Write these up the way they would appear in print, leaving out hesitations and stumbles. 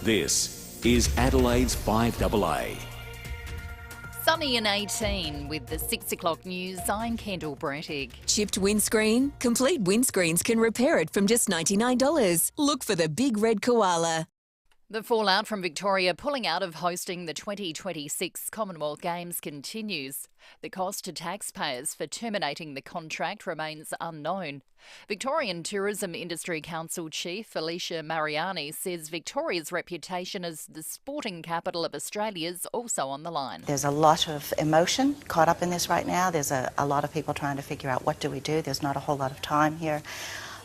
This is Adelaide's FIVEAA. Sunny and 18 with the 6 o'clock news. I'm Kendall Brettig. Chipped windscreen? Complete Windscreens can repair it from just $99. Look for the big red koala. The fallout from Victoria pulling out of hosting the 2026 Commonwealth Games continues. The cost to taxpayers for terminating the contract remains unknown. Victorian Tourism Industry Council Chief Alicia Mariani says Victoria's reputation as the sporting capital of Australia is also on the line. There's a lot of emotion caught up in this right now. There's a lot of people trying to figure out what do we do. There's not a whole lot of time here.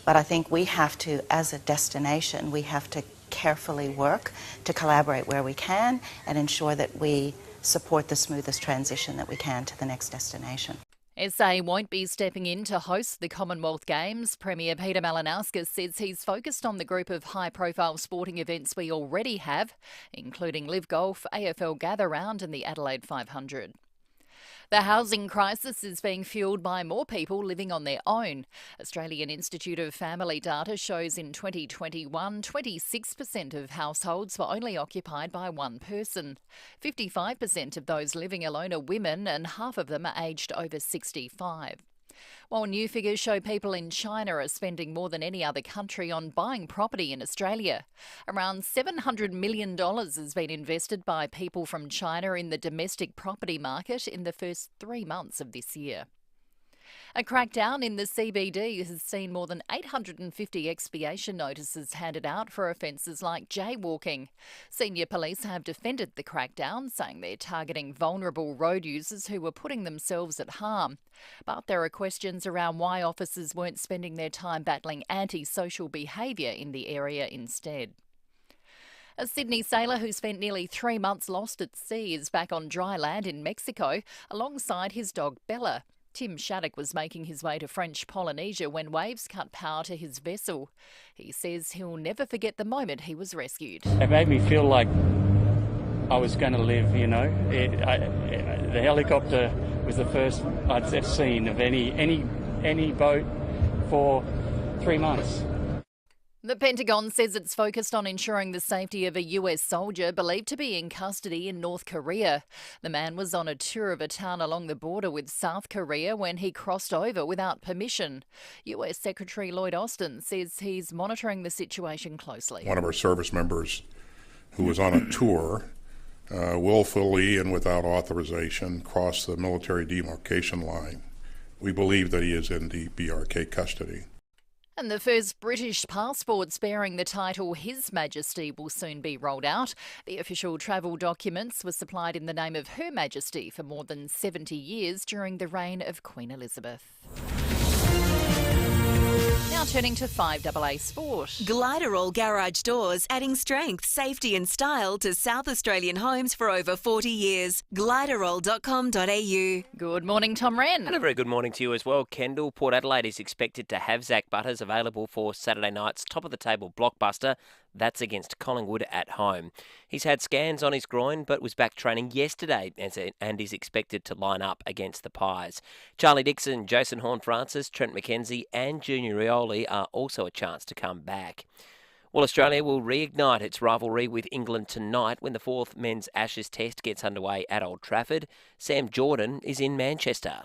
But I think we have to, as a destination, we have to carefully work to collaborate where we can and ensure that we support the smoothest transition that we can to the next destination. SA won't be stepping in to host the Commonwealth Games. Premier Peter Malinauskas says he's focused on the group of high-profile sporting events we already have, including Live Golf, AFL Gather Round and the Adelaide 500. The housing crisis is being fuelled by more people living on their own. Australian Institute of Family data shows in 2021, 26% of households were only occupied by one person. 55% of those living alone are women and half of them are aged over 65. While new figures show people in China are spending more than any other country on buying property in Australia. Around $700 million has been invested by people from China in the domestic property market in the first 3 months of this year. A crackdown in the CBD has seen more than 850 expiation notices handed out for offences like jaywalking. Senior police have defended the crackdown, saying they're targeting vulnerable road users who were putting themselves at harm. But there are questions around why officers weren't spending their time battling antisocial behaviour in the area instead. A Sydney sailor who spent nearly 3 months lost at sea is back on dry land in Mexico alongside his dog Bella. Tim Shattuck was making his way to French Polynesia when waves cut power to his vessel. He says he'll never forget the moment he was rescued. It made me feel like I was going to live, you know. The helicopter was the first I'd seen of any boat for 3 months. The Pentagon says it's focused on ensuring the safety of a US soldier believed to be in custody in North Korea. The man was on a tour of a town along the border with South Korea when he crossed over without permission. US Secretary Lloyd Austin says he's monitoring the situation closely. One of our service members who was on a tour willfully and without authorization crossed the military demarcation line. We believe that he is in the BRK custody. And the first British passports bearing the title His Majesty will soon be rolled out. The official travel documents were supplied in the name of Her Majesty for more than 70 years during the reign of Queen Elizabeth. Now turning to FIVEAA Sport. Gliderall Garage Doors, adding strength, safety and style to South Australian homes for over 40 years. Gliderall.com.au. Good morning, Tom Wren. And a very good morning to you as well, Kendall. Port Adelaide is expected to have Zach Butters available for Saturday night's top-of-the-table blockbuster. That's against Collingwood at home. He's had scans on his groin but was back training yesterday and is expected to line up against the Pies. Charlie Dixon, Jason Horne-Francis, Trent McKenzie and Junior Rioli are also a chance to come back. Well, Australia will reignite its rivalry with England tonight when the fourth men's Ashes test gets underway at Old Trafford. Sam Jordan is in Manchester.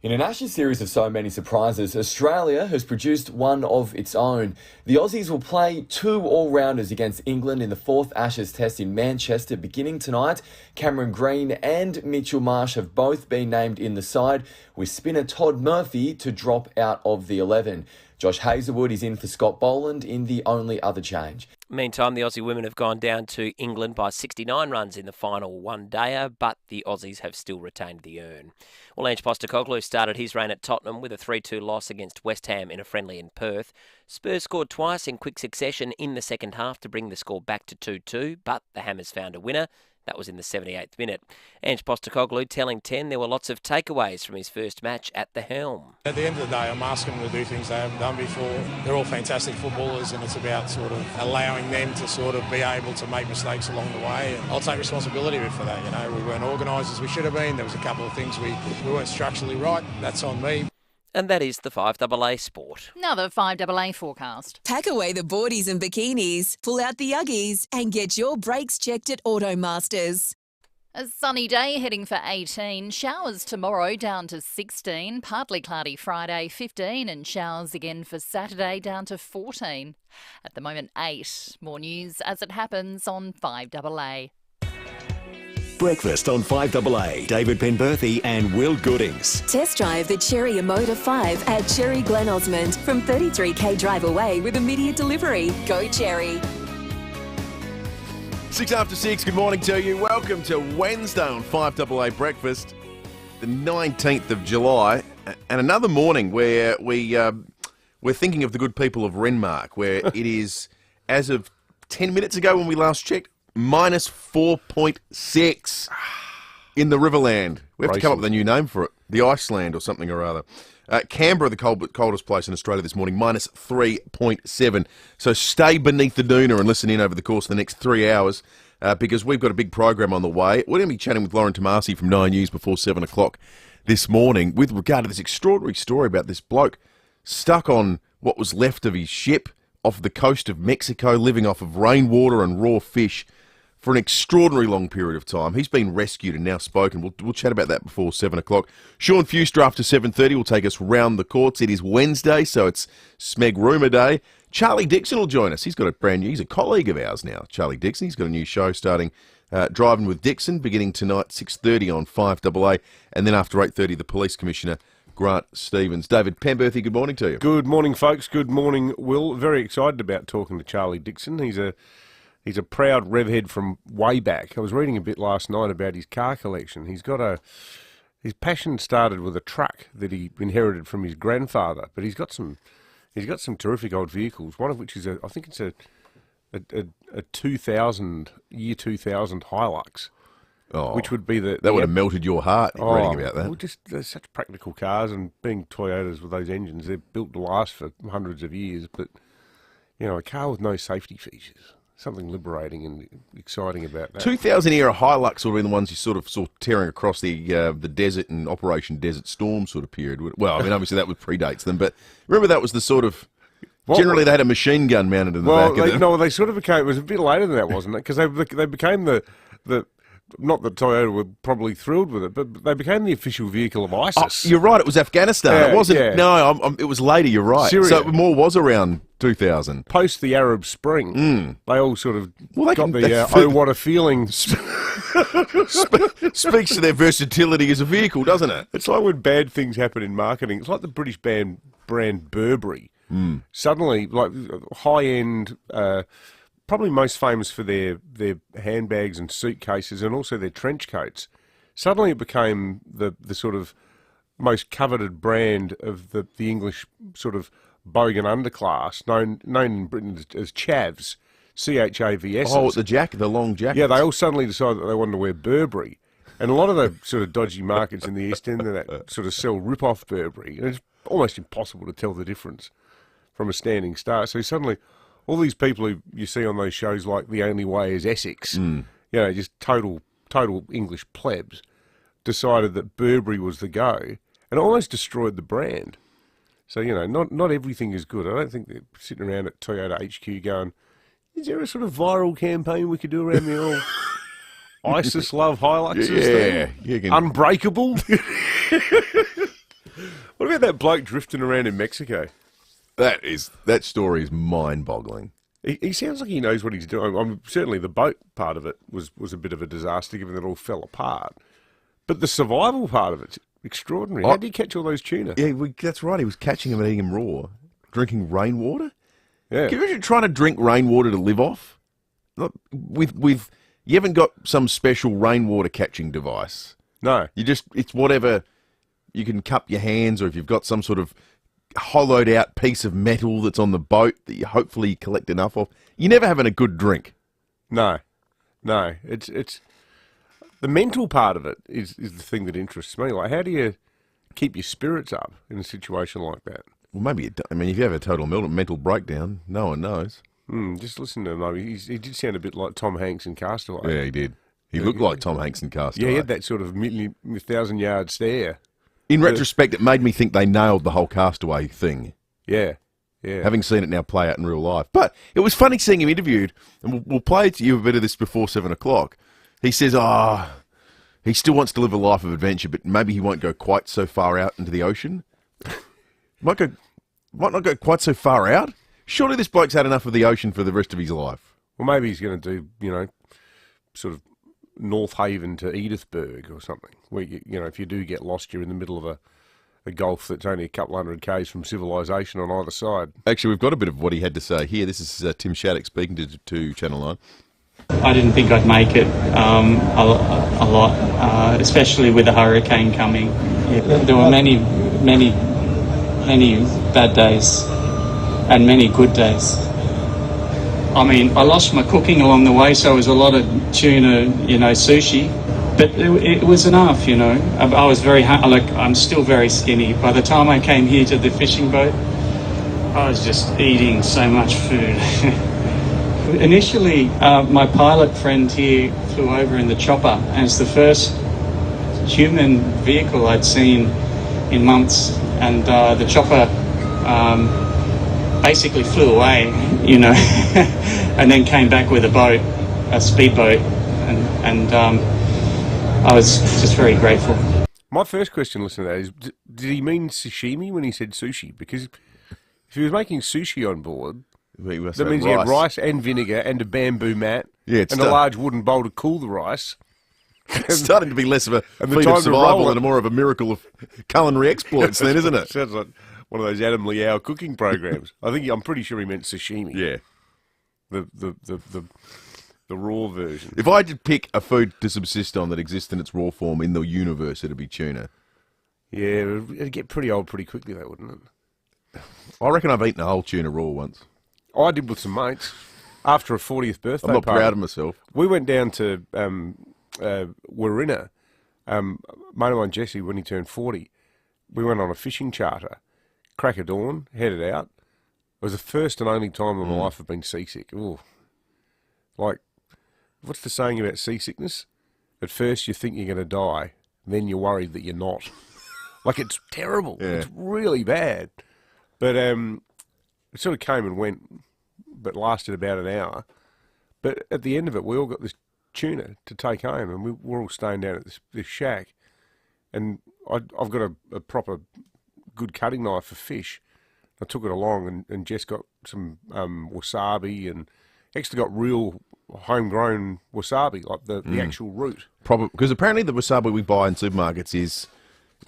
In an Ashes series of so many surprises, Australia has produced one of its own. The Aussies will play 2 all-rounders against England in the fourth Ashes test in Manchester beginning tonight. Cameron Green and Mitchell Marsh have both been named in the side, with spinner Todd Murphy to drop out of the 11. Josh Hazlewood is in for Scott Boland in the only other change. Meantime, the Aussie women have gone down to England by 69 runs in the final one-dayer, but the Aussies have still retained the urn. Well, Ange Postecoglou started his reign at Tottenham with a 3-2 loss against West Ham in a friendly in Perth. Spurs scored twice in quick succession in the second half to bring the score back to 2-2, but the Hammers found a winner. That was in the 78th minute. Ange Postecoglou telling 10 there were lots of takeaways from his first match at the helm. At the end of the day, I'm asking them to do things they haven't done before. They're all fantastic footballers and it's about sort of allowing them to sort of be able to make mistakes along the way. And I'll take responsibility for that. You know, we weren't organised as we should have been. There was a couple of things we weren't structurally right. That's on me. And that is the 5AA Sport. Now the 5AA forecast. Pack away the boardies and bikinis, pull out the Uggies and get your brakes checked at Automasters. A sunny day heading for 18. Showers tomorrow down to 16. Partly cloudy Friday 15 and showers again for Saturday down to 14. At the moment 8. More news as it happens on 5AA. Breakfast on 5AA. David Penberthy and Will Goodings. Test drive the Cherry Emoda 5 at Cherry Glen Osmond from 33k drive away with immediate delivery. Go Cherry. 6 after 6, good morning to you. Welcome to Wednesday on 5AA Breakfast, the 19th of July, and another morning where we're thinking of the good people of Renmark, where it is, as of 10 minutes ago when we last checked, minus 4.6 in the Riverland. We have to come up with a new name for it, the Iceland or something or other. Canberra, the coldest place in Australia this morning, minus 3.7. So stay beneath the doona and listen in over the course of the next 3 hours because we've got a big program on the way. We're going to be chatting with Lauren Tomasi from 9 News before 7 o'clock this morning with regard to this extraordinary story about this bloke stuck on what was left of his ship off the coast of Mexico, living off of rainwater and raw fish for an extraordinary long period of time. He's been rescued and now spoken. We'll chat about that before 7 o'clock. Sean Fewster after 7:30 will take us round the courts. It is Wednesday, so it's Smeg Rumour Day. Charlie Dixon will join us. He's got a brand new, he's a colleague of ours now, Charlie Dixon. He's got a new show starting, Driving with Dixon, beginning tonight, 6:30 on 5AA. And then after 8:30, the Police Commissioner, Grant Stevens. David Penberthy, good morning to you. Good morning, folks. Good morning, Will. Very excited about talking to Charlie Dixon. He's a proud revhead from way back. I was reading a bit last night about his car collection. His passion started with a truck that he inherited from his grandfather, but he's got some terrific old vehicles. One of which is a 2000 Hilux. Oh, which would be that would have melted your heart reading about that. Well, they're such practical cars, and being Toyotas with those engines, they're built to last for hundreds of years. But a car with no safety features. Something liberating and exciting about that. 2000 era Hilux would have been the ones you sort of saw tearing across the desert and Operation Desert Storm sort of period. Well, I mean, obviously that predates them, but remember that was the sort of... Generally, they had a machine gun mounted in the back of them. No, they sort of became... It was a bit later than that, wasn't it? Because they became the not that Toyota were probably thrilled with it, but they became the official vehicle of ISIS. Oh, you're right, it was Afghanistan. It wasn't... Yeah. No, it was later, you're right. Syria. So it more was around 2000. Post the Arab Spring, they all sort of got what a feeling. Speaks to their versatility as a vehicle, doesn't it? It's like when bad things happen in marketing. It's like the British brand Burberry. Suddenly, like high-end... probably most famous for their handbags and suitcases and also their trench coats. Suddenly it became the sort of most coveted brand of the English sort of bogan underclass, known in Britain as chavs, CHAVS. Oh, the long jacket. Yeah, they all suddenly decided that they wanted to wear Burberry. And a lot of the sort of dodgy markets in the East End that sort of sell rip-off Burberry, and it's almost impossible to tell the difference from a standing start. So suddenly... all these people who you see on those shows like The Only Way is Essex, just total English plebs, decided that Burberry was the go and almost destroyed the brand. So, not everything is good. I don't think they're sitting around at Toyota HQ going, is there a sort of viral campaign we could do around the old ISIS love Hiluxes? Yeah. Unbreakable? What about that bloke drifting around in Mexico? That story is mind-boggling. He sounds like he knows what he's doing. Certainly the boat part of it was a bit of a disaster, given that it all fell apart. But the survival part of it's extraordinary. How did he catch all those tuna? Yeah, that's right. He was catching them and eating them raw, drinking rainwater. Yeah. Can you imagine trying to drink rainwater to live off? You haven't got some special rainwater catching device. No. It's whatever you can cup your hands, or if you've got some sort of hollowed out piece of metal that's on the boat that you hopefully collect enough of. You're never having a good drink. No. It's the mental part of it is the thing that interests me. Like, how do you keep your spirits up in a situation like that? Well, maybe if you have a total mental breakdown, no one knows. Just listen to him. He did sound a bit like Tom Hanks in Castaway. Yeah, he did. He looked like Tom Hanks in Castaway. Yeah, he had that sort of 1,000-yard stare. In retrospect, it made me think they nailed the whole Castaway thing. Yeah. Having seen it now play out in real life. But it was funny seeing him interviewed, and we'll play to you a bit of this before 7 o'clock. He says, he still wants to live a life of adventure, but maybe he won't go quite so far out into the ocean. Might not go quite so far out. Surely this bloke's had enough of the ocean for the rest of his life. Well, maybe he's going to do, sort of North Haven to Edithburgh or something, where, if you do get lost, you're in the middle of a gulf that's only a couple hundred k's from civilization on either side. Actually, we've got a bit of what he had to say here. This is Tim Shattuck speaking to Channel 9. I didn't think I'd make it a lot, especially with the hurricane coming. There were many bad days and many good days. I mean, I lost my cooking along the way, so it was a lot of tuna, sushi. But it was enough, I was very I'm still very skinny. By the time I came here to the fishing boat, I was just eating so much food. Initially, my pilot friend here flew over in the chopper, and it's the first human vehicle I'd seen in months. And the chopper basically flew away, and then came back with a speedboat, and I was just very grateful. My first question, listening to that, is: did he mean sashimi when he said sushi? Because if he was making sushi on board, that means he had rice and vinegar and a bamboo mat and a large wooden bowl to cool the rice. It's starting to be less of a feat of survival and more of a miracle of culinary exploits then, isn't it? Sounds like one of those Adam Liao cooking programs. I'm pretty sure he meant sashimi. Yeah. The raw version. If I did pick a food to subsist on that exists in its raw form in the universe, it'd be tuna. Yeah, it'd get pretty old pretty quickly though, wouldn't it? I reckon I've eaten a whole tuna raw once. I did with some mates after a 40th birthday I'm not party. proud of myself. We went down to Warina. Mate of mine, Jesse, when he turned 40, we went on a fishing charter. Crack of dawn, headed out. It was the first and only time in my life I've been seasick. Ooh. Like, what's the saying about seasickness? At first you think you're going to die, then you're worried that you're not. Like, it's terrible. Yeah. It's really bad. But it sort of came and went, but lasted about an hour. But at the end of it, we all got this tuna to take home, and we're all staying down at this shack. And I've got a proper good cutting knife for fish. I took it along, and Jess got some wasabi, and actually got real homegrown wasabi, like the actual root. Probably because apparently the wasabi we buy in supermarkets it's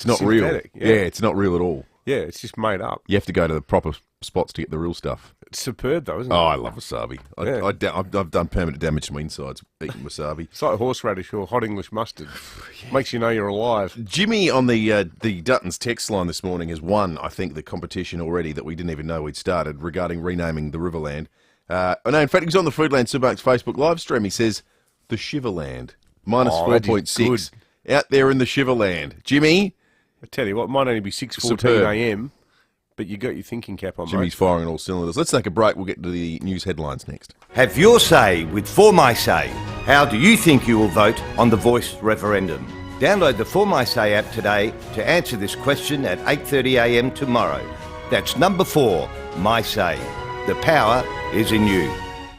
not synthetic, real. Yeah, it's not real at all. Yeah, it's just made up. You have to go to the proper spots to get the real stuff. It's superb though, isn't it? Oh, I love wasabi. I've done permanent damage to my insides eating wasabi. It's like horseradish or hot English mustard. Makes you know you're alive. Jimmy on the Dutton's text line this morning has won, I think, the competition already that we didn't even know we'd started regarding renaming the Riverland. No, in fact, he's on the Foodland Supermarkets Facebook live stream. He says, the Shiverland, minus 4.6. Out there in the Shiverland. Jimmy? I tell you what, it might only be 6:14 a.m., but you got your thinking cap on, Jimmy's firing on all cylinders. Let's take a break. We'll get to the news headlines next. Have your say with For My Say. How do you think you will vote on the Voice referendum? Download the For My Say app today to answer this question at 8:30 a.m. tomorrow. That's number 4, My Say. The power is in you.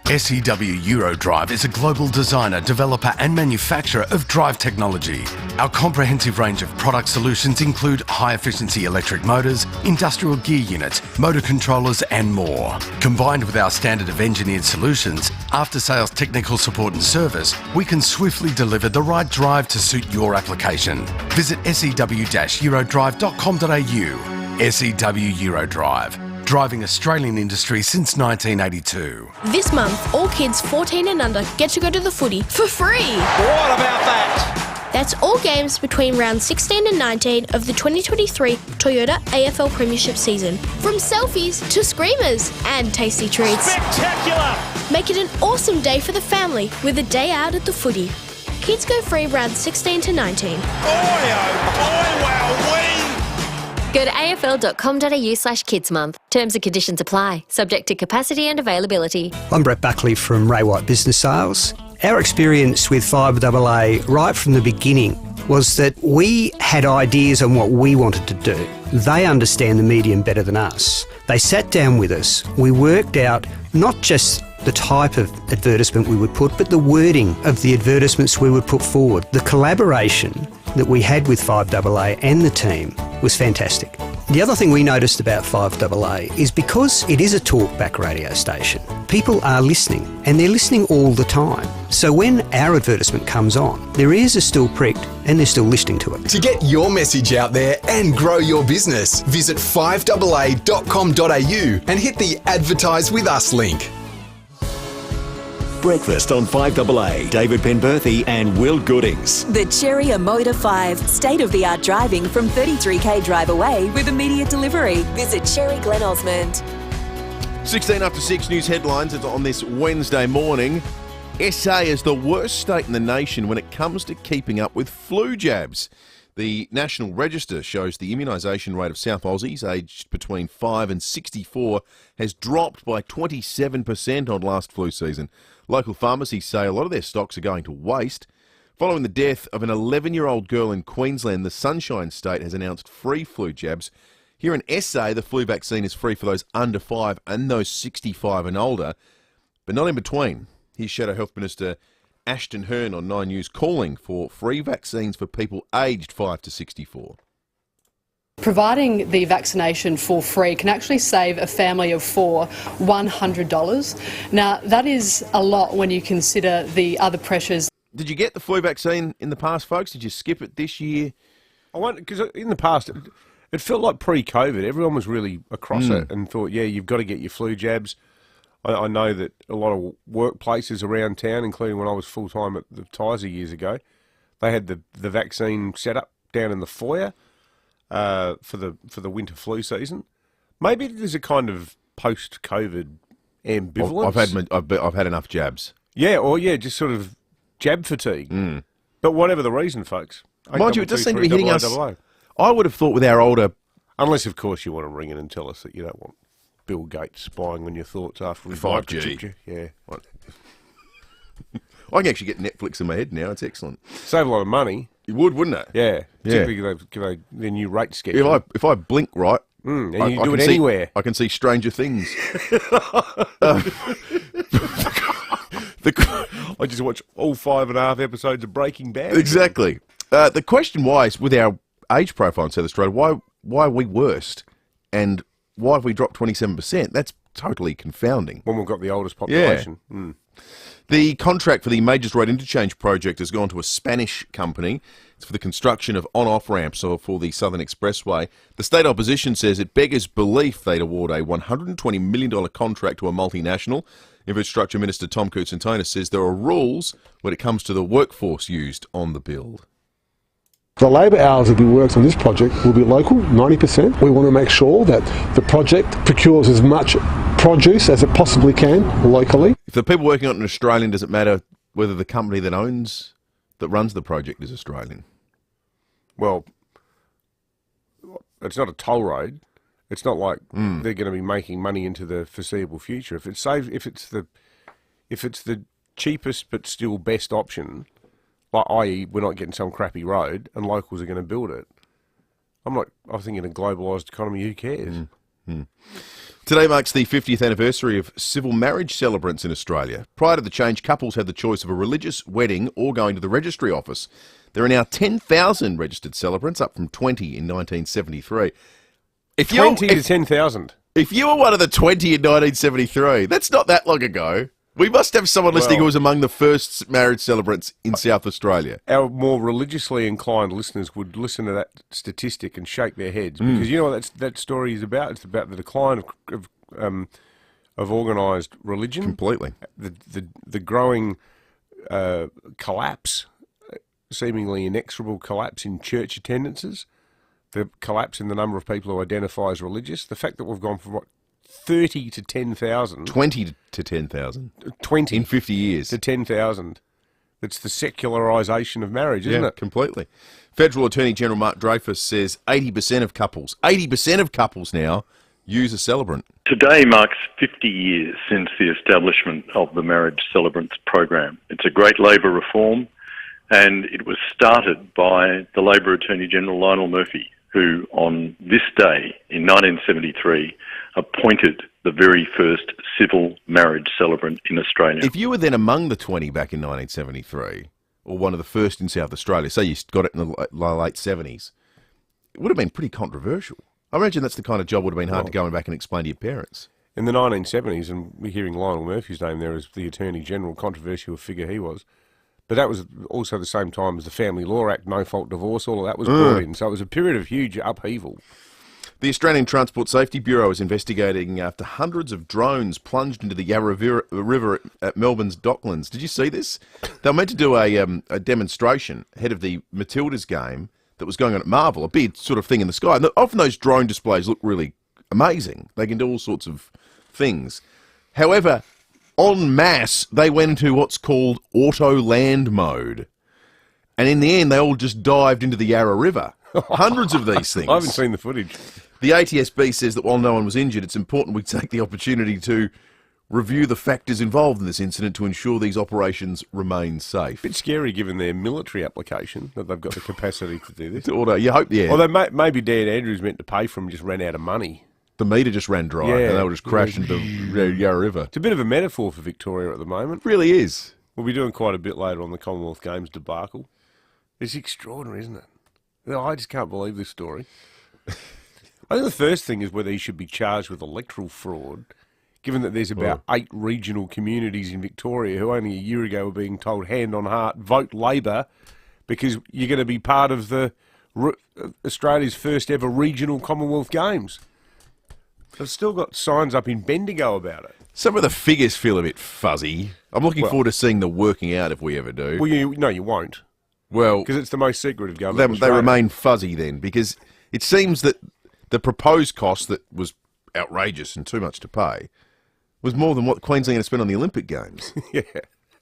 SEW Eurodrive is a global designer, developer and manufacturer of drive technology. Our comprehensive range of product solutions include high-efficiency electric motors, industrial gear units, motor controllers and more. Combined with our standard of engineered solutions, after-sales technical support and service, we can swiftly deliver the right drive to suit your application. Visit sew-eurodrive.com.au. SEW Eurodrive. Driving Australian industry since 1982. This month, all kids 14 and under get to go to the footy for free. What about that? That's all games between rounds 16 and 19 of the 2023 Toyota AFL Premiership season. From selfies to screamers and tasty treats. Spectacular! Make it an awesome day for the family with a day out at the footy. Kids go free rounds 16 to 19. Boy, oh boy, wow-wee! Go to afl.com.au/kidsmonth. Terms and conditions apply, subject to capacity and availability. I'm Brett Buckley from Ray White Business Sales. Our experience with FIVEAA right from the beginning was that we had ideas on what we wanted to do. They understand the medium better than us. They sat down with us. We worked out not just the type of advertisement we would put, but the wording of the advertisements we would put forward. The collaboration that we had with FIVEAA and the team was fantastic. The other thing we noticed about FIVEAA is because it is a talkback radio station, people are listening, and they're listening all the time. So when our advertisement comes on, their ears are still pricked and they're still listening to it. To get your message out there and grow your business, visit fiveaa.com.au and hit the Advertise With Us link. Breakfast on 5AA. David Penberthy and Will Goodings. The Cherry Motor 5, state-of-the-art driving from 33k drive away with immediate delivery. Visit Cherry Glen Osmond. 16 after 6 news headlines on this Wednesday morning. SA is the worst state in the nation when it comes to keeping up with flu jabs. The National Register shows the immunisation rate of South Aussies aged between 5 and 64 has dropped by 27% on last flu season. Local pharmacies say a lot of their stocks are going to waste. Following the death of an 11-year-old girl in Queensland, the Sunshine State has announced free flu jabs. Here in SA, the flu vaccine is free for those under 5 and those 65 and older, but not in between. Here's Shadow Health Minister Ashton Hearn on 9 News calling for free vaccines for people aged 5 to 64. Providing the vaccination for free can actually save a family of 4 $100. Now, that is a lot when you consider the other pressures. Did you get the flu vaccine in the past, folks? Did you skip it this year? I wonder, because in the past, it felt like pre-COVID. Everyone was really across it and thought, yeah, you've got to get your flu jabs. I know that a lot of workplaces around town, including when I was full-time at the Tizer years ago, they had the vaccine set up down in the foyer for the winter flu season. Maybe there's a kind of post-COVID ambivalence. I've had enough jabs. Yeah, just sort of jab fatigue. But whatever the reason, folks. Mind you, it does seem to be hitting us. I would have thought with our older... Unless, of course, you want to ring in and tell us that you don't want Bill Gates spying on your thoughts after we 5G. Yeah. I can actually get Netflix in my head now. It's excellent. Save a lot of money. It would, wouldn't it? Yeah. Particularly give their new rate sketch. If I blink right, and you do it anywhere. I can see Stranger Things. I just watch all 5.5 episodes of Breaking Bad. Exactly. The question why is, with our age profile in South Australia, why are we worst? And why have we dropped 27%? That's totally confounding. When we've got the oldest population. Yeah. The contract for the Majors Road Interchange project has gone to a Spanish company. It's for the construction of on-off ramps for the Southern Expressway. The state opposition says it beggars belief they'd award a $120 million contract to a multinational. Infrastructure Minister Tom Koutsantonis says there are rules when it comes to the workforce used on the build. The labour hours that we worked on this project will be local, 90%. We want to make sure that the project procures as much produce as it possibly can locally. If the people working on it in Australian, does it matter whether the company that runs the project is Australian? Well, it's not a toll road. It's not like they're going to be making money into the foreseeable future. If it's the cheapest but still best option, like i.e. we're not getting some crappy road and locals are going to build it, I think in a globalised economy, who cares? Today marks the 50th anniversary of civil marriage celebrants in Australia. Prior to the change, couples had the choice of a religious wedding or going to the registry office. There are now 10,000 registered celebrants, up from 20 in 1973. 20 to 10,000. If you were one of the 20 in 1973, that's not that long ago. We must have someone listening who was among the first marriage celebrants in South Australia. Our more religiously inclined listeners would listen to that statistic and shake their heads, because you know what that story is about? It's about the decline of organised religion. Completely. The growing collapse, seemingly inexorable collapse in church attendances, the collapse in the number of people who identify as religious, the fact that we've gone from 30 to 10,000. 20 to 10,000. 20 in 50 years. To 10,000. It's the secularisation of marriage, isn't it? Completely. Federal Attorney General Mark Dreyfus says 80% of couples now use a celebrant? Today marks 50 years since the establishment of the Marriage Celebrants program. It's a great Labor reform, and it was started by the Labor Attorney-General Lionel Murphy, who on this day in 1973 appointed the very first civil marriage celebrant in Australia. If you were then among the 20 back in 1973, or one of the first in South Australia, say you got it in the late 70s, it would have been pretty controversial. I imagine that's the kind of job would have been hard to go back and explain to your parents. In the 1970s, and we're hearing Lionel Murphy's name there as the Attorney General, controversial figure he was. But that was also the same time as the Family Law Act, no-fault divorce, all of that was brought in. So it was a period of huge upheaval. The Australian Transport Safety Bureau is investigating after hundreds of drones plunged into the Yarra River at Melbourne's Docklands. Did you see this? They were meant to do a demonstration ahead of the Matildas game that was going on at Marvel, a big sort of thing in the sky. And often those drone displays look really amazing. They can do all sorts of things. However, en masse, they went into what's called auto land mode. And in the end, they all just dived into the Yarra River. Hundreds of these things. I haven't seen the footage. The ATSB says that while no one was injured, it's important we take the opportunity to review the factors involved in this incident to ensure these operations remain safe. Bit scary given their military application, that they've got the capacity to do this. You hope, yeah. Although maybe Dan Andrews meant to pay for them, just ran out of money. The meter just ran dry, and they were just crashed into the Yarra River. It's a bit of a metaphor for Victoria at the moment. It really is. We'll be doing quite a bit later on the Commonwealth Games debacle. It's extraordinary, isn't it? I just can't believe this story. I think the first thing is whether he should be charged with electoral fraud, given that there's about 8 regional communities in Victoria who only a year ago were being told, hand on heart, vote Labor, because you're going to be part of the Australia's first ever regional Commonwealth Games. They've still got signs up in Bendigo about it. Some of the figures feel a bit fuzzy. I'm looking forward to seeing the working out if we ever do. Well, you won't. Well, because it's the most secretive government. They remain fuzzy then, because it seems that the proposed cost that was outrageous and too much to pay was more than what Queensland had spent on the Olympic Games. Yeah.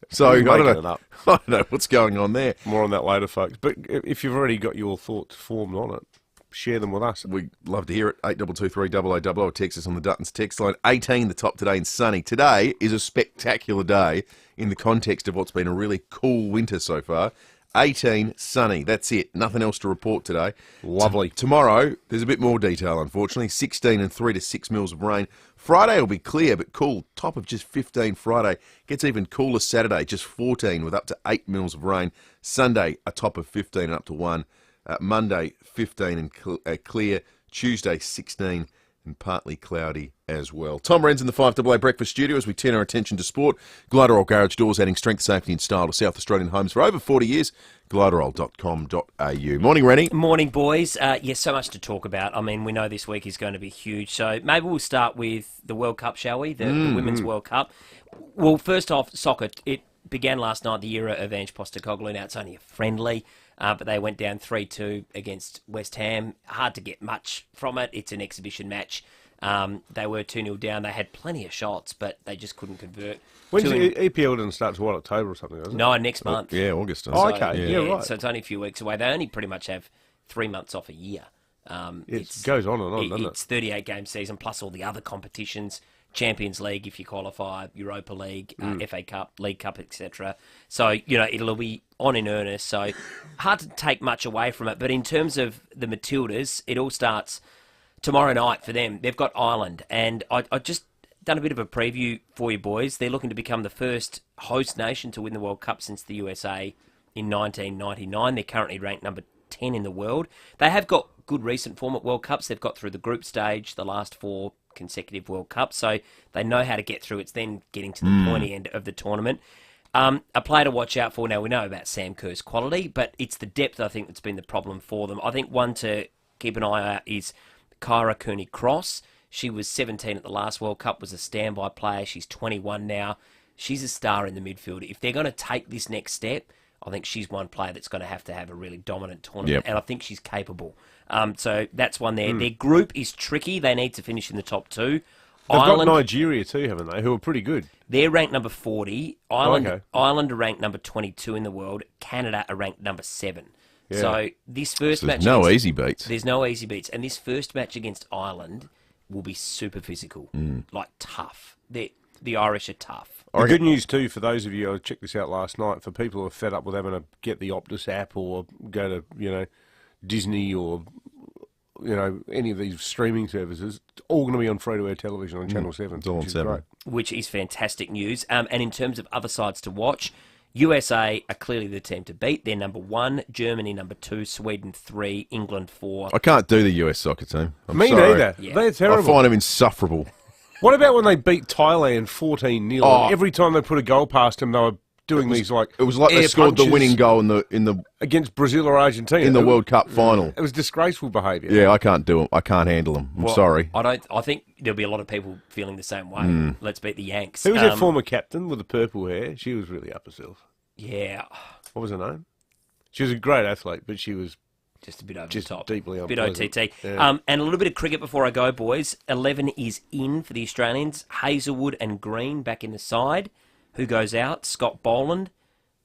So I don't know what's going on there. More on that later, folks. But if you've already got your thoughts formed on it, share them with us. We'd love to hear it. 8223 0000 or text us on the Duttons text line. 18 the top today and sunny. Today is a spectacular day in the context of what's been a really cool winter so far. 18 sunny. That's it. Nothing else to report today. Lovely. Tomorrow, there's a bit more detail, unfortunately. 16 and 3 to 6 mils of rain. Friday will be clear but cool. Top of just 15 Friday. Gets even cooler Saturday, just 14 with up to 8 mils of rain. Sunday, a top of 15 and up to 1. Monday, 15 and clear. Tuesday, 16 and partly cloudy as well. Tom Wren's in the 5AA Breakfast Studio as we turn our attention to sport. Glyderol Garage Doors, adding strength, safety and style to South Australian homes for over 40 years. Glyderol.com.au. Morning, Rennie. Morning, boys. Yes, so much to talk about. I mean, we know this week is going to be huge. So maybe we'll start with the World Cup, shall we? The Women's World Cup. Well, first off, soccer. It began last night, the era of Ange Postecoglou. Now it's only a friendly. But they went down 3-2 against West Ham. Hard to get much from it. It's an exhibition match. They were 2-0 down. They had plenty of shots, but they just couldn't convert. When's the EPL doesn't start till October or something, doesn't it? No, next month. Yeah, August. Oh, okay. Yeah, right. So it's only a few weeks away. They only pretty much have 3 months off a year. It goes on and on, doesn't it? It's 38-game season plus all the other competitions. Champions League if you qualify, Europa League, FA Cup, League Cup, etc. So, it'll be on in earnest. So, hard to take much away from it. But in terms of the Matildas, it all starts tomorrow night for them. They've got Ireland. And I just done a bit of a preview for you boys. They're looking to become the first host nation to win the World Cup since the USA in 1999. They're currently ranked number 10 in the world. They have got good recent form at World Cups. They've got through the group stage, the last 4 consecutive World Cups, so they know how to get through. It's then getting to the pointy end of the tournament. A player to watch out for, now we know about Sam Kerr's quality, but it's the depth, I think, that's been the problem for them. I think one to keep an eye out is Kyra Cooney-Cross. She was 17 at the last World Cup, was a standby player. She's 21 now. She's a star in the midfield. If they're going to take this next step, I think she's one player that's going to have a really dominant tournament, and I think she's capable. So that's one there. Their group is tricky. They need to finish in the top 2. They've got Nigeria too, haven't they, who are pretty good. They're ranked number 40. Ireland are ranked number 22 in the world. Canada are ranked number 7. Yeah. So this first match... There's no easy beats. There's no easy beats. And this first match against Ireland will be super physical, like tough. The Irish are tough. The good news too for those of you, I checked this out last night, for people who are fed up with having to get the Optus app or go to, Disney or, any of these streaming services, it's all going to be on free-to-air television on Channel 7. It's all on which is 7. great. Which is fantastic news. And in terms of other sides to watch, USA are clearly the team to beat. They're number 1, Germany number 2, Sweden 3, England 4. I can't do the US soccer team. Me sorry. neither. Yeah. They're terrible. I find them insufferable. What about when they beat Thailand 14-0? Oh. Every time they put a goal past them, they were doing these like It was like they air scored the punches winning goal in the against Brazil or Argentina in the World Cup final. It was disgraceful behaviour. Yeah, I can't do them. I can't handle them. I'm sorry. I think there'll be a lot of people feeling the same way. Let's beat the Yanks. Who was that former captain with the purple hair? She was really up herself. Yeah. What was her name? She was a great athlete, but she was just a bit over the just top. Deeply bit unpleasant. OTT. Yeah. And a little bit of cricket before I go, boys. 11 is in for the Australians. Hazelwood and Green back in the side. Who goes out? Scott Boland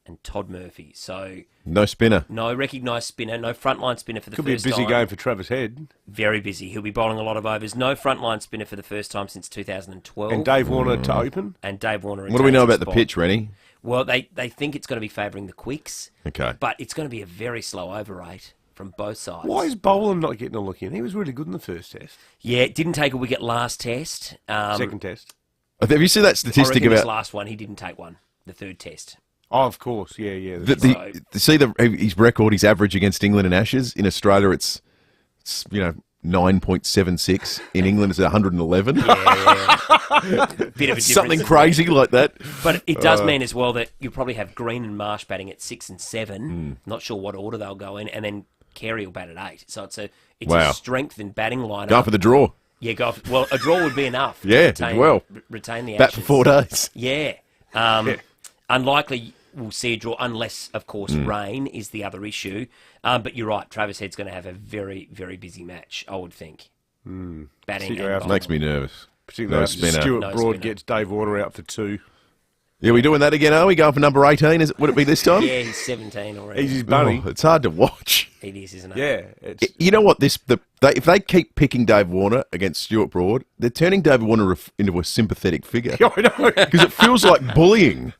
and Todd Murphy. So No spinner. no recognised spinner, no frontline spinner for the Could first be a busy time. game for Travis Head. Very busy. He'll be bowling a lot of overs. No frontline spinner for the first time since 2012. And Dave Warner to open. And Dave Warner. What do we know retains about the spot. pitch, Rennie? Well, they think it's going to be favouring the quicks. Okay. But it's going to be a very slow over rate from both sides. Why is Boland not getting a look in? He was really good in the first test. Yeah, didn't take a wicket last test. Second test. Have you seen that statistic I reckon about his last one? He didn't take one. The third test. Oh, of course. Yeah. See his record, his average against England and Ashes? In Australia, it's 9.76. In England, it's 111. Bit of a difference. Something crazy like that. But it does mean as well that you probably have Green and Marsh batting at 6 and 7. Not sure what order they'll go in, and then Carey will bat at 8. So it's a strengthened batting lineup. Go for the draw. Yeah, well, a draw would be enough. Yeah, retain the bat Ashes. for 4 days. Yeah. Unlikely we'll see a draw unless, of course, rain is the other issue. But you're right, Travis Head's going to have a very, very busy match, I would think. Batting and bowling. Makes me nervous. Particularly spinner. Stuart No Broad spinner. gets Dave Warner out for 2. Yeah, we doing that again, are we? Going for number 18? Would it be this time? Yeah, he's 17 already. He's his bunny. Oh, it's hard to watch. It is, isn't it? Yeah. You know what? If they keep picking Dave Warner against Stuart Broad, they're turning David Warner into a sympathetic figure. I know. Because it feels like bullying.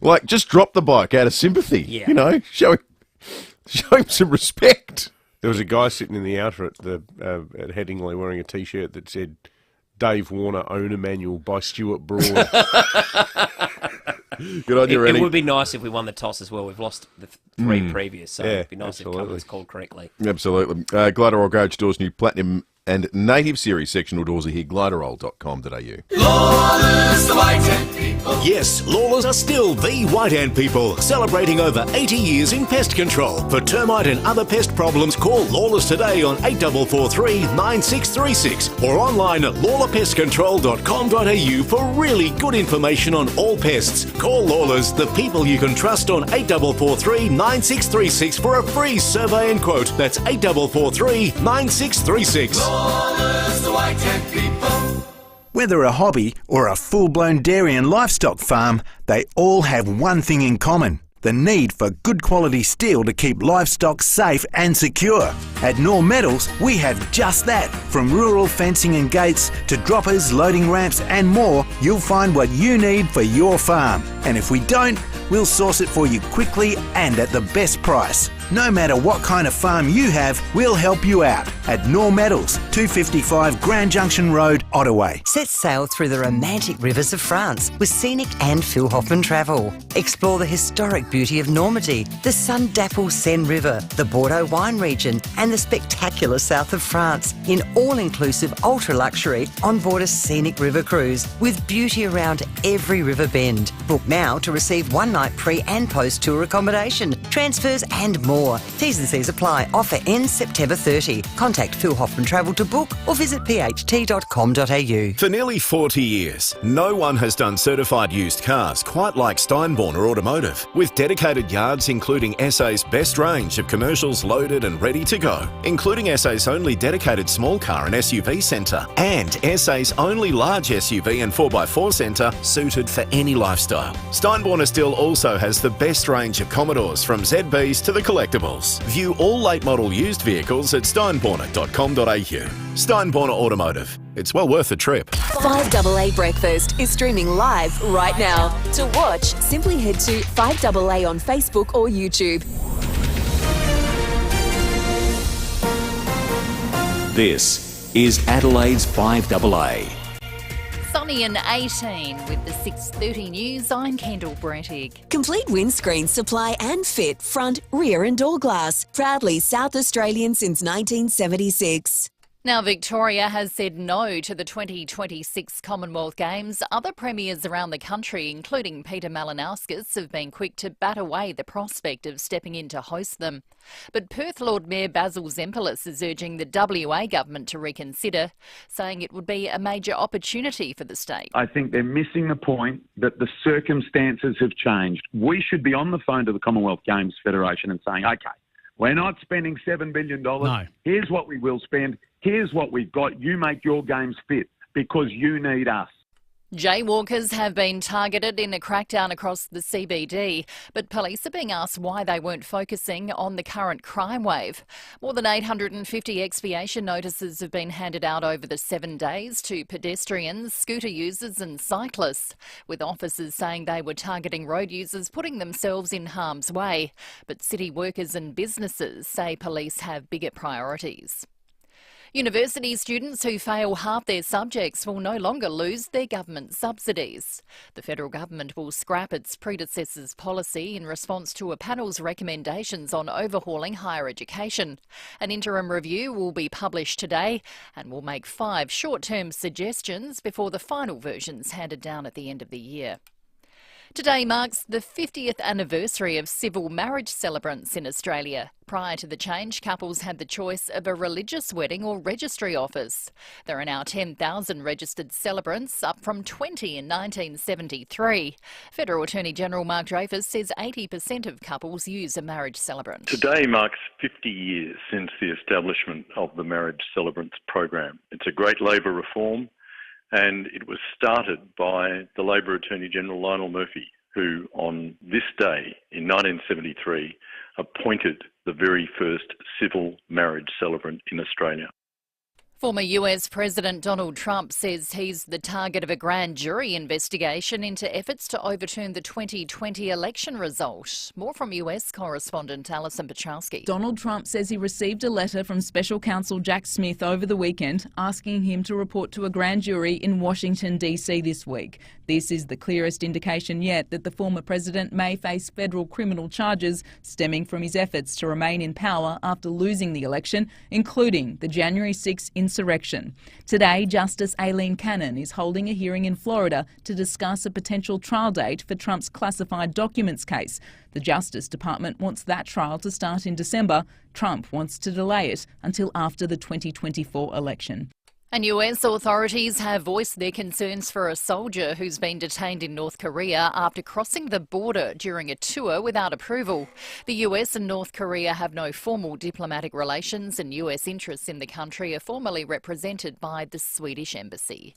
Like, just drop the bike out of sympathy. Yeah. Show him some respect. There was a guy sitting in the outer at Headingley wearing a T-shirt that said, Dave Warner Owner Manual by Stuart Broad. Good on you, Rennie. It would be nice if we won the toss as well. We've lost the 3 previous, so it'd be nice if it was called correctly. Absolutely. Gliderol Garage Doors new Platinum and Native Series sectional doors are here, gliderol.com.au. Lawless, the White Ant People. Yes, Lawless are still the White Ant People, celebrating over 80 years in pest control. For termite and other pest problems, call Lawless today on 8443 9636 or online at lawlerpestcontrol.com.au for really good information on all pests. Call Lawless, the people you can trust, on 8443 9636 for a free survey and quote. That's 8443 9636. Lawless, the White Ant People. Whether a hobby or a full-blown dairy and livestock farm, they all have one thing in common: the need for good quality steel to keep livestock safe and secure. At Knorr Metals, we have just that. From rural fencing and gates to droppers, loading ramps and more, you'll find what you need for your farm. And if we don't, we'll source it for you quickly and at the best price. No matter what kind of farm you have, we'll help you out. At Knorr Metals, 255 Grand Junction Road, Ottawa. Set sail through the romantic rivers of France with Scenic and Phil Hoffman Travel. Explore the historic beauty of Normandy, the sun-dappled Seine River, the Bordeaux wine region and the spectacular south of France in all-inclusive ultra-luxury on board a scenic river cruise with beauty around every river bend. Book now to receive one-night pre- and post-tour accommodation, transfers and more. T's and C's apply. Offer ends September 30. Contact Phil Hoffman Travel to book or visit pht.com.au. For nearly 40 years, no one has done certified used cars quite like Steinborner Automotive, with dedicated yards including SA's best range of commercials loaded and ready to go, including SA's only dedicated small car and SUV centre, and SA's only large SUV and 4x4 centre suited for any lifestyle. Steinborner still also has the best range of Commodores, from ZBs to the collector collectibles. View all late model used vehicles at steinborner.com.au. Steinborner Automotive. It's well worth the trip. 5AA Breakfast is streaming live right now. To watch, simply head to 5AA on Facebook or YouTube. This is Adelaide's 5AA. Sunny and 18 with the 6:30 news. I'm Kendall Brettig. Complete windscreen supply and fit, front, rear and door glass. Proudly South Australian since 1976. Now, Victoria has said no to the 2026 Commonwealth Games. Other premiers around the country, including Peter Malinauskas, have been quick to bat away the prospect of stepping in to host them. But Perth Lord Mayor Basil Zempilas is urging the WA government to reconsider, saying it would be a major opportunity for the state. I think they're missing the point that the circumstances have changed. We should be on the phone to the Commonwealth Games Federation and saying, OK, we're not spending $7 billion. No. Here's what we will spend. Here's what we've got. You make your games fit because you need us. Jaywalkers have been targeted in a crackdown across the CBD, but police are being asked why they weren't focusing on the current crime wave. More than 850 expiation notices have been handed out over the 7 days to pedestrians, scooter users and cyclists, with officers saying they were targeting road users putting themselves in harm's way. But city workers and businesses say police have bigger priorities. University students who fail half their subjects will no longer lose their government subsidies. The federal government will scrap its predecessor's policy in response to a panel's recommendations on overhauling higher education. An interim review will be published today and will make 5 short-term suggestions before the final version's handed down at the end of the year. Today marks the 50th anniversary of civil marriage celebrants in Australia. Prior to the change, couples had the choice of a religious wedding or registry office. There are now 10,000 registered celebrants, up from 20 in 1973. Federal Attorney General Mark Dreyfus says 80% of couples use a marriage celebrant. Today marks 50 years since the establishment of the marriage celebrants program. It's a great Labor reform, and it was started by the Labor Attorney General Lionel Murphy, who on this day in 1973 appointed the very first civil marriage celebrant in Australia. Former US President Donald Trump says he's the target of a grand jury investigation into efforts to overturn the 2020 election result. More from US correspondent Alison Pachowski. Donald Trump says he received a letter from Special Counsel Jack Smith over the weekend asking him to report to a grand jury in Washington, D.C. this week. This is the clearest indication yet that the former president may face federal criminal charges stemming from his efforts to remain in power after losing the election, including the January 6 insurrection. Today, Justice Aileen Cannon is holding a hearing in Florida to discuss a potential trial date for Trump's classified documents case. The Justice Department wants that trial to start in December. Trump wants to delay it until after the 2024 election. And US authorities have voiced their concerns for a soldier who's been detained in North Korea after crossing the border during a tour without approval. The US and North Korea have no formal diplomatic relations, and US interests in the country are formally represented by the Swedish embassy.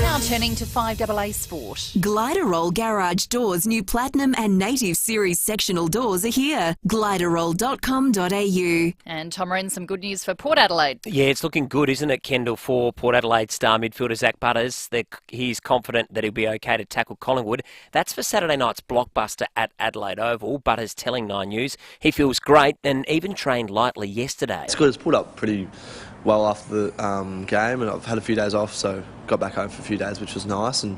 Now turning to 5AA Sport. Gliderroll Garage Doors' new Platinum and Native Series sectional doors are here. Gliderroll.com.au. And Tom Wren, some good news for Port Adelaide. Yeah, it's looking good, isn't it, Kendall, for Port Adelaide star midfielder Zach Butters. He's confident that he'll be okay to tackle Collingwood. That's for Saturday night's blockbuster at Adelaide Oval. Butters telling 9 News he feels great and even trained lightly yesterday. It's good. It's pulled up pretty well after the game, and I've had a few days off, so got back home for a few days, which was nice, and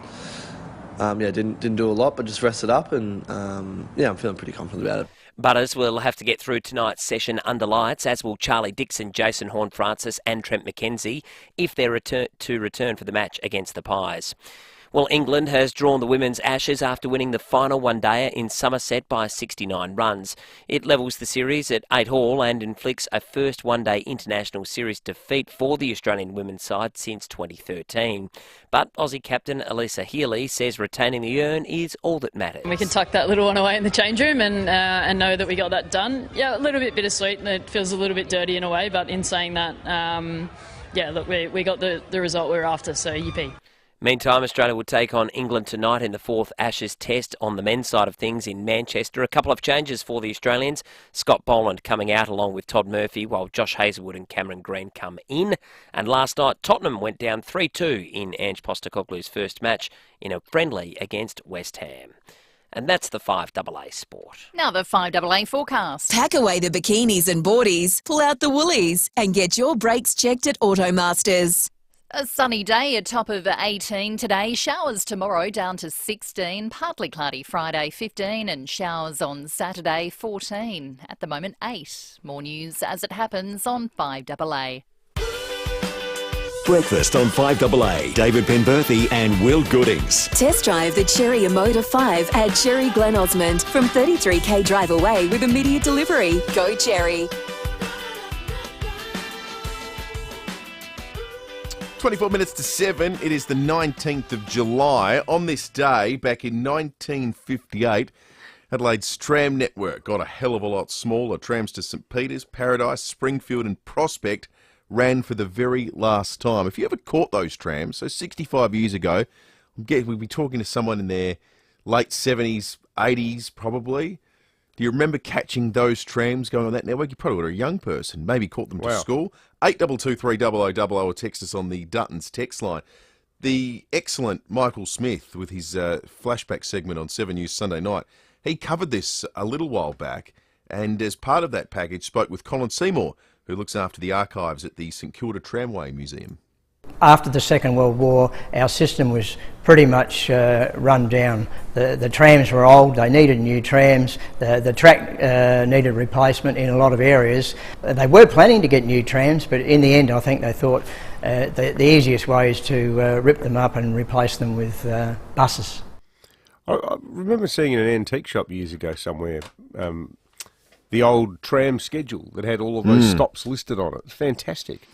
didn't do a lot, but just rested up, and I'm feeling pretty confident about it. Butters will have to get through tonight's session under lights, as will Charlie Dixon, Jason Horne-Francis and Trent McKenzie, if they're to return for the match against the Pies. Well, England has drawn the women's Ashes after winning the final one-dayer in Somerset by 69 runs. It levels the series at 8-all and inflicts a first one-day international series defeat for the Australian women's side since 2013. But Aussie captain Elisa Healy says retaining the urn is all that matters. We can tuck that little one away in the change room and know that we got that done. Yeah, a little bit bittersweet. It feels a little bit dirty in a way, but in saying that, look, we got the result we were after, so yippee. Meantime, Australia will take on England tonight in the fourth Ashes Test on the men's side of things in Manchester. A couple of changes for the Australians. Scott Boland coming out along with Todd Murphy, while Josh Hazlewood and Cameron Green come in. And last night, Tottenham went down 3-2 in Ange Postecoglou's first match in a friendly against West Ham. And that's the 5AA Sport. Now the 5AA forecast. Pack away the bikinis and boardies, pull out the woolies, and get your brakes checked at Automasters. A sunny day, a top of 18 today. Showers tomorrow down to 16. Partly cloudy Friday 15 and showers on Saturday 14. At the moment 8. More news as it happens on 5AA. Breakfast on 5AA. David Penberthy and Will Goodings. Test drive the Cherry Emoda 5 at Cherry Glen Osmond from 33k drive away with immediate delivery. Go Cherry. 24 minutes to 7. It is the 19th of July. On this day, back in 1958, Adelaide's tram network got a hell of a lot smaller. Trams to St Peters, Paradise, Springfield and Prospect ran for the very last time. If you ever caught those trams, so 65 years ago, we'd be talking to someone in their late 70s, 80s probably. Do you remember catching those trams going on that network? You probably were a young person, maybe caught them to school. 8223 or text us on the Duttons text line. The excellent Michael Smith with his flashback segment on 7 News Sunday night, he covered this a little while back, and as part of that package spoke with Colin Seymour, who looks after the archives at the St Kilda Tramway Museum. After the Second World War, our system was pretty much run down. The trams were old, they needed new trams, the track needed replacement in a lot of areas. They were planning to get new trams, but in the end I think they thought the easiest way is to rip them up and replace them with buses. I remember seeing in an antique shop years ago somewhere the old tram schedule that had all of those stops listed on it. It's fantastic.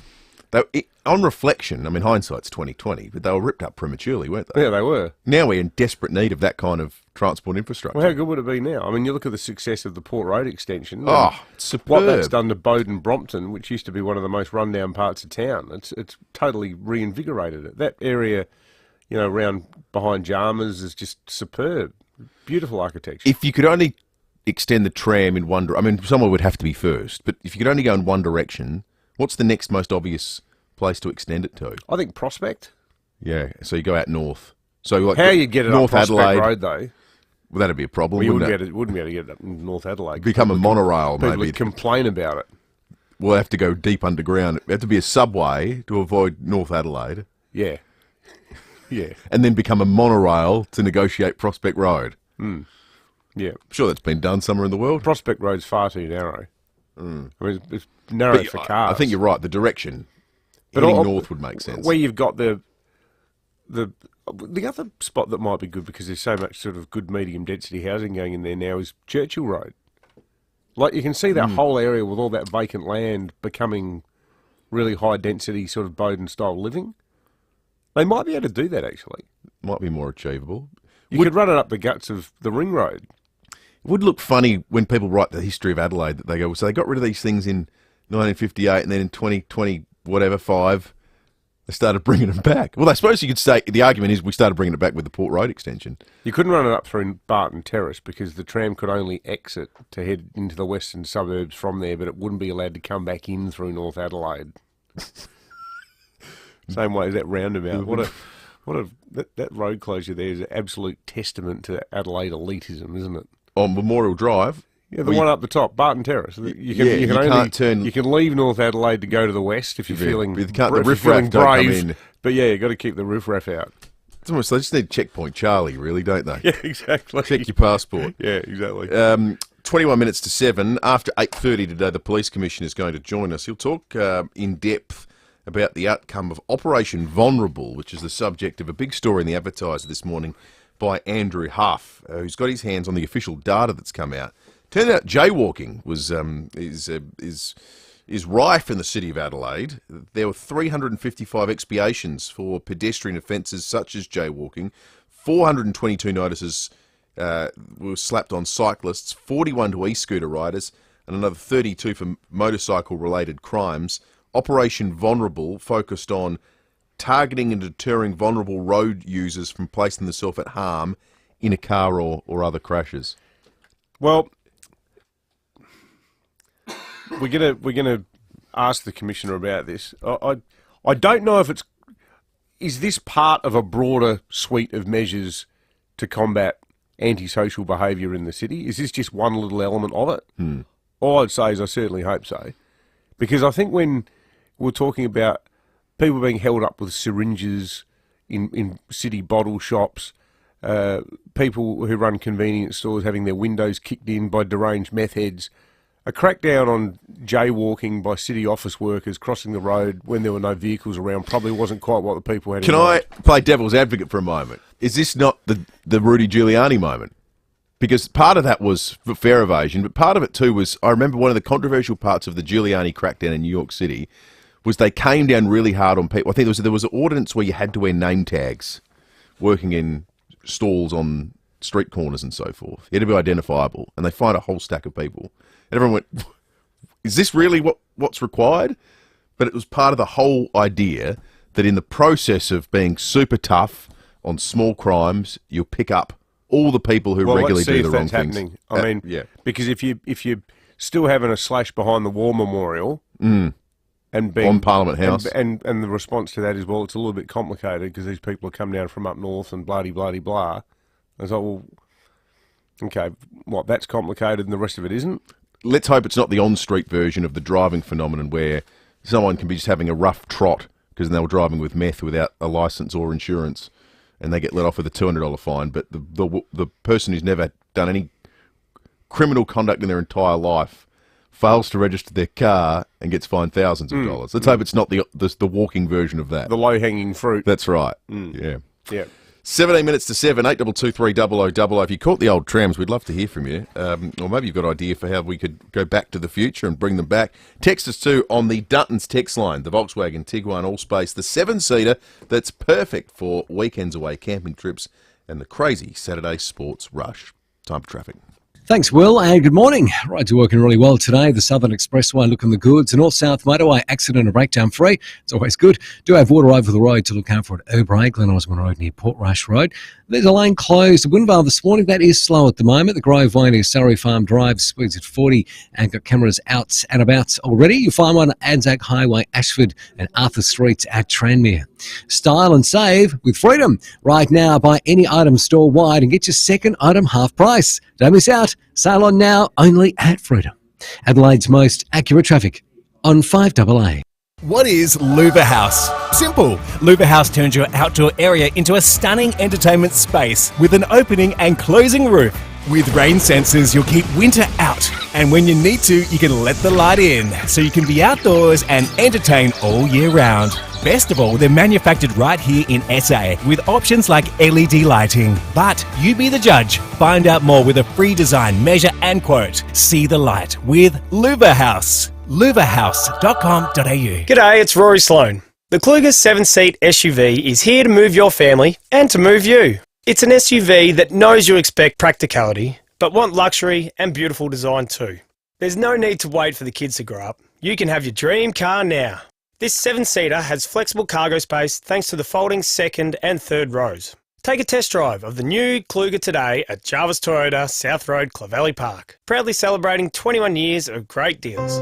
On reflection, I mean, hindsight's 20/20, but they were ripped up prematurely, weren't they? Yeah, they were. Now we're in desperate need of that kind of transport infrastructure. Well, how good would it be now? I mean, you look at the success of the Port Road extension. Oh, it's superb. What that's done to Bowden Brompton, which used to be one of the most run-down parts of town. It's totally reinvigorated it. That area, you know, around behind Jarmers is just superb. Beautiful architecture. If you could only extend the tram in one direction, I mean, somewhere would have to be first, but if you could only go in one direction, what's the next most obvious place to extend it to? I think Prospect. Yeah, so you go out north. So like how you get it North up Prospect Adelaide Road though? Well, that'd be a problem. Well, you wouldn't wouldn't be able to get it up in North Adelaide. Become a monorail, people maybe. Would complain about it. We'll have to go deep underground. It'd have to be a subway to avoid North Adelaide. Yeah, yeah. And then become a monorail to negotiate Prospect Road. Yeah, I'm sure that's been done somewhere in the world. Prospect Road's far too narrow. I mean, it's narrow for cars. I think you're right. The direction heading north would make sense. Where you've got the other spot that might be good because there's so much sort of good medium density housing going in there now is Churchill Road. Like you can see that whole area with all that vacant land becoming really high density sort of Bowden style living. They might be able to do that actually. Might be more achievable. You could run it up the guts of the Ring Road. It would look funny when people write the history of Adelaide that they go, so they got rid of these things in 1958 and then in 2020 whatever 5 they started bringing them back. Well, I suppose you could say the argument is we started bringing it back with the Port Road extension. You couldn't run it up through Barton Terrace because the tram could only exit to head into the western suburbs from there, but it wouldn't be allowed to come back in through North Adelaide. Same way as that roundabout. That road closure there is an absolute testament to Adelaide elitism, isn't it? On Memorial Drive. Yeah, the one up the top, Barton Terrace. You can leave North Adelaide to go to the west if you're feeling brave. But yeah, you've got to keep the riffraff out. It's almost they just need Checkpoint Charlie, really, don't they? Yeah, exactly. Check your passport. Yeah, exactly. 21 minutes to 7. After 8:30 today, the Police Commissioner is going to join us. He'll talk in depth about the outcome of Operation Vulnerable, which is the subject of a big story in the Advertiser this morning by Andrew Huff, who's got his hands on the official data that's come out. Turned out jaywalking is rife in the city of Adelaide. There were 355 expiations for pedestrian offences such as jaywalking. 422 notices were slapped on cyclists, 41 to e-scooter riders, and another 32 for motorcycle-related crimes. Operation Vulnerable focused on targeting and deterring vulnerable road users from placing themselves at harm in a car or other crashes? Well, we're gonna ask the Commissioner about this. I don't know if is this part of a broader suite of measures to combat antisocial behaviour in the city? Is this just one little element of it? All I'd say is I certainly hope so. Because I think when we're talking about people being held up with syringes in city bottle shops, people who run convenience stores having their windows kicked in by deranged meth heads, a crackdown on jaywalking by city office workers crossing the road when there were no vehicles around probably wasn't quite what the people had in mind. Can I play devil's advocate for a moment? Is this not the Rudy Giuliani moment? Because part of that was for fare evasion, but part of it too was, I remember one of the controversial parts of the Giuliani crackdown in New York City was they came down really hard on people. I think there was an ordinance where you had to wear name tags working in stalls on street corners and so forth. You had to be identifiable, and they fined a whole stack of people. And everyone went, is this really what's required? But it was part of the whole idea that in the process of being super tough on small crimes, you'll pick up all the people who regularly do the wrong things. Happening. I mean, yeah. Because if you're still having a slash behind the war memorial and being on Parliament House, and the response to that is, well, it's a little bit complicated because these people are coming down from up north and blah. I was like, well, okay, what? That's complicated and the rest of it isn't. Let's hope it's not the on-street version of the driving phenomenon where someone can be just having a rough trot because they were driving with meth without a licence or insurance, and they get let off with a $200 fine. But the person who's never done any criminal conduct in their entire life fails to register their car and gets fined thousands of dollars. Let's hope it's not the walking version of that. The low-hanging fruit. That's right. Yeah. 17 minutes to 7, 8223 0000. If you caught the old trams, we'd love to hear from you. Or maybe you've got an idea for how we could go back to the future and bring them back. Text us too on the Duttons text line, the Volkswagen Tiguan Allspace, the 7-seater that's perfect for weekends away camping trips and the crazy Saturday sports rush. Time for traffic. Thanks, Will, and good morning. Roads are working really well today. The Southern Expressway looking the goods. The North-South Motorway accident and breakdown free. It's always good. Do have water over the road to look out for at Urbray, Glen Osborne Road near Portrush Road. There's a lane closed at Windvale this morning. That is slow at the moment. The Grove Way near Surrey Farm Drive speeds at 40 and got cameras out and about already. You'll find one at Anzac Highway, Ashford and Arthur Streets at Tranmere. Style and save with Freedom. Right now, buy any item store-wide and get your second item half price. Don't miss out. Sale on now, only at Freedom. Adelaide's most accurate traffic on 5AA. What is Louver House? Simple. Louver House turns your outdoor area into a stunning entertainment space with an opening and closing roof. With rain sensors, you'll keep winter out. And when you need to, you can let the light in, so you can be outdoors and entertain all year round. Best of all, they're manufactured right here in SA with options like LED lighting. But you be the judge. Find out more with a free design, measure and quote. See the light with Louver House. louverhouse.com.au. G'day, it's Rory Sloane. The Kluger 7-seat SUV is here to move your family and to move you. It's an SUV that knows you expect practicality, but want luxury and beautiful design too. There's no need to wait for the kids to grow up. You can have your dream car now. This 7-seater has flexible cargo space thanks to the folding second and third rows. Take a test drive of the new Kluger today at Jarvis Toyota, South Road, Clovelly Park. Proudly celebrating 21 years of great deals.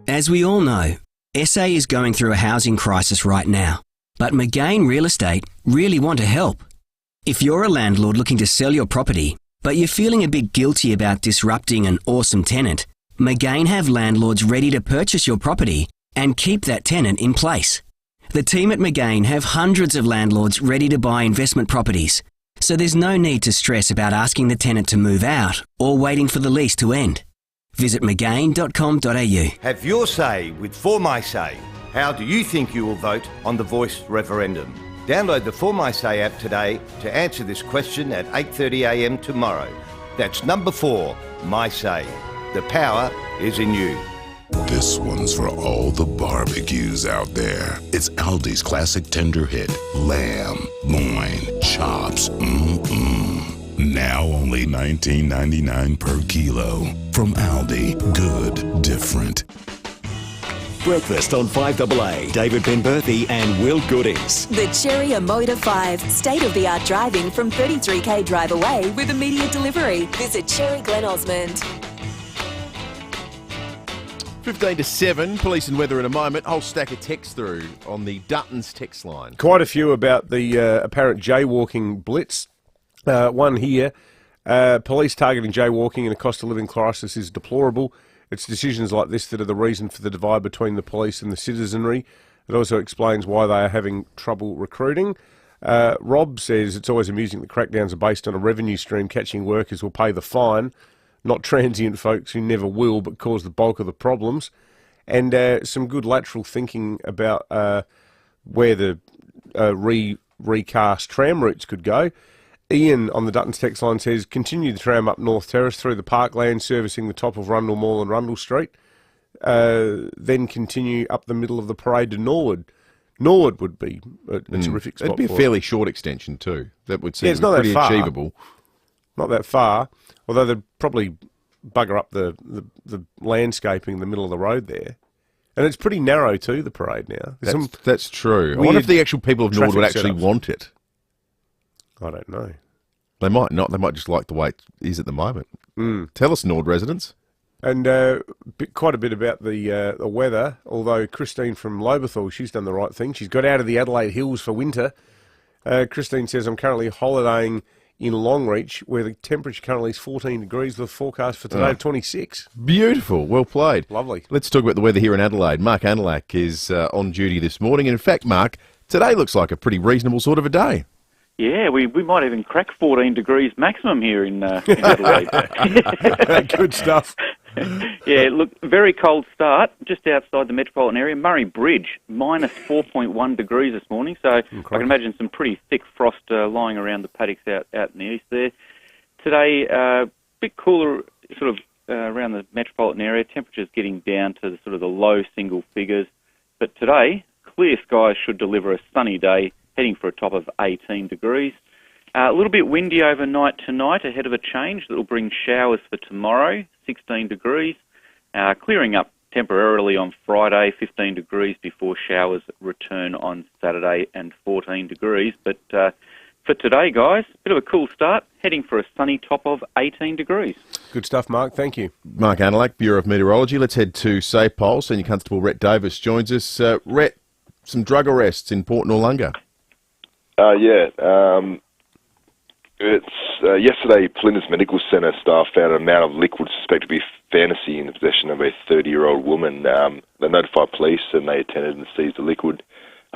As we all know, SA is going through a housing crisis right now. But McGain Real Estate really want to help. If you're a landlord looking to sell your property, but you're feeling a bit guilty about disrupting an awesome tenant, McGain have landlords ready to purchase your property and keep that tenant in place. The team at McGain have hundreds of landlords ready to buy investment properties, so there's no need to stress about asking the tenant to move out or waiting for the lease to end. Visit mcgain.com.au. Have your say with For My Say. How do you think you will vote on the Voice referendum? Download the For My Say app today to answer this question at 8:30 a.m. tomorrow. That's number 4, My Say. The power is in you. This one's for all the barbecues out there. It's Aldi's classic tender hit, lamb, loin, chops, Now only $19.99 per kilo. From Aldi, good, different. Breakfast on 5AA. David Penberthy and Will Goodings. The Cherry Motor 5. State-of-the-art driving from 33k drive away with immediate delivery. Visit Cherry Glen Osmond. 15 to 7, police and weather in a moment. Whole stack of text through on the Dutton's text line. Quite a few about the apparent jaywalking blitz. One here. Police targeting jaywalking in a cost of living crisis is deplorable. It's decisions like this that are the reason for the divide between the police and the citizenry. It also explains why they are having trouble recruiting. Rob says it's always amusing that crackdowns are based on a revenue stream. Catching workers will pay the fine, not transient folks who never will but cause the bulk of the problems. And some good lateral thinking about where the recast tram routes could go. Ian on the Dutton's text line says, continue the tram up North Terrace through the parkland, servicing the top of Rundle Mall and Rundle Street. Then continue up the middle of the parade to Norwood. Norwood would be a terrific spot. It'd be a fairly short extension too. That would seem it's not pretty that far. achievable. Not that far, although they'd probably bugger up the landscaping in the middle of the road there. And it's pretty narrow too, the parade now. That's true. I wonder if the actual people of Norwood would actually want it. I don't know. They might not. They might just like the way it is at the moment. Tell us, Nord residents. And quite a bit about the weather, although Christine from Lobethal, she's done the right thing. She's got out of the Adelaide Hills for winter. Christine says, I'm currently holidaying in Longreach, where the temperature currently is 14 degrees, with a forecast for today of 26. Beautiful. Well played. Lovely. Let's talk about the weather here in Adelaide. Mark Anelak is on duty this morning. And in fact, Mark, today looks like a pretty reasonable sort of a day. Yeah, we might even crack 14 degrees maximum here in Adelaide. Good stuff. Yeah, look, very cold start just outside the metropolitan area. Murray Bridge, minus 4.1 degrees this morning, so I can imagine some pretty thick frost lying around the paddocks out in the east there. Today, a bit cooler sort of around the metropolitan area. Temperatures getting down to the low single figures. But today, clear skies should deliver a sunny day, heading for a top of 18 degrees. A little bit windy overnight tonight ahead of a change that will bring showers for tomorrow, 16 degrees. Clearing up temporarily on Friday, 15 degrees before showers return on Saturday and 14 degrees. But for today, guys, a bit of a cool start, heading for a sunny top of 18 degrees. Good stuff, Mark. Thank you. Mark Anelak, Bureau of Meteorology. Let's head to SAPOL. Senior Constable Rhett Davis joins us. Rhett, some drug arrests in Port Noarlunga. It's yesterday, Flinders Medical Centre staff found an amount of liquid suspected to be fantasy in the possession of a 30-year-old woman. They notified police and they attended and seized the liquid.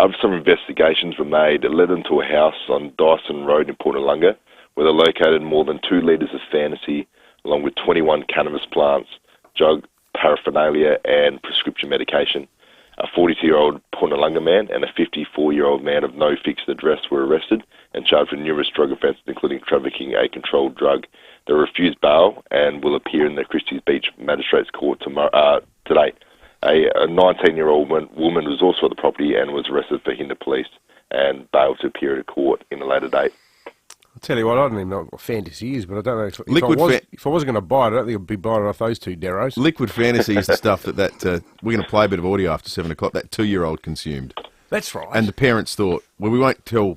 After some investigations were made, it led them to a house on Dyson Road in Port Noarlunga, where they located more than 2 litres of fantasy, along with 21 cannabis plants, drug paraphernalia and prescription medication. A 42-year-old Port Noarlunga man and a 54-year-old man of no fixed address were arrested and charged with numerous drug offences, including trafficking a controlled drug. They refused bail and will appear in the Christie's Beach Magistrates Court today. A 19-year-old woman was also at the property and was arrested for hinder police and bailed to appear at court in a later date. I'll tell you what, I don't even know what fantasy is, but I don't know. If I wasn't going to buy it, I don't think I'd be buying it off those two Darrows. Liquid fantasy is the stuff that we're going to play a bit of audio after 7 o'clock, that 2-year-old consumed. That's right. And the parents thought, well, we won't tell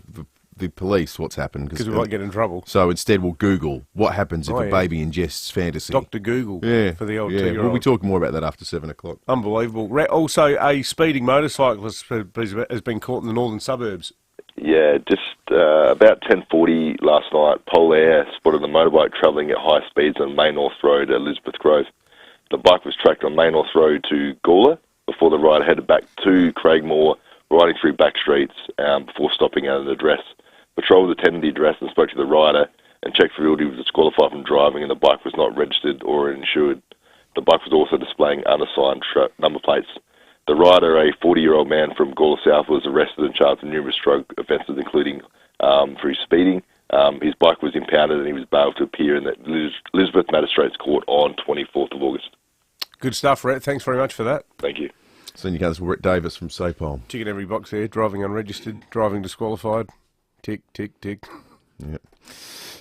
the police what's happened. Because we might get in trouble. So instead we'll Google what happens if a baby ingests fantasy. Dr. Google for the old 2-year-old. We'll be talking more about that after 7 o'clock. Unbelievable. Also, a speeding motorcyclist has been caught in the northern suburbs. Yeah, just about 10:40 last night, Polair spotted the motorbike travelling at high speeds on Main North Road at Elizabeth Grove. The bike was tracked on Main North Road to Gawler before the rider headed back to Craigmore, riding through back streets before stopping at an address. Patrol attended the address and spoke to the rider and checked for he was disqualified from driving and the bike was not registered or insured. The bike was also displaying unassigned number plates. The rider, a 40-year-old man from Gawler South, was arrested and charged with numerous drug offences, including through speeding. His bike was impounded and he was bailed to appear in the Elizabeth Magistrates Court on 24th of August. Good stuff, Rhett. Thanks very much for that. Thank you. Senior Constable Rhett Davis from SAPOL. Ticking every box there. Driving unregistered, driving disqualified. Tick, tick, tick. Yep.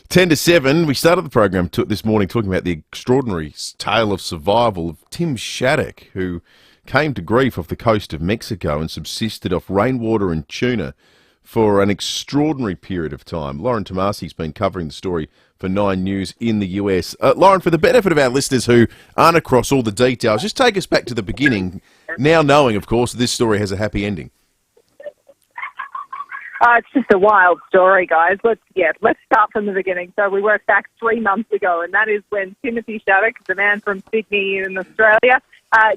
10 to 7, we started the program this morning talking about the extraordinary tale of survival of Tim Shattuck, who came to grief off the coast of Mexico and subsisted off rainwater and tuna for an extraordinary period of time. Lauren Tomasi's been covering the story for 9 News in the US. Lauren, for the benefit of our listeners who aren't across all the details, just take us back to the beginning, now knowing, of course, this story has a happy ending. It's just a wild story, guys. Let's start from the beginning. So we worked back 3 months ago, and that is when Timothy Shattuck, the man from Sydney in Australia,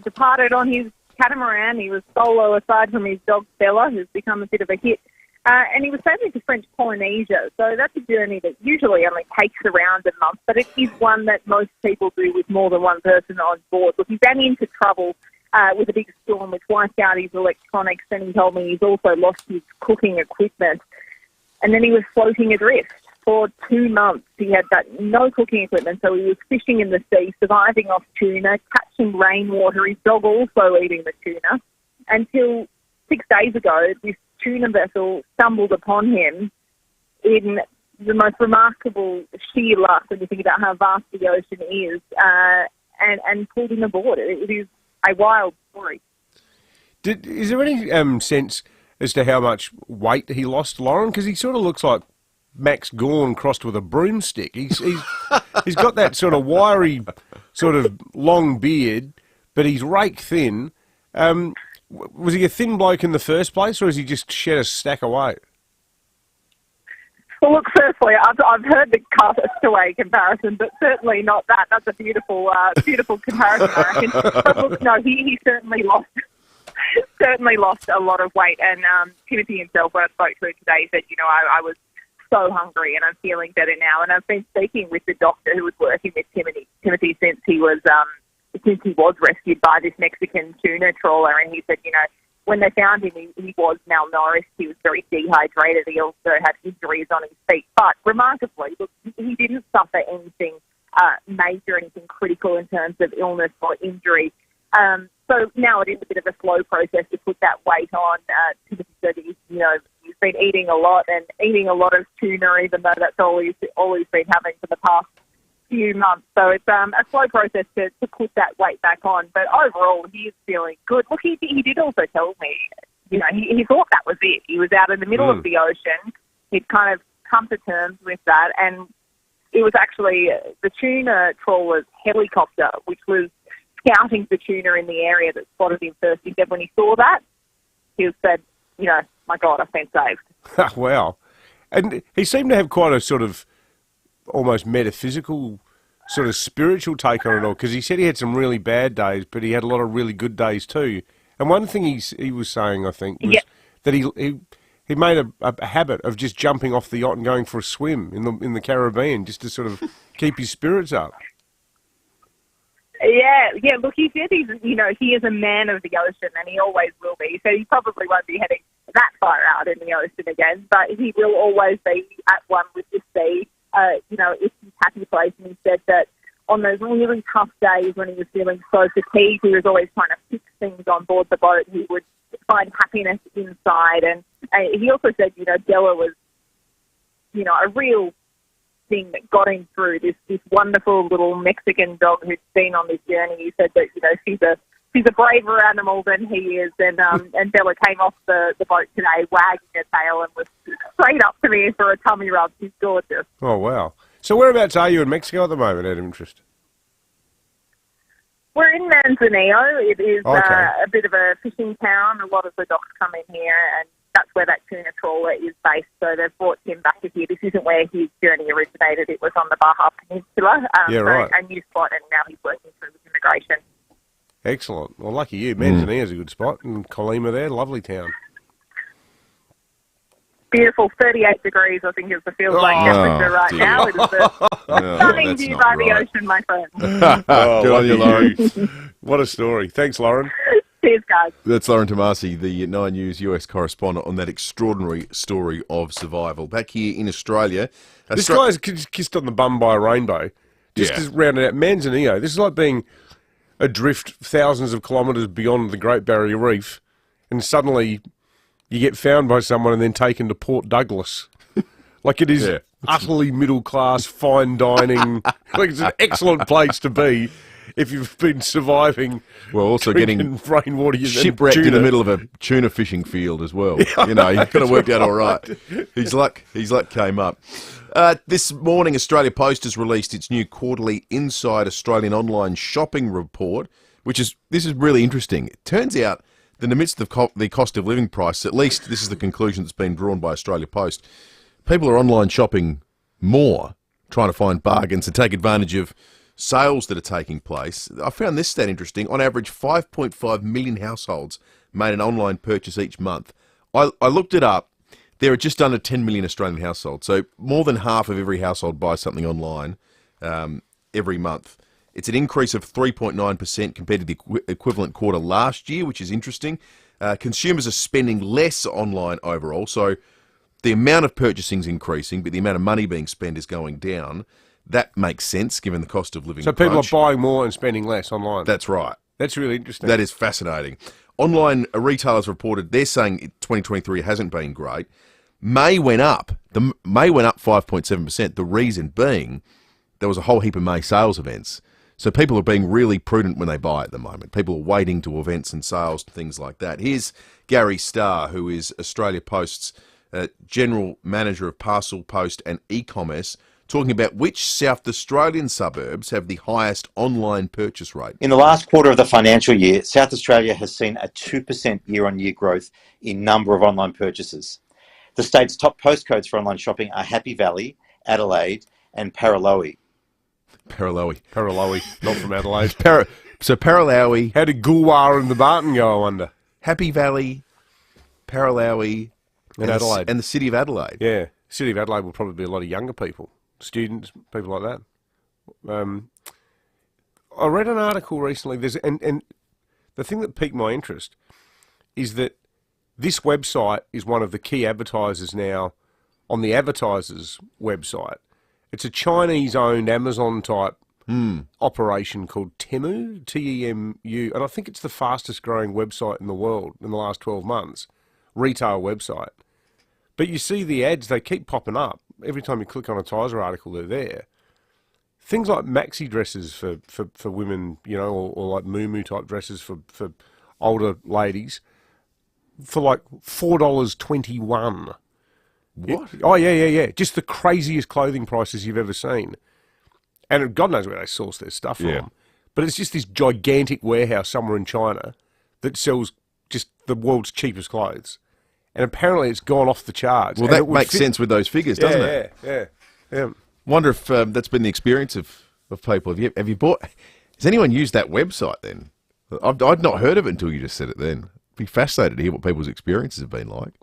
departed on his catamaran. He was solo aside from his dog Bella, who's become a bit of a hit. And he was sailing to French Polynesia. So that's a journey that usually only takes around a month, but it is one that most people do with more than one person on board. Look, he ran into trouble with a big storm which wiped out his electronics, and he told me he's also lost his cooking equipment. And then he was floating adrift for 2 months. He had no cooking equipment, so he was fishing in the sea, surviving off tuna, catching rainwater, his dog also eating the tuna, until 6 days ago, this tuna vessel stumbled upon him in the most remarkable sheer luck when you think about how vast the ocean is, and pulled him aboard. It is a wild story. Is there any sense as to how much weight he lost, Lauren? Because he sort of looks like Max Gorn crossed with a broomstick. He's got that sort of wiry, sort of long beard, but he's rake thin. Was he a thin bloke in the first place, or has he just shed a stack of weight? Well, look, firstly, I've heard the castaway comparison, but certainly not that. That's a beautiful comparison, I reckon. But look, no, he certainly lost a lot of weight. And Timothy himself, when I spoke to him today, said, I was so hungry and I'm feeling better now. And I've been speaking with the doctor who was working with Timothy since he was rescued by this Mexican tuna trawler, and he said, when they found him, he was malnourished, he was very dehydrated, he also had injuries on his feet. But remarkably, look, he didn't suffer anything major, anything critical in terms of illness or injury. So now it is a bit of a slow process to put that weight on. Timothy said he's been eating a lot of tuna, even though that's all he's been having for the past few months. So it's a slow process to put that weight back on. But overall, he is feeling good. Look, he did also tell me, he thought that was it. He was out in the middle of the ocean. He'd kind of come to terms with that. And it was actually the tuna trawler's helicopter, which was scouting for tuna in the area that spotted him first. He said when he saw that, he said, my God, I've been saved. Wow. And he seemed to have quite a sort of almost metaphysical, sort of spiritual take on it all, because he said he had some really bad days, but he had a lot of really good days too. And one thing he was saying, I think, was that he made a habit of just jumping off the yacht and going for a swim in the Caribbean just to sort of keep his spirits up. Yeah. Look, he said he is a man of the ocean, and he always will be. So he probably won't be heading that far out in the ocean again, but he will always be at one with the sea. It's his happy place. And he said that on those really tough days when he was feeling so fatigued, he was always trying to fix things on board the boat. He would find happiness inside. And he also said, Della was, a real thing that got him through, this wonderful little Mexican dog who'd been on this journey. He said that, she's a braver animal than he is. And Bella came off the boat today wagging her tail and was straight up to me for a tummy rub. She's gorgeous. Oh, wow. So whereabouts are you in Mexico at the moment, out of interest? We're in Manzanillo. It is a bit of a fishing town. A lot of the docks come in here, and that's where that tuna trawler is based. So they've brought him back to here. This isn't where his journey originated. It was on the Baja Peninsula. Right. A new spot, and now he's working through with immigration. Excellent. Well, lucky you. Manzanillo's a good spot. And Colima there, lovely town. Beautiful, 38 degrees, I think, is the field temperature right now. It is a stunning view by the ocean, my friend. Good on you, Lauren. What a story. Thanks, Lauren. Cheers, guys. That's Lauren Tomasi, the 9 News US correspondent, on that extraordinary story of survival. Back here in Australia. This guy's kissed on the bum by a rainbow. Just to round it out, Manzanillo, this is like being adrift thousands of kilometres beyond the Great Barrier Reef, and suddenly you get found by someone and then taken to Port Douglas. Like, it is utterly middle-class, fine dining. Like, it's an excellent place to be. if you've been surviving. Well, also getting rainwater, shipwrecked in the middle of a tuna fishing field as well. You know, you've got to work out all right. His luck came up. This morning, Australia Post has released its new quarterly Inside Australian Online Shopping report, this is really interesting. It turns out that in the midst of the cost of living price, at least this is the conclusion that's been drawn by Australia Post, people are online shopping more, trying to find bargains and take advantage of sales that are taking place. I found this stat interesting. On average, 5.5 million households made an online purchase each month. I looked it up. There are just under 10 million Australian households, so more than half of every household buys something online every month. It's an increase of 3.9% compared to the equivalent quarter last year, which is interesting. Consumers are spending less online overall, so the amount of purchasing is increasing, but the amount of money being spent is going down. That makes sense given the cost of living. So people are buying more and spending less online. That's right. That's really interesting. That is fascinating. Online retailers reported they're saying 2023 hasn't been great. May went up. May went up 5.7%. The reason being there was a whole heap of May sales events. So people are being really prudent when they buy at the moment. People are waiting to events and sales and things like that. Here's Gary Starr, who is Australia Post's General Manager of Parcel, Post and E-commerce, talking about which South Australian suburbs have the highest online purchase rate. In the last quarter of the financial year, South Australia has seen a 2% year-on-year growth in number of online purchases. The state's top postcodes for online shopping are Happy Valley, Adelaide and Paralowie. Paralowie, not from Adelaide. So Paralowie. How did Gulwar and the Barton go, I wonder? Happy Valley, Paralowie and Adelaide. And the City of Adelaide. Yeah, City of Adelaide will probably be a lot of younger people. Students, people like that. I read an article recently. And the thing that piqued my interest is that this website is one of the key advertisers now on the advertiser's website. It's a Chinese-owned Amazon-type operation called Temu, T-E-M-U, and I think it's the fastest-growing website in the world in the last 12 months, retail website. But you see the ads, they keep popping up. Every time you click on a Tizer article, they're there. Things like maxi dresses for women, you know, or like muumuu type dresses for older ladies for like $4.21. What? Oh, yeah. Just the craziest clothing prices you've ever seen. And God knows where they source their stuff from. But it's just this gigantic warehouse somewhere in China that sells just the world's cheapest clothes. And apparently it's gone off the charts. Well, that makes sense with those figures, doesn't it? Yeah. Wonder if that's been the experience of people. Have you bought... Has anyone used that website then? I'd not heard of it until you just said it then. I'd be fascinated to hear what people's experiences have been like.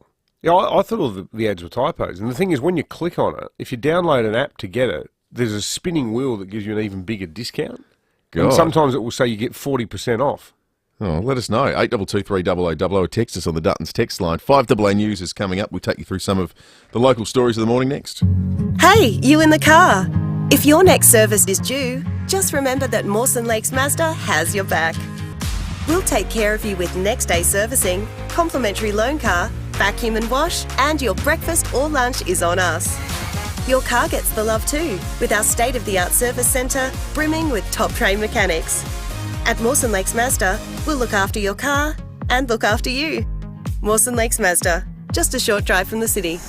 Yeah, I thought all the ads were typos. And the thing is, when you click on it, if you download an app to get it, there's a spinning wheel that gives you an even bigger discount. God. And sometimes it will say you get 40% off. Oh, let us know. 8223 0000. Text us on the Duttons text line. 5AA News is coming up. We'll take you through some of the local stories of the morning next. Hey, you in the car. If your next service is due, just remember that Mawson Lakes Mazda has your back. We'll take care of you with next day servicing, complimentary loan car, vacuum and wash, and your breakfast or lunch is on us. Your car gets the love too, with our state-of-the-art service centre brimming with top-trained mechanics. At Mawson Lakes Mazda, we'll look after your car and look after you. Mawson Lakes Mazda, just a short drive from the city.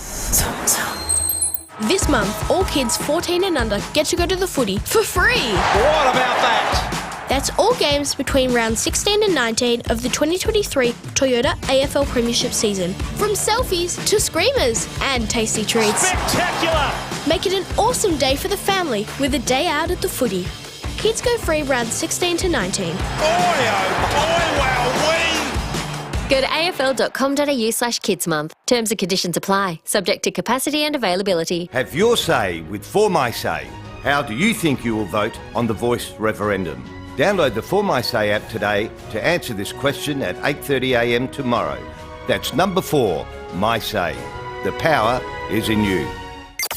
This month, all kids 14 and under get to go to the footy for free. What about that? That's all games between rounds 16 and 19 of the 2023 Toyota AFL Premiership season. From selfies to screamers and tasty treats. Spectacular! Make it an awesome day for the family with a day out at the footy. Kids go free rounds 16 to 19. Go to afl.com.au/kidsmonth. Terms and conditions apply, subject to capacity and availability. Have your say with For My Say. How do you think you will vote on the Voice referendum? Download the For My Say app today to answer this question at 8:30 a.m. tomorrow. That's number 4, My Say. The power is in you.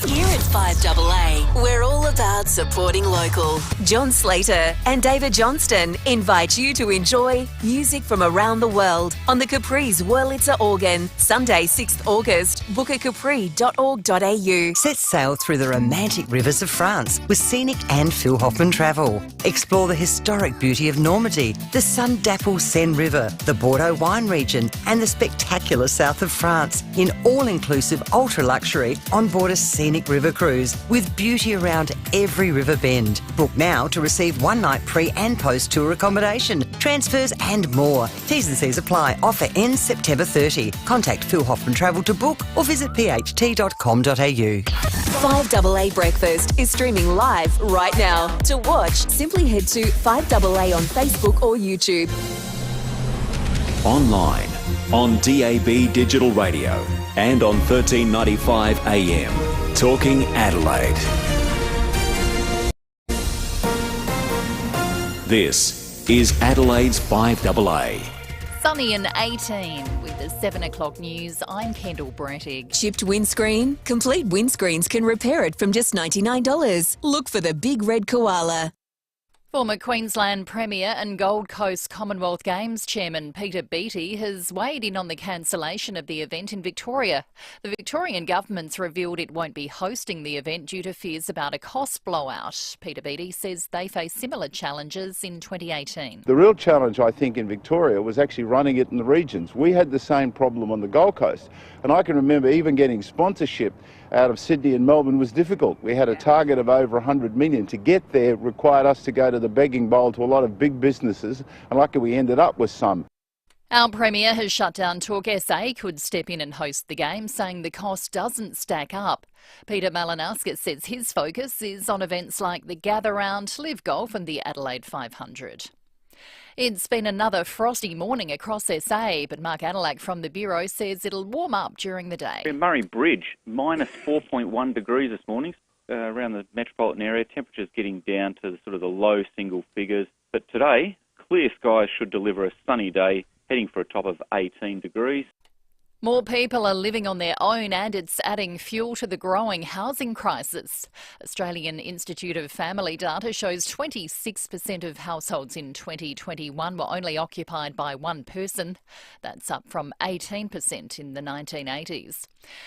Here at FIVEAA, We're all about supporting local. John Slater and David Johnston invite you to enjoy music from around the world on the Capri's Wurlitzer organ. Sunday, 6th August. Book at capri.org.au. Set sail through the romantic rivers of France with Scenic and Phil Hoffman Travel. Explore the historic beauty of Normandy, the sun-dappled Seine River, the Bordeaux wine region and the spectacular south of France in all-inclusive ultra-luxury on board a scenic river cruise with beauty around every river bend. Book now to receive one-night pre- and post-tour accommodation, transfers and more. T's and C's apply. Offer ends September 30. Contact Phil Hoffman Travel to book or visit pht.com.au. 5AA Breakfast is streaming live right now. To watch, simply head to 5AA on Facebook or YouTube. Online, on DAB Digital Radio and on 1395 AM. Talking Adelaide. This is Adelaide's 5AA. Sunny and 18 with the 7 o'clock news. I'm Kendall Brettig. Chipped windscreen? Complete Windscreens can repair it from just $99. Look for the big red koala. Former Queensland Premier and Gold Coast Commonwealth Games Chairman Peter Beattie has weighed in on the cancellation of the event in Victoria. The Victorian government's revealed it won't be hosting the event due to fears about a cost blowout. Peter Beattie says they face similar challenges in 2018. The real challenge, I think, in Victoria was actually running it in the regions. We had the same problem on the Gold Coast, and I can remember even getting sponsorship out of Sydney and Melbourne was difficult. We had a target of over 100 million. To get there required us to go to the begging bowl to a lot of big businesses, and luckily we ended up with some. Our Premier has shut down talk SA could step in and host the game, saying the cost doesn't stack up. Peter Malinauskas says his focus is on events like the Gather Round, Live Golf and the Adelaide 500. It's been another frosty morning across SA, but Mark Adelaide from the Bureau says it'll warm up during the day. Murray Bridge, minus 4.1 degrees this morning around the metropolitan area. Temperatures getting down to the low single figures. But today, clear skies should deliver a sunny day, heading for a top of 18 degrees. More people are living on their own and it's adding fuel to the growing housing crisis. Australian Institute of Family data shows 26% of households in 2021 were only occupied by one person. That's up from 18% in the 1980s.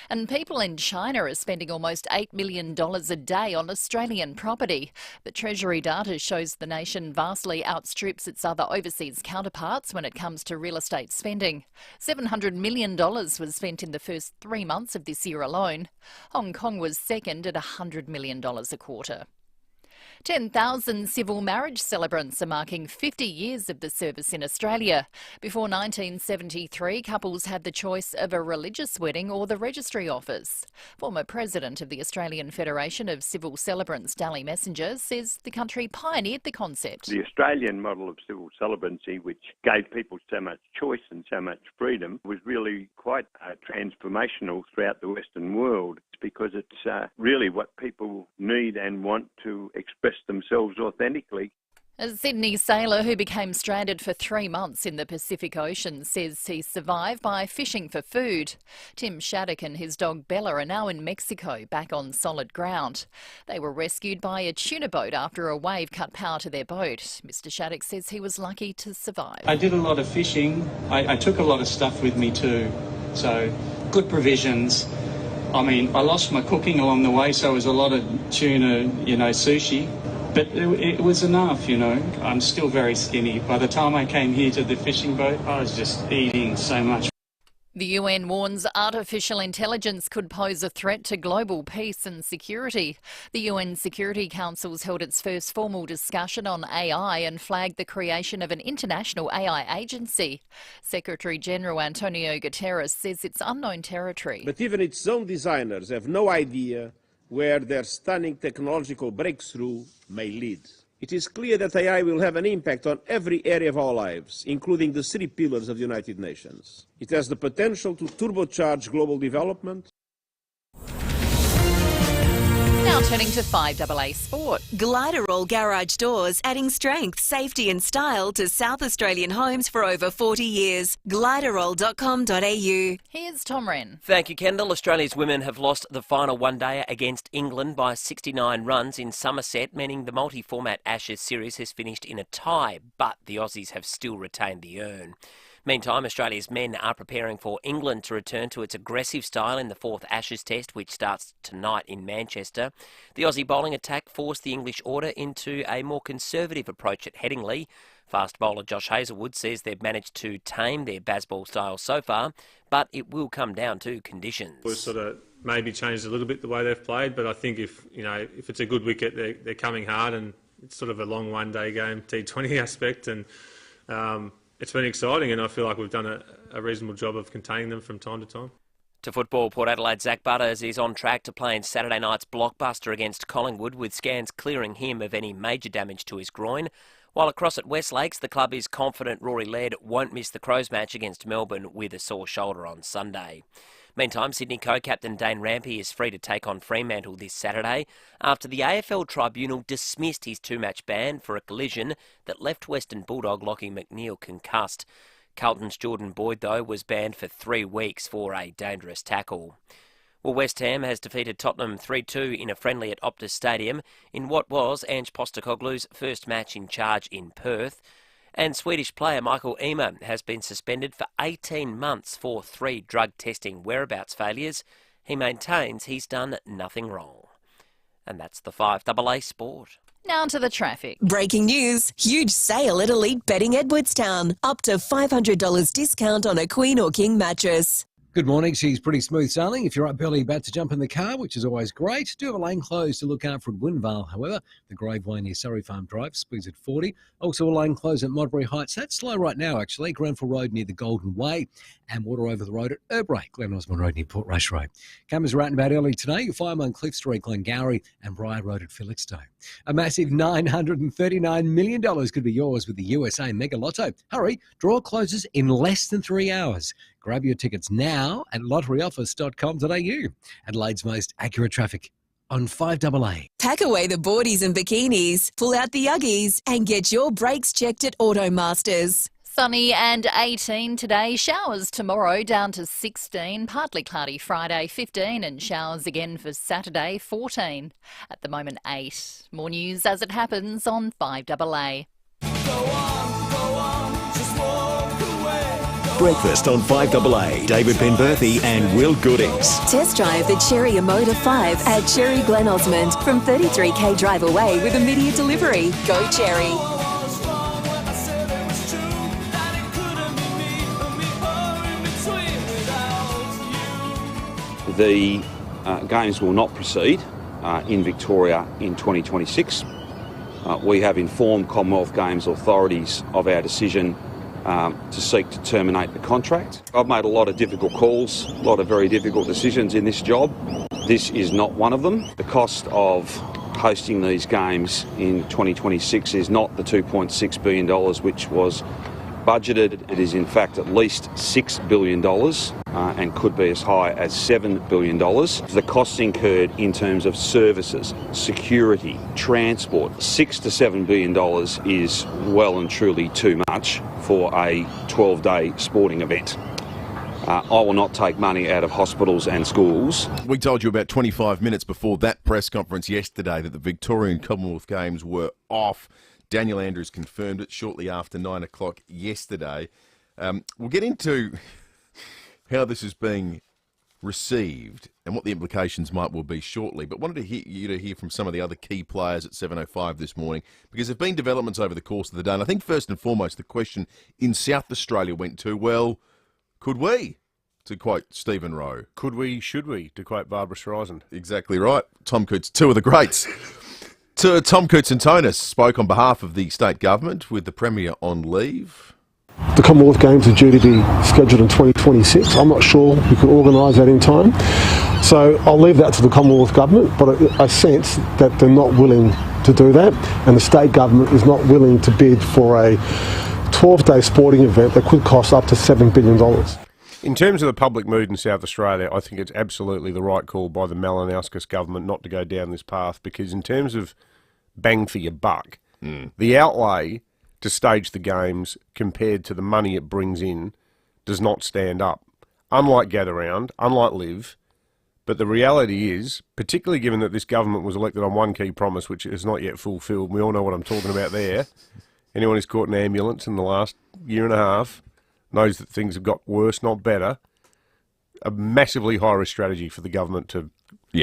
And people in China are spending almost $8 million a day on Australian property. The Treasury data shows the nation vastly outstrips its other overseas counterparts when it comes to real estate spending. $700 million was spent in the first 3 months of this year alone. Hong Kong was second at $100 million a quarter. 10,000 civil marriage celebrants are marking 50 years of the service in Australia. Before 1973, couples had the choice of a religious wedding or the registry office. Former president of the Australian Federation of Civil Celebrants, Dally Messenger, says the country pioneered the concept. The Australian model of civil celebrancy, which gave people so much choice and so much freedom, was really quite transformational throughout the Western world, because it's really what people need and want to express themselves authentically. A Sydney sailor who became stranded for 3 months in the Pacific Ocean says he survived by fishing for food. Tim Shattuck and his dog Bella are now in Mexico, back on solid ground. They were rescued by a tuna boat after a wave cut power to their boat. Mr Shattuck says he was lucky to survive. I did a lot of fishing. I took a lot of stuff with me too, so good provisions. I mean, I lost my cooking along the way, so it was a lot of tuna, sushi. But it was enough, I'm still very skinny. By the time I came here to the fishing boat, I was just eating so much. The UN warns artificial intelligence could pose a threat to global peace and security. The UN Security Council's held its first formal discussion on AI and flagged the creation of an international AI agency. Secretary-General Antonio Guterres says it's unknown territory. But even its own designers have no idea where their stunning technological breakthrough may lead. It is clear that AI will have an impact on every area of our lives, including the 3 pillars of the United Nations. It has the potential to turbocharge global development. Now turning to 5AA Sport. Gliderall Garage Doors, adding strength, safety and style to South Australian homes for over 40 years. Gliderall.com.au. Here's Tom Wren. Thank you, Kendall. Australia's women have lost the final one-dayer against England by 69 runs in Somerset, meaning the multi-format Ashes series has finished in a tie, but the Aussies have still retained the urn. Meantime, Australia's men are preparing for England to return to its aggressive style in the fourth Ashes test, which starts tonight in Manchester. The Aussie bowling attack forced the English order into a more conservative approach at Headingley. Fast bowler Josh Hazlewood says they've managed to tame their baseball style so far, but it will come down to conditions. We've sort of maybe changed a little bit the way they've played, but I think if it's a good wicket, they're coming hard, and it's sort of a long one-day game, T20 aspect, and it's been exciting, and I feel like we've done a reasonable job of containing them from time to time. To football, Port Adelaide's Zach Butters is on track to play in Saturday night's blockbuster against Collingwood, with scans clearing him of any major damage to his groin. While across at Westlakes, the club is confident Rory Laird won't miss the Crows match against Melbourne with a sore shoulder on Sunday. Meantime, Sydney co-captain Dane Rampey is free to take on Fremantle this Saturday after the AFL Tribunal dismissed his two-match ban for a collision that left Western Bulldog Lachie McNeil concussed. Carlton's Jordan Boyd, though, was banned for 3 weeks for a dangerous tackle. Well, West Ham has defeated Tottenham 3-2 in a friendly at Optus Stadium in what was Ange Postecoglou's first match in charge in Perth. And Swedish player Michael Ymer has been suspended for 18 months for 3 drug testing whereabouts failures. He maintains he's done nothing wrong. And that's the 5AA Sport. Now to the traffic. Breaking news. Huge sale at Elite Betting Edwardstown. Up to $500 discount on a Queen or King mattress. Good morning. She's pretty smooth sailing. If you're up early about to jump in the car, which is always great, do have a lane closed to look out for at Winvale. However, the Graveway near Surrey Farm Drive speeds at 40. Also a lane closed at Modbury Heights. That's slow right now, actually. Grenfell Road near the Golden Way and water over the road at Erbray. Glen Osmond Road near Port Rush Road. Cameras are out and about early today. You'll find them on Cliff Street, Glengarry and Briar Road at Felixstowe. A massive $939 million could be yours with the USA Mega Lotto. Hurry, draw closes in less than 3 hours. Grab your tickets now at lotteryoffice.com.au. Adelaide's most accurate traffic on 5AA. Pack away the boardies and bikinis, pull out the Uggies and get your brakes checked at Automasters. Sunny and 18 today, showers tomorrow down to 16, partly cloudy Friday 15 and showers again for Saturday 14. At the moment 8. More news as it happens on 5AA. Breakfast on 5AA. David Penberthy and Will Goodings. Test drive the Cherry Emoda 5 at Cherry Glen Osmond from 33k drive away with immediate delivery. Go Cherry. The Games will not proceed in Victoria in 2026. We have informed Commonwealth Games authorities of our decision to seek to terminate the contract. I've made a lot of difficult calls, a lot of very difficult decisions in this job. This is not one of them. The cost of hosting these games in 2026 is not the $2.6 billion which was budgeted. It is in fact at least $6 billion and could be as high as $7 billion. The costs incurred in terms of services, security, transport, $6 to $7 billion is well and truly too much for a 12-day sporting event. I will not take money out of hospitals and schools. We told you about 25 minutes before that press conference yesterday that the Victorian Commonwealth Games were off. Daniel Andrews confirmed it shortly after 9 o'clock yesterday. We'll get into how this is being received and what the implications might well be shortly, but wanted to hear from some of the other key players at 7:05 this morning, because there have been developments over the course of the day, and I think first and foremost the question in South Australia went to, well, could we? To quote Stephen Rowe. Could we, should we? To quote Barbara Streisand. Exactly right. Tom Cootes, two of the greats. Tom Cootes and Tonis spoke on behalf of the state government with the Premier on leave. The Commonwealth Games are due to be scheduled in 2026. I'm not sure we could organise that in time. So I'll leave that to the Commonwealth Government, but I sense that they're not willing to do that, and the state government is not willing to bid for a 12-day sporting event that could cost up to $7 billion. In terms of the public mood in South Australia, I think it's absolutely the right call by the Malinowskis government not to go down this path, because in terms of bang for your buck, the outlay to stage the games compared to the money it brings in does not stand up. Unlike Gather Round, unlike Live, but the reality is, particularly given that this government was elected on one key promise which is not yet fulfilled, we all know what I'm talking about there. Anyone who's caught an ambulance in the last year and a half knows that things have got worse, not better. A massively high-risk strategy for the government to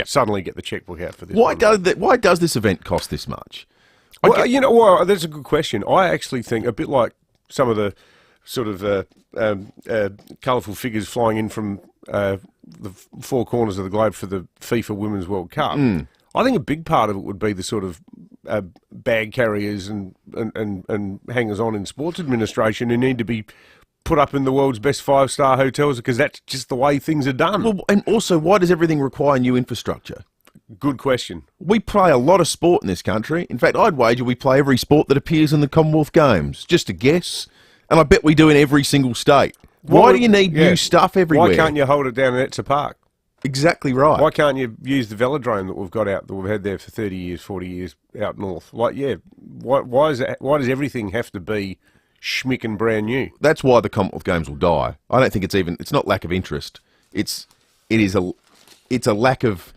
suddenly get the checkbook out for this. Why does this event cost this much? Well, that's a good question. I actually think, a bit like some of the sort of colourful figures flying in from the four corners of the globe for the FIFA Women's World Cup, I think a big part of it would be the sort of bag carriers and hangers-on in sports administration who need to be put up in the world's best five-star hotels, because that's just the way things are done. Well, and also, why does everything require new infrastructure? Good question. We play a lot of sport in this country. In fact, I'd wager we play every sport that appears in the Commonwealth Games. Just a guess. And I bet we do in every single state. Why do you need new stuff everywhere? Why can't you hold it down at Etzer Park? Exactly right. Why can't you use the velodrome that we've got out, that we've had there for 30 years, 40 years out north? Why does everything have to be schmick and brand new? That's why the Commonwealth Games will die. I don't think it's not lack of interest. It's a lack of...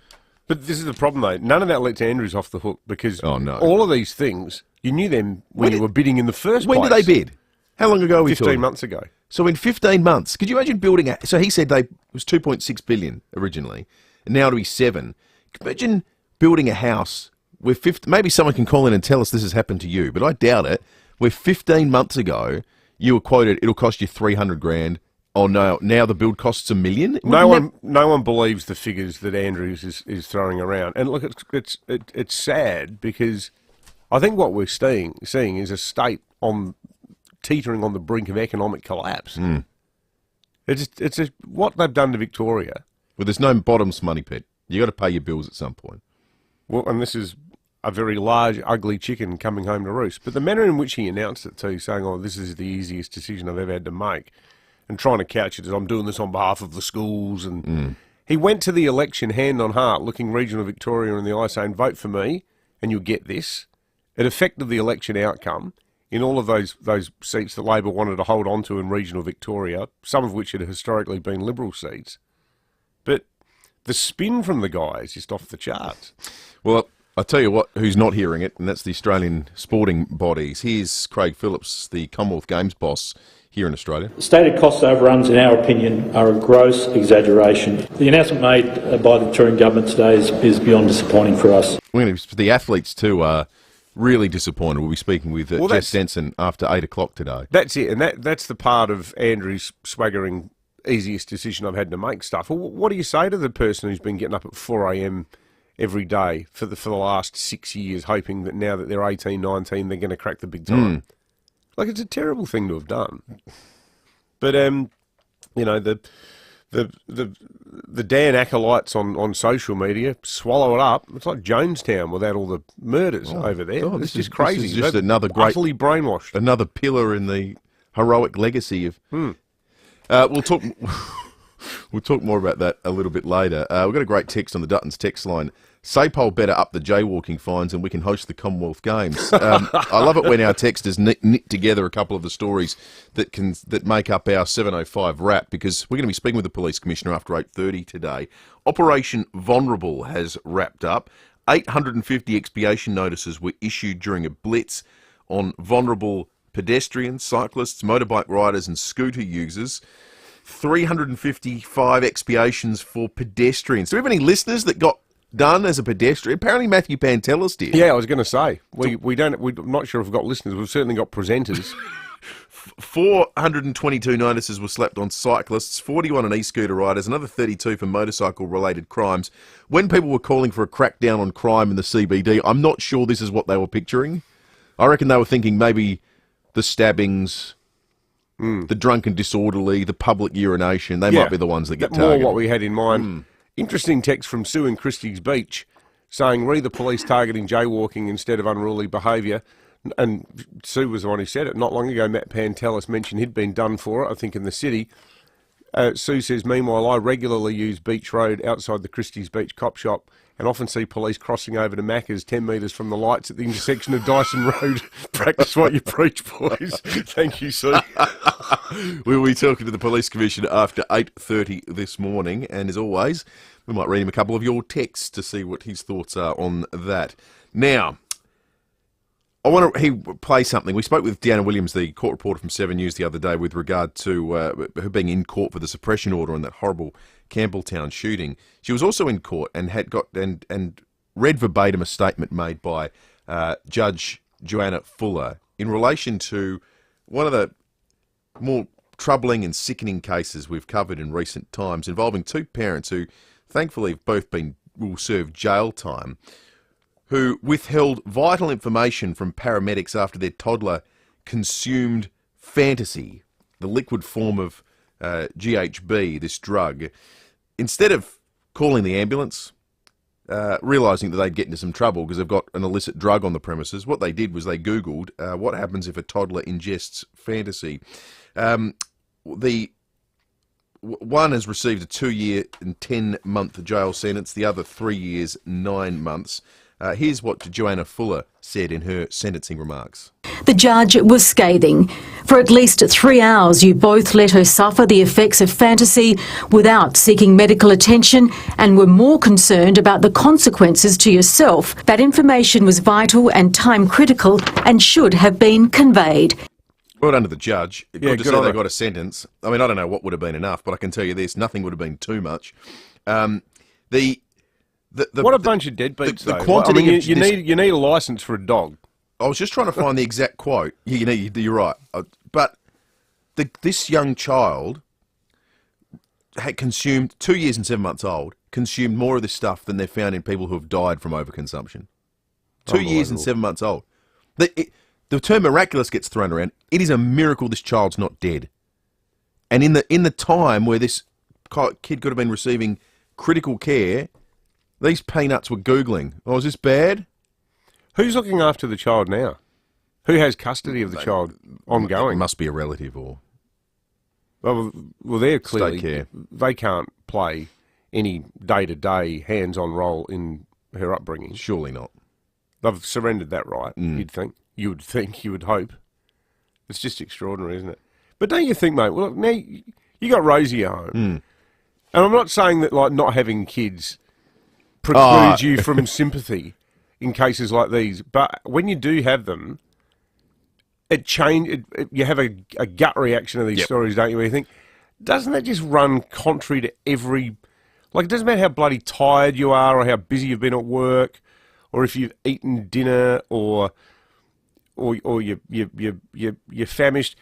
But this is the problem, though. None of that lets Andrews off the hook, because all of these things, you knew them when you were bidding in the first place. When did they bid? How long ago were we 15 months ago. So in 15 months, could you imagine building a... So he said it was 2.6 billion originally, and now it'll be 7. Could you imagine building a house where maybe someone can call in and tell us this has happened to you, but I doubt it, where 15 months ago you were quoted, it'll cost you 300 grand. Oh no! Now the build costs $1 million. No one believes the figures that Andrews is throwing around. And look, it's sad, because I think what we're seeing is a state teetering on the brink of economic collapse. It's what they've done to Victoria. Well, there's no bottoms money pit. You got to pay your bills at some point. Well, and this is a very large, ugly chicken coming home to roost. But the manner in which he announced it too, saying, "Oh, this is the easiest decision I've ever had to make," and trying to couch it as, "I'm doing this on behalf of the schools." And he went to the election hand on heart, looking regional Victoria in the eye, saying, "Vote for me and you'll get this." It affected the election outcome in all of those seats that Labor wanted to hold on to in regional Victoria, some of which had historically been Liberal seats. But the spin from the guy is just off the charts. Well, I'll tell you what, who's not hearing it, and that's the Australian sporting bodies. Here's Craig Phillips, the Commonwealth Games boss here in Australia. Stated cost overruns, in our opinion, are a gross exaggeration. The announcement made by the Victorian government today is beyond disappointing for us. The athletes too are really disappointed. We'll be speaking with Jess Stenson after 8 o'clock today. That's it, and that's the part of Andrew's swaggering easiest decision I've had to make stuff. Well, what do you say to the person who's been getting up at 4 a.m. every day for the last 6 years, hoping that now that they're 18, 19, they're going to crack the big time? Like, it's a terrible thing to have done. But the Dan acolytes on social media swallow it up. It's like Jonestown without all the murders over there. It's just crazy. This is just another great, utterly brainwashed. Another pillar in the heroic legacy of. We'll talk. We'll talk more about that a little bit later. We've got a great text on the Duttons text line. SAPOL better up the jaywalking fines and we can host the Commonwealth Games. I love it when our texters knit together a couple of the stories that make up our 7:05 wrap, because we're going to be speaking with the Police Commissioner after 8:30 today. Operation Vulnerable has wrapped up. 850 expiation notices were issued during a blitz on vulnerable pedestrians, cyclists, motorbike riders and scooter users. 355 expiations for pedestrians. Do we have any listeners that got done as a pedestrian? Apparently Matthew Pantelis did. Yeah, I was going to say. We're not sure if we've got listeners. We've certainly got presenters. 422 notices were slapped on cyclists, 41 on e-scooter riders, another 32 for motorcycle-related crimes. When people were calling for a crackdown on crime in the CBD, I'm not sure this is what they were picturing. I reckon they were thinking maybe the stabbings, the drunken disorderly, the public urination, they might be the ones that get targeted. More what we had in mind. Interesting text from Sue in Christie's Beach saying, "Re the police targeting jaywalking instead of unruly behaviour." And Sue was the one who said it. Not long ago, Matt Pantelis mentioned he'd been done for it, I think, in the city. Sue says, meanwhile, I regularly use Beach Road outside the Christie's Beach Cop Shop and often see police crossing over to Macca's 10 metres from the lights at the intersection of Dyson Road. Practice what you preach, boys. Thank you, Sue. We'll be talking to the Police Commissioner after 8:30 this morning, and as always, we might read him a couple of your texts to see what his thoughts are on that. Now, I want to play something. We spoke with Deanna Williams, the court reporter from 7 News, the other day with regard to her being in court for the suppression order on that horrible Campbelltown shooting. She was also in court and had got and read verbatim a statement made by Judge Joanna Fuller in relation to one of the more troubling and sickening cases we've covered in recent times involving two parents who thankfully have both will serve jail time, who withheld vital information from paramedics after their toddler consumed Fantasy, the liquid form of GHB, this drug. Instead of calling the ambulance, realising that they'd get into some trouble because they've got an illicit drug on the premises, what they did was they Googled what happens if a toddler ingests Fantasy. The one has received a 2-year and 10-month jail sentence, the other 3 years, 9 months. Here's what Joanna Fuller said in her sentencing remarks. The judge was scathing. For at least 3 hours, you both let her suffer the effects of Fantasy without seeking medical attention and were more concerned about the consequences to yourself. That information was vital and time critical and should have been conveyed. Well done to the judge. Good to see they on got a sentence. I mean, I don't know what would have been enough, but I can tell you this, nothing would have been too much. What a bunch of deadbeats, though. Quantity you need a licence for a dog. I was just trying to find the exact quote. You're right. But this young child had consumed, 2 years and 7 months old, consumed more of this stuff than they've found in people who have died from overconsumption. 2 years and 7 months old. The term miraculous gets thrown around. It is a miracle this child's not dead. And in the time where this kid could have been receiving critical care, these peanuts were Googling, oh, is this bad? Who's looking after the child now? Who has custody of the child ongoing? It must be a relative or... Well, they're clearly... State care. They can't play any day-to-day hands-on role in her upbringing. Surely not. They've surrendered that right, you'd think. You would hope. It's just extraordinary, isn't it? But don't you think, mate, well, now you got Rosie at home. And I'm not saying that, like, not having kids precludes you from sympathy in cases like these. But when you do have them, you have a gut reaction to these stories, don't you? Where you think, doesn't that just run contrary to every... Like, it doesn't matter how bloody tired you are or how busy you've been at work or if you've eaten dinner or you're famished.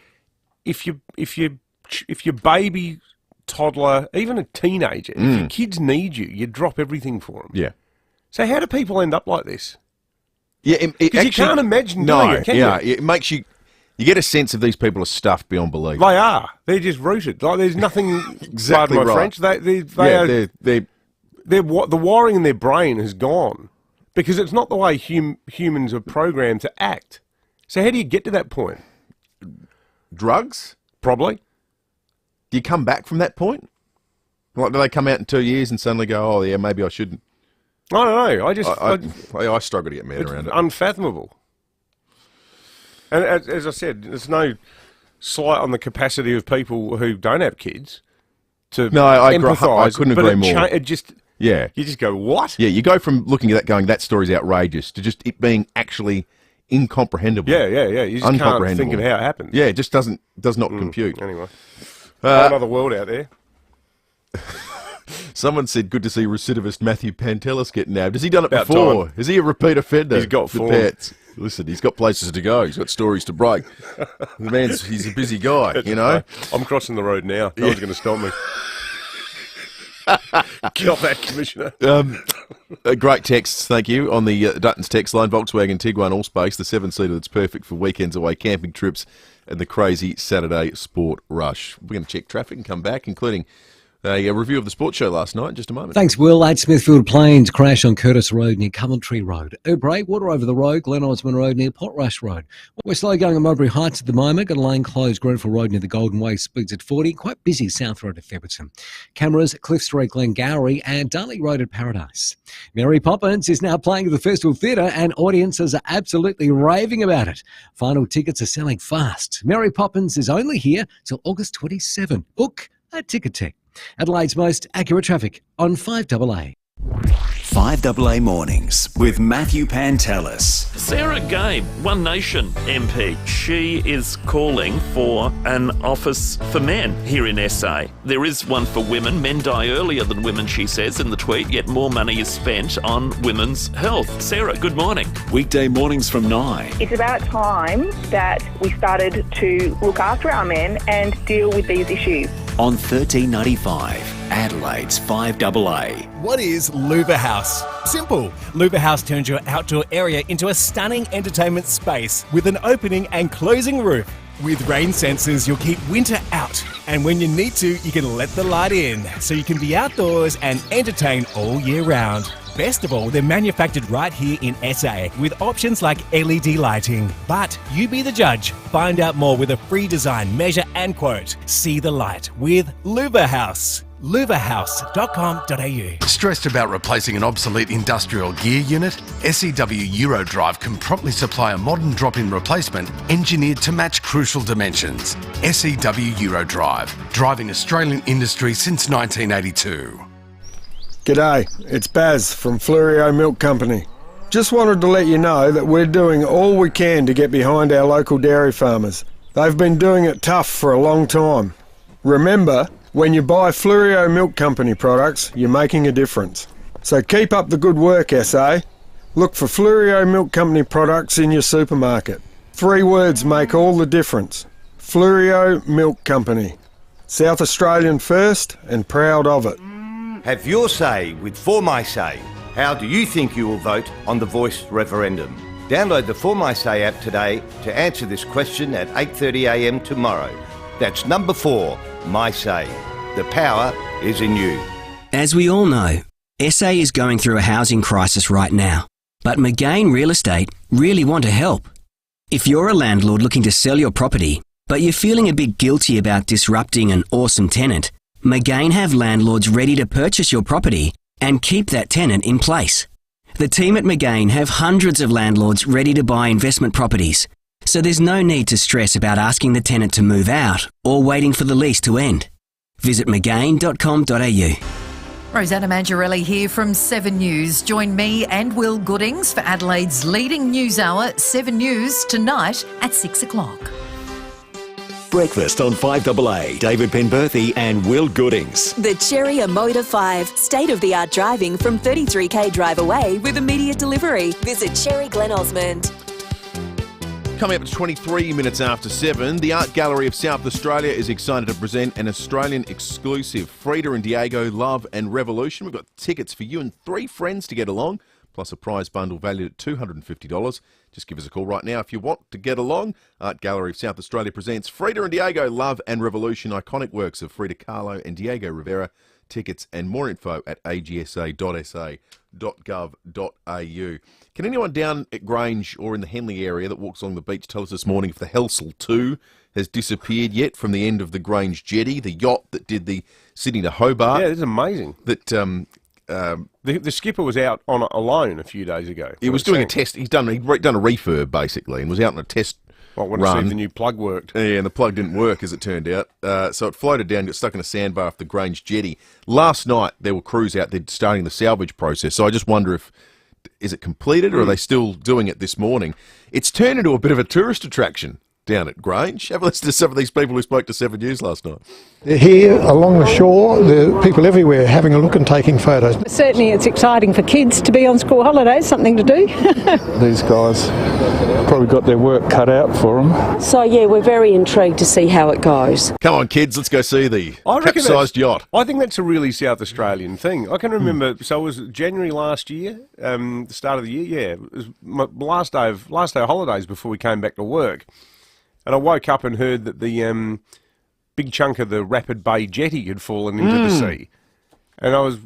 If your baby, toddler, even a teenager, if your kids need you, you drop everything for them. Yeah. So how do people end up like this? Yeah, because you can't imagine doing it, can you? It makes you get a sense of these people are stuffed beyond belief. They are. They're just rooted. Like there's nothing. Exactly pardon my right. French. The wiring in their brain has gone because it's not the way humans are programmed to act. So how do you get to that point? Drugs? Probably. Do you come back from that point? Like, do they come out in 2 years and suddenly go, oh, yeah, maybe I shouldn't? I don't know. I struggle to get my head around it. It's unfathomable. And as I said, there's no slight on the capacity of people who don't have kids to empathise. I couldn't agree more. You just go, what? Yeah, you go from looking at that going, that story's outrageous, to just it being actually incomprehensible. Yeah. You just can't think of how it happened. Yeah, it just does not compute. Anyway, another world out there. Someone said, good to see recidivist Matthew Pantelis get nabbed. Has he done it before? Is he a repeat offender? He's got form. Listen, he's got places to go. He's got stories to break. He's a busy guy, you know. I'm crossing the road now. No one's going to stop me. Get off that, Commissioner. Great texts, thank you, on the Dutton's text line. Volkswagen Tiguan Allspace, the 7-seater that's perfect for weekends away, camping trips, and the crazy Saturday sport rush. We're going to check traffic and come back, including A review of the sports show last night in just a moment. Thanks, Will. 8 Smithfield Plains crash on Curtis Road near Coventry Road. Urbray, water over the road, Glen Osmond Road near Potrush Road. We're slow going on Mulberry Heights at the moment. Got a lane closed, Grenfell Road near the Golden Way, speeds at 40. Quite busy South Road at Febberton. Cameras at Cliff Street, Glengarry and Darley Road at Paradise. Mary Poppins is now playing at the Festival Theatre and audiences are absolutely raving about it. Final tickets are selling fast. Mary Poppins is only here till August 27. Book at Ticketek. Adelaide's most accurate traffic on 5AA. 5AA Mornings with Matthew Pantelis. Sarah Gabe, One Nation MP. She is calling for an office for men here in SA. There is one for women. Men die earlier than women, she says in the tweet, yet more money is spent on women's health. Sarah, good morning. Weekday mornings from 9. It's about time that we started to look after our men and deal with these issues. On 1395, Adelaide's 5AA. What is Louver House? Simple. Louver House turns your outdoor area into a stunning entertainment space with an opening and closing roof. With rain sensors, you'll keep winter out. And when you need to, you can let the light in, so you can be outdoors and entertain all year round. Best of all, they're manufactured right here in SA with options like LED lighting. But you be the judge. Find out more with a free design, measure and quote. See the light with Louver House. louverhouse.com.au. Stressed about replacing an obsolete industrial gear unit? SEW Eurodrive can promptly supply a modern drop-in replacement engineered to match crucial dimensions. SEW Eurodrive, driving Australian industry since 1982. G'day, it's Baz from Fleurieu Milk Company. Just wanted to let you know that we're doing all we can to get behind our local dairy farmers. They've been doing it tough for a long time. Remember, when you buy Fleurieu Milk Company products, you're making a difference. So keep up the good work, SA. Look for Fleurieu Milk Company products in your supermarket. 3 words make all the difference. Fleurieu Milk Company. South Australian first and proud of it. Have your say with For My Say. How do you think you will vote on the Voice referendum? Download the For My Say app today to answer this question at 8:30am tomorrow. That's number 4, My Say. The power is in you. As we all know, SA is going through a housing crisis right now, but McGain Real Estate really want to help. If you're a landlord looking to sell your property, but you're feeling a bit guilty about disrupting an awesome tenant, McGain have landlords ready to purchase your property and keep that tenant in place. The team at McGain have hundreds of landlords ready to buy investment properties, so there's no need to stress about asking the tenant to move out or waiting for the lease to end. Visit mcgain.com.au. Rosanna Mangiarelli here from 7 News. Join me and Will Goodings for Adelaide's leading news hour, 7 News, tonight at 6 o'clock. Breakfast on 5AA. David Penberthy and Will Goodings. The Cherry Motor 5. State-of-the-art driving from 33k drive away with immediate delivery. Visit Cherry Glen Osmond. Coming up at 23 minutes after 7, the Art Gallery of South Australia is excited to present an Australian exclusive, Frida and Diego Love and Revolution. We've got tickets for you and 3 friends to get along, plus a prize bundle valued at $250. Just give us a call right now if you want to get along. Art Gallery of South Australia presents Frida and Diego Love and Revolution, iconic works of Frida Kahlo and Diego Rivera. Tickets and more info at agsa.sa.gov.au. Can anyone down at Grange or in the Henley area that walks along the beach tell us this morning if the Helsel 2 has disappeared yet from the end of the Grange jetty, the yacht that did the Sydney to Hobart? Yeah, it's amazing. That the skipper was out on a loan a few days ago. He was doing a test. He'd done a refurb basically, and was out on a test run. To see the new plug worked. Yeah, and the plug didn't work as it turned out. So it floated down, got stuck in a sandbar off the Grange jetty. Last night there were crews out there starting the salvage process. So I just wonder is it completed or are they still doing it this morning? It's turned into a bit of a tourist attraction down at Grange. Have a listen to some of these people who spoke to 7 News last night. They're here along the shore, there are people everywhere having a look and taking photos. Certainly it's exciting for kids to be on school holidays, something to do. These guys probably got their work cut out for them. So yeah, we're very intrigued to see how it goes. Come on kids, let's go see the capsized yacht. I think that's a really South Australian thing. I can remember, so it was January last year, the start of the year, yeah. It was my last day of holidays before we came back to work. And I woke up and heard that the big chunk of the Rapid Bay jetty had fallen into the sea. And I was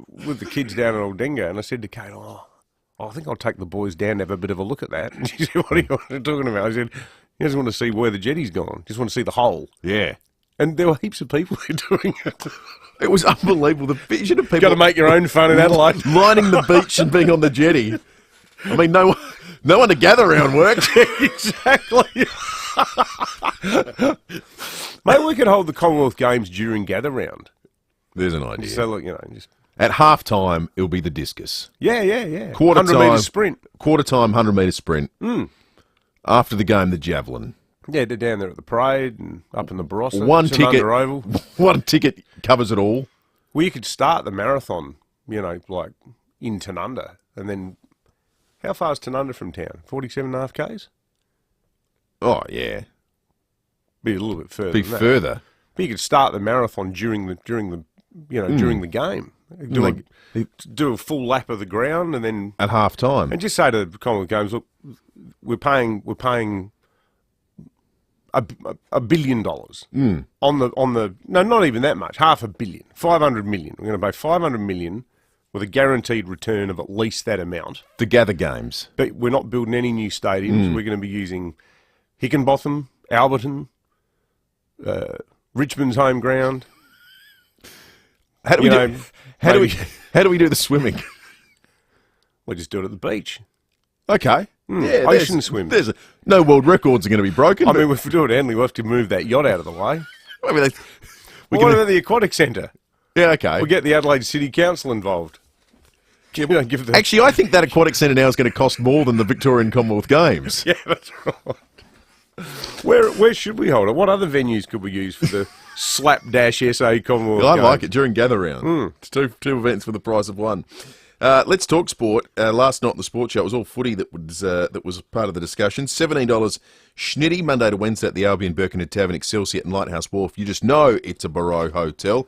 with the kids down at Aldinga, and I said to Kate, I think I'll take the boys down and have a bit of a look at that. And she said, what are you talking about? I said, you just want to see where the jetty's gone. Just want to see the hole. Yeah. And there were heaps of people there doing it. It was unbelievable. The vision of people... Got to make your own fun in Adelaide. Lining the beach and being on the jetty. I mean, no one to gather around worked. Exactly. Maybe we could hold the Commonwealth Games during gather round. There's an idea. So, look, just... At half-time, it'll be the discus. Yeah. Quarter 100 time, metre sprint. Quarter time, 100-metre sprint. After the game, the javelin. Yeah, they're down there at the parade and up in the Barossa. One it's ticket. Oval. One ticket covers it all. Well, you could start the marathon, like in Tanunda, and then how far is Tanunda from town? 47.5 k's. Oh yeah, be a little bit further. Be further. But you could start the marathon during the game. Do a full lap of the ground and then at half time, and just say to the Commonwealth Games, look, we're paying $1 billion on the no, not even that much, $500 million, 500 million. We're going to pay 500 million with a guaranteed return of at least that amount. The gather games, but we're not building any new stadiums. We're going to be using Hickenbotham, Alberton, Richmond's home ground. How do we do the swimming? We'll just do it at the beach. Okay. Yeah, ocean swim. No world records are going to be broken. I mean, if we do it at Henley, we'll have to move that yacht out of the way. I mean, what about the aquatic centre? Yeah, okay. We'll get the Adelaide City Council involved. Actually, I think that aquatic centre now is going to cost more than the Victorian Commonwealth Games. Yeah, that's right. Where should we hold it? What other venues could we use for the slapdash SA Commonwealth Games? I like it during gather round. It's two events for the price of one. Let's talk sport. Last night in the sports show, it was all footy that was part of the discussion. $17 schnitty, Monday to Wednesday at the Albion, Birkenhead Tavern, Excelsior and Lighthouse Wharf. You just know it's a Barrow hotel.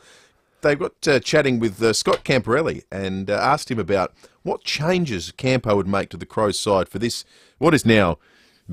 They've got chatting with Scott Camporelli and asked him about what changes Campo would make to the Crows side for this, what is now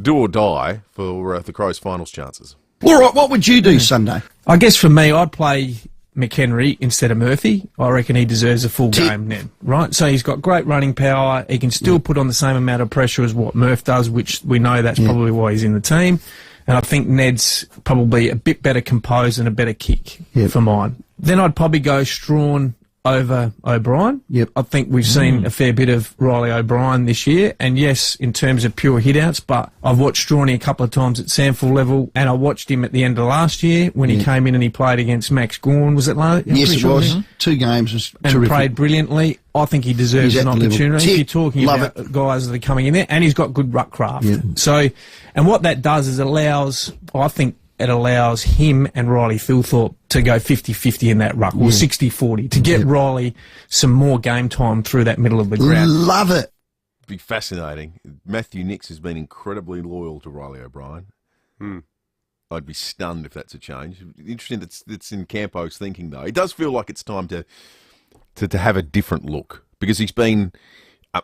do or die for the Crows' finals chances. All right, what would you do Sunday? I guess for me, I'd play McHenry instead of Murphy. I reckon he deserves a full game then, right? So he's got great running power. He can still put on the same amount of pressure as what Murph does, which we know that's probably why he's in the team. And I think Ned's probably a bit better composed and a better kick for mine. Then I'd probably go Strawn over O'Brien. I think we've seen a fair bit of Riley O'Brien this year, and yes, in terms of pure hit-outs, but I've watched Strawny a couple of times at Samford level, and I watched him at the end of last year when he came in and he played against Max Gawn. Was it last? Yes, it was. 2 games was and terrific. Played brilliantly. I think he deserves an opportunity. If you're talking about guys that are coming in there, and he's got good ruck craft. So, and what that does is it allows him and Riley Thilthorpe to go 50-50 in that ruck, or 60-40, to get Riley some more game time through that middle of the ground. Love it. It'd be fascinating. Matthew Nix has been incredibly loyal to Riley O'Brien. I'd be stunned if that's a change. Interesting that's in Campo's thinking, though. It does feel like it's time to have a different look, because he's been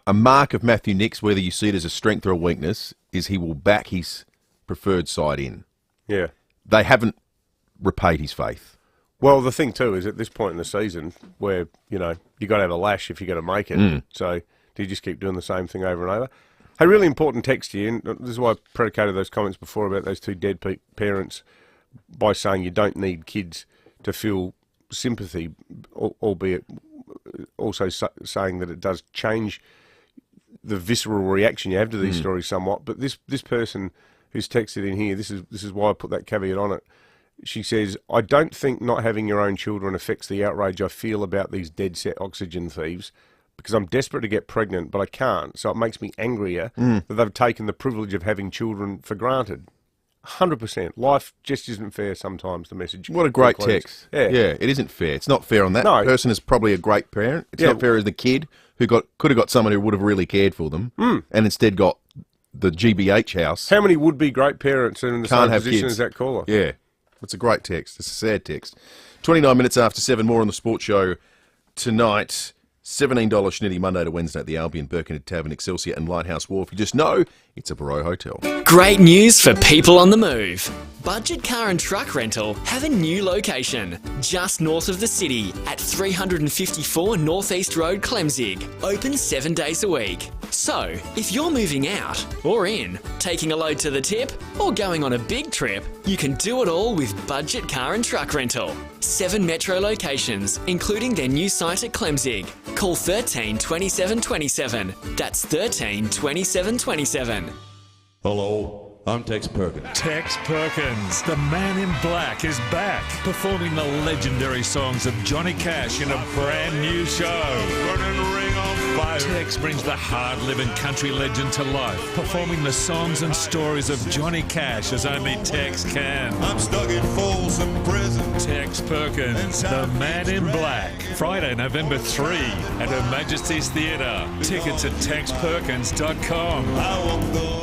a mark of Matthew Nix, whether you see it as a strength or a weakness, is he will back his preferred side in. Yeah. They haven't repaid his faith. Well, the thing too is at this point in the season where, you got to have a lash if you're going to make it. So do you just keep doing the same thing over and over? Hey, really important text here, and this is why I predicated those comments before about those 2 dead parents by saying you don't need kids to feel sympathy, albeit also saying that it does change the visceral reaction you have to these stories somewhat. But this person who's texted in here, this is why I put that caveat on it. She says, I don't think not having your own children affects the outrage I feel about these dead set oxygen thieves, because I'm desperate to get pregnant, but I can't. So it makes me angrier that they've taken the privilege of having children for granted. 100%. Life just isn't fair sometimes, the message. What a great text. Yeah, it isn't fair. It's not fair on that person is probably a great parent. It's not fair as the kid who could have got someone who would have really cared for them and instead got the GBH house. How many would-be great parents are in the same position kids. as that caller? Yeah, it's a great text. It's a sad text. 29 minutes after 7, more on the sports show tonight. $17 schnitty, Monday to Wednesday at the Albion, Birkenhead Tavern, Excelsior and Lighthouse Wharf. You just know It's a Barrow Hotel. Great news for people on the move. Budget Car and Truck Rental have a new location just north of the city at 354 North East Road, Clemzig. Open 7 days a week. So, if you're moving out or in, taking a load to the tip or going on a big trip, you can do it all with Budget Car and Truck Rental. 7 metro locations, including their new site at Clemzig. Call 13 27 27. That's 13 27 27. Hello, I'm Tex Perkins. Tex Perkins, the man in black, is back, performing the legendary songs of Johnny Cash in a brand new show. Burning ring on fire. Tex brings the hard-living country legend to life, performing the songs and stories of Johnny Cash as only Tex can. I'm stuck in Folsom Prison. Tex Perkins, the man in black. Friday, November 3 at Her Majesty's Theatre. Tickets at texperkins.com. I won't go.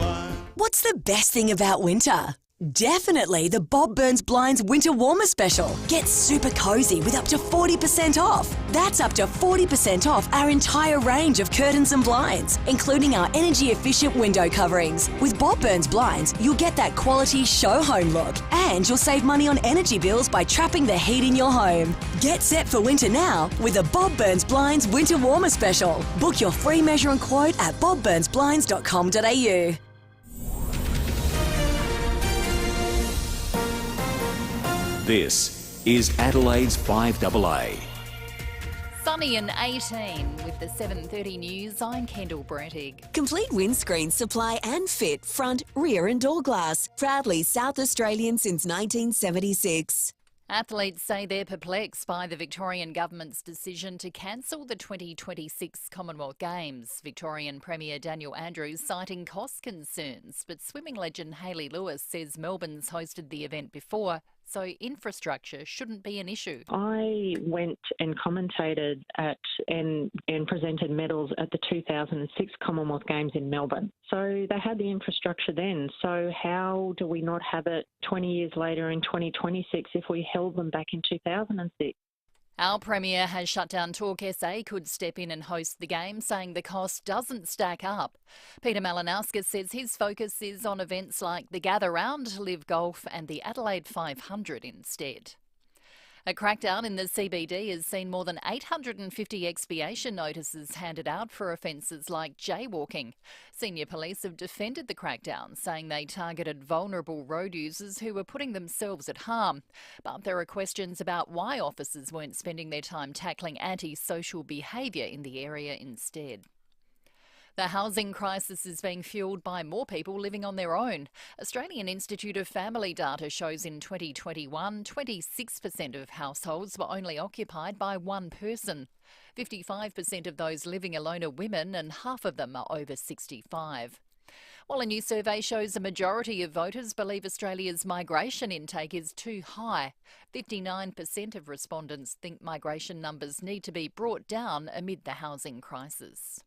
What's the best thing about winter? Definitely the Bob Burns Blinds Winter Warmer Special. Get super cozy with up to 40% off. That's up to 40% off our entire range of curtains and blinds, including our energy-efficient window coverings. With Bob Burns Blinds, you'll get that quality show home look, and you'll save money on energy bills by trapping the heat in your home. Get set for winter now with the Bob Burns Blinds Winter Warmer Special. Book your free measure and quote at bobburnsblinds.com.au. This is Adelaide's FIVEAA. Sunny and 18 with the 7:30 news. I'm Kendall Brettig. Complete windscreen supply and fit, front, rear and door glass. Proudly South Australian since 1976. Athletes say they're perplexed by the Victorian government's decision to cancel the 2026 Commonwealth Games. Victorian Premier Daniel Andrews citing cost concerns, but swimming legend Hayley Lewis says Melbourne's hosted the event before, so infrastructure shouldn't be an issue. I went and commentated at and presented medals at the 2006 Commonwealth Games in Melbourne. So they had the infrastructure then. So how do we not have it 20 years later in 2026 if we held them back in 2006? Our Premier has shut down talk SA could step in and host the game, saying the cost doesn't stack up. Peter Malinauskas says his focus is on events like the Gather Round, Live Golf and the Adelaide 500 instead. A crackdown in the CBD has seen more than 850 expiation notices handed out for offences like jaywalking. Senior police have defended the crackdown, saying they targeted vulnerable road users who were putting themselves at harm. But there are questions about why officers weren't spending their time tackling antisocial behaviour in the area instead. The housing crisis is being fuelled by more people living on their own. Australian Institute of Family data shows in 2021, 26% of households were only occupied by one person. 55% of those living alone are women, and half of them are over 65. While a new survey shows a majority of voters believe Australia's migration intake is too high, 59% of respondents think migration numbers need to be brought down amid the housing crisis.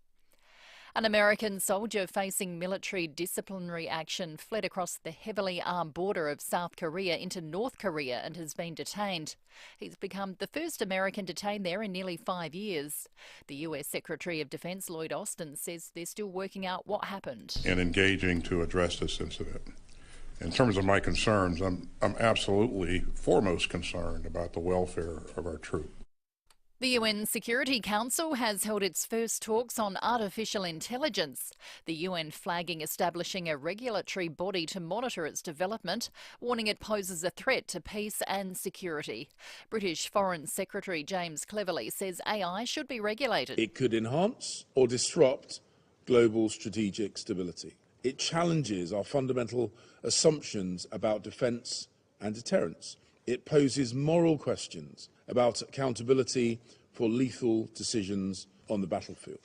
An American soldier facing military disciplinary action fled across the heavily armed border of South Korea into North Korea and has been detained. He's become the first American detained there in nearly 5 years. The US Secretary of Defense Lloyd Austin says they're still working out what happened. And engaging to address this incident. In terms of my concerns, I'm absolutely foremost concerned about the welfare of our troops. The UN Security Council has held its first talks on artificial intelligence, the UN flagging establishing a regulatory body to monitor its development, warning it poses a threat to peace and security. British Foreign Secretary James Cleverly says AI should be regulated. It could enhance or disrupt global strategic stability. It challenges our fundamental assumptions about defence and deterrence. It poses moral questions about accountability for lethal decisions on the battlefield.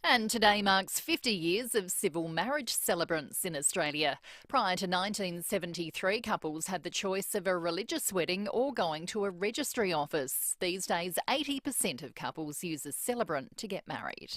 And today marks 50 years of civil marriage celebrants in Australia. Prior to 1973, couples had the choice of a religious wedding or going to a registry office. These days, 80% of couples use a celebrant to get married.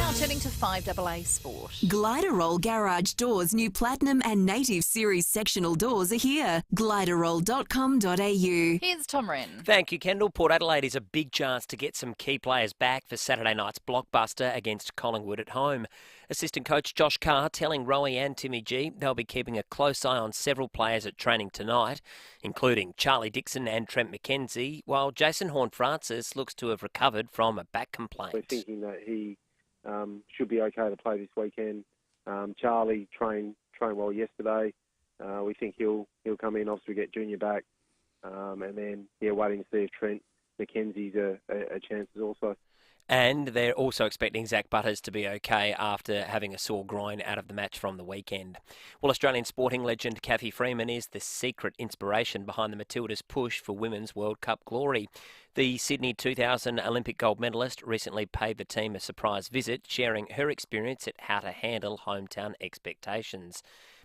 Now turning to 5AA Sport. Gliderroll Garage Doors new Platinum and Native Series sectional doors are here. Gliderroll.com.au. Here's Tom Wren. Thank you, Kendall. Port Adelaide is a big chance to get some key players back for Saturday night's blockbuster against Collingwood at home. Assistant coach Josh Carr telling Rowie and Timmy G they'll be keeping a close eye on several players at training tonight, including Charlie Dixon and Trent McKenzie, while Jason Horne-Francis looks to have recovered from a back complaint. We're thinking that he should be okay to play this weekend. Charlie trained well yesterday. We think he'll come in. Obviously, we get Junior back, and then waiting to see if Trent McKenzie's a chance also. And they're also expecting Zach Butters to be okay after having a sore groin out of the match from the weekend. Well, Australian sporting legend Kathy Freeman is the secret inspiration behind the Matildas' push for Women's World Cup glory. The Sydney 2000 Olympic gold medalist recently paid the team a surprise visit, sharing her experience at how to handle hometown expectations.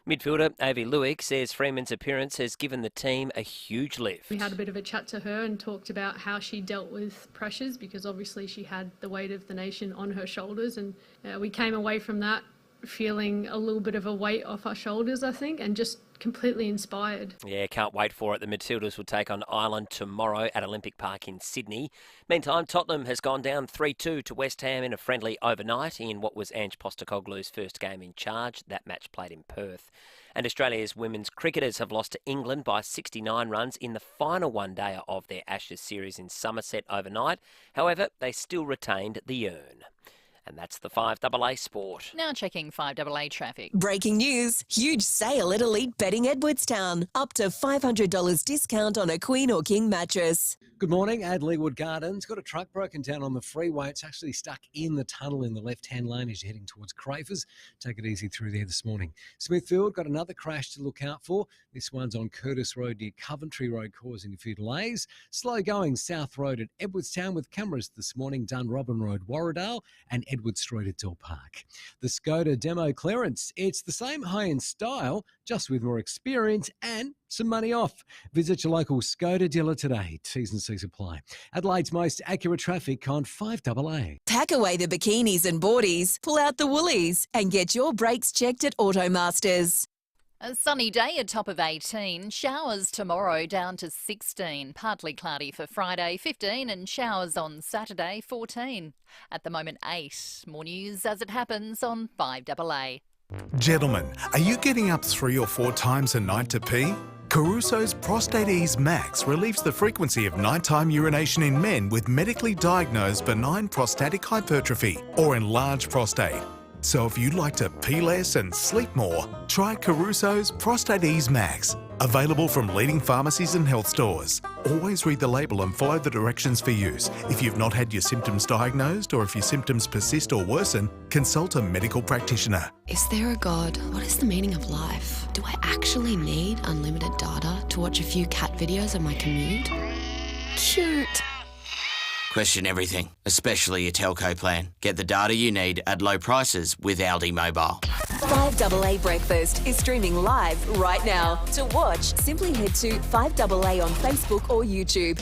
Midfielder Avi Luick says Freeman's appearance has given the team a huge lift. We had a bit of a chat to her and talked about how she dealt with pressures, because obviously she had the weight of the nation on her shoulders, and we came away from that feeling a little bit of a weight off our shoulders, I think, and just completely inspired. Yeah, can't wait for it. The Matildas will take on Ireland tomorrow at Olympic Park in Sydney. Meantime, Tottenham has gone down 3-2 to West Ham in a friendly overnight in what was Ange Postecoglou's first game in charge. That match played in Perth. And Australia's women's cricketers have lost to England by 69 runs in the final one-dayer of their Ashes series in Somerset overnight. However, they still retained the urn. And that's the 5AA Sport. Now checking 5AA traffic. Breaking news. Huge sale at Elite Bedding Edwardstown. Up to $500 discount on a queen or king mattress. Good morning. Adelaide Gardens. Got a truck broken down on the freeway. It's actually stuck in the tunnel in the left-hand lane as you're heading towards Crafers. Take it easy through there this morning. Smithfield got another crash to look out for. This one's on Curtis Road near Coventry Road, causing a few delays. Slow going South Road at Edwardstown with cameras this morning. Done Robin Road, Warradale, and Edward Street at Dill Park. The Skoda demo clearance. It's the same high-end style, just with more experience and some money off. Visit your local Skoda dealer today. T's and C's apply. Adelaide's most accurate traffic on 5AA. Pack away the bikinis and boardies, pull out the woolies, and get your brakes checked at Automasters. A sunny day, a top of 18. Showers tomorrow down to 16. Partly cloudy for Friday, 15. And showers on Saturday, 14. At the moment, 8. More news as it happens on 5AA. Gentlemen, are you getting up 3 or 4 times a night to pee? Caruso's Prostate Ease Max relieves the frequency of nighttime urination in men with medically diagnosed benign prostatic hypertrophy or enlarged prostate. So if you'd like to pee less and sleep more, try Caruso's Prostate Ease Max. Available from leading pharmacies and health stores. Always read the label and follow the directions for use. If you've not had your symptoms diagnosed or if your symptoms persist or worsen, consult a medical practitioner. Is there a God? What is the meaning of life? Do I actually need unlimited data to watch a few cat videos on my commute? Cute. Question everything, especially your telco plan. Get the data you need at low prices with Aldi Mobile. 5AA Breakfast is streaming live right now. To watch, simply head to 5AA on Facebook or YouTube.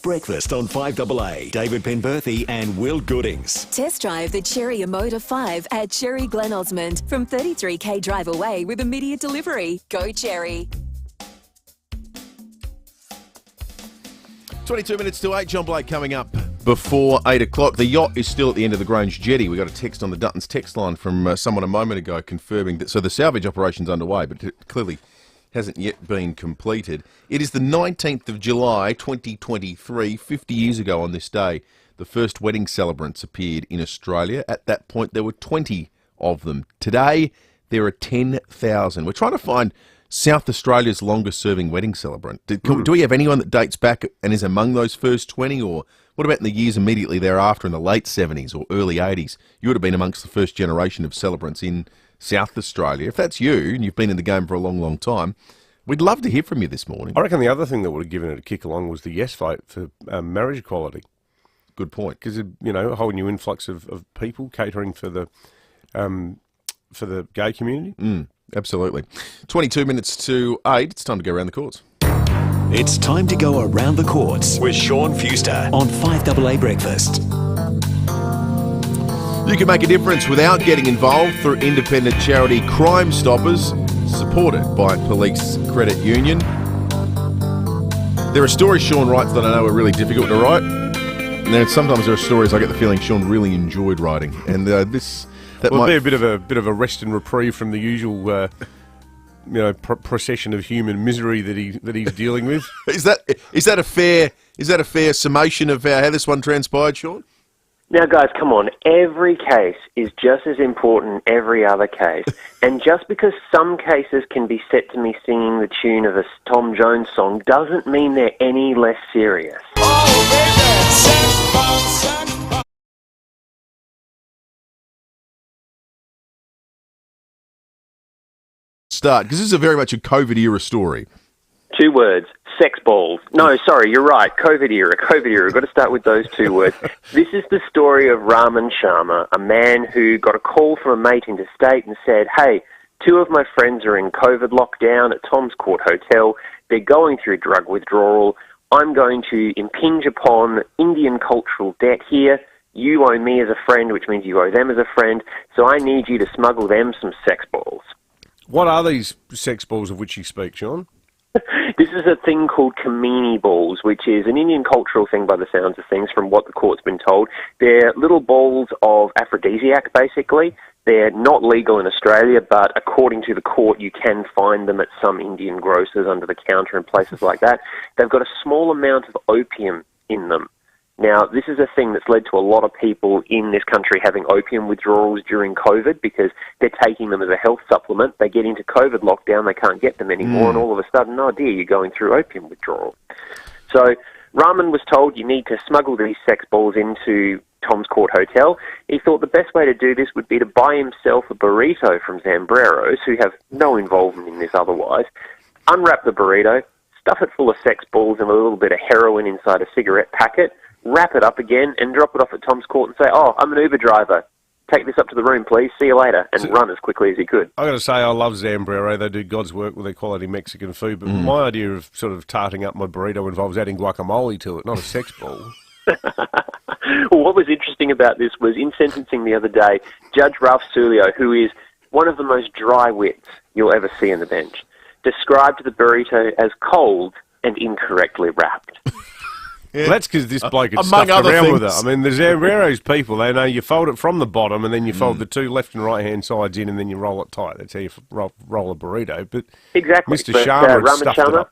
Breakfast on 5AA. David Penberthy and Will Goodings. Test drive the Cherry Emoda 5 at Cherry Glen Osmond from 33k drive away with immediate delivery. Go Cherry. 22 minutes to 8. John Blake coming up before 8 o'clock. The yacht is still at the end of the Grange jetty. We got a text on the Duttons text line from someone a moment ago confirming that. So the salvage operation's underway, but it clearly hasn't yet been completed. It is the 19th of July, 2023. 50 years ago on this day, the first wedding celebrants appeared in Australia. At that point, there were 20 of them. Today, there are 10,000. We're trying to find South Australia's longest-serving wedding celebrant. Do we have anyone that dates back and is among those first 20, or what about in the years immediately thereafter in the late 70s or early 80s? You would have been amongst the first generation of celebrants in South Australia. If that's you, and you've been in the game for a long, long time, we'd love to hear from you this morning. I reckon the other thing that would have given it a kick along was the yes vote for marriage equality. Good point. Because, a whole new influx of people catering for the gay community. Absolutely. 22 minutes to 8. It's time to go around the courts. It's time to go around the courts with Sean Fuster on 5AA Breakfast. You can make a difference without getting involved through independent charity Crime Stoppers, supported by Police Credit Union. There are stories Sean writes that I know are really difficult to write. And then sometimes there are stories I get the feeling Sean really enjoyed writing. And It'll be a bit of a rest and reprieve from the usual procession of human misery that he's dealing with. Is that a fair summation of how this one transpired, Sean? Now, guys, come on. Every case is just as important as every other case. And just because some cases can be set to me singing the tune of a Tom Jones song doesn't mean they're any less serious. Start, because this is very much a COVID-era story. 2 words. Sex balls. No, sorry, you're right. COVID era. We've got to start with those 2 words. This is the story of Raman Sharma, a man who got a call from a mate interstate and said, hey, 2 of my friends are in COVID lockdown at Tom's Court Hotel. They're going through drug withdrawal. I'm going to impinge upon Indian cultural debt here. You owe me as a friend, which means you owe them as a friend. So I need you to smuggle them some sex balls. What are these sex balls of which you speak, Sean? This is a thing called Kamini balls, which is an Indian cultural thing by the sounds of things from what the court's been told. They're little balls of aphrodisiac, basically. They're not legal in Australia, but according to the court, you can find them at some Indian grocers under the counter and places like that. They've got a small amount of opium in them. Now, this is a thing that's led to a lot of people in this country having opium withdrawals during COVID because they're taking them as a health supplement. They get into COVID lockdown, they can't get them anymore, and all of a sudden, oh dear, you're going through opium withdrawal. So Raman was told you need to smuggle these sex balls into Tom's Court Hotel. He thought the best way to do this would be to buy himself a burrito from Zambreros, who have no involvement in this otherwise, unwrap the burrito, stuff it full of sex balls and a little bit of heroin inside a cigarette packet, wrap it up again and drop it off at Tom's Court and say, oh, I'm an Uber driver. Take this up to the room, please. See you later. And run as quickly as he could. I've got to say, I love Zambrero. They do God's work with their quality Mexican food. But my idea of sort of tarting up my burrito involves adding guacamole to it, not a sex ball. Well, what was interesting about this was in sentencing the other day, Judge Ralph Sulio, who is one of the most dry wits you'll ever see on the bench, described the burrito as cold and incorrectly wrapped. Well, that's because this bloke had stuffed around with it. I mean, the Zambreros people, they know you fold it from the bottom and then you fold the 2 left and right-hand sides in and then you roll it tight. That's how you roll a burrito. But exactly. Mr. Sharma had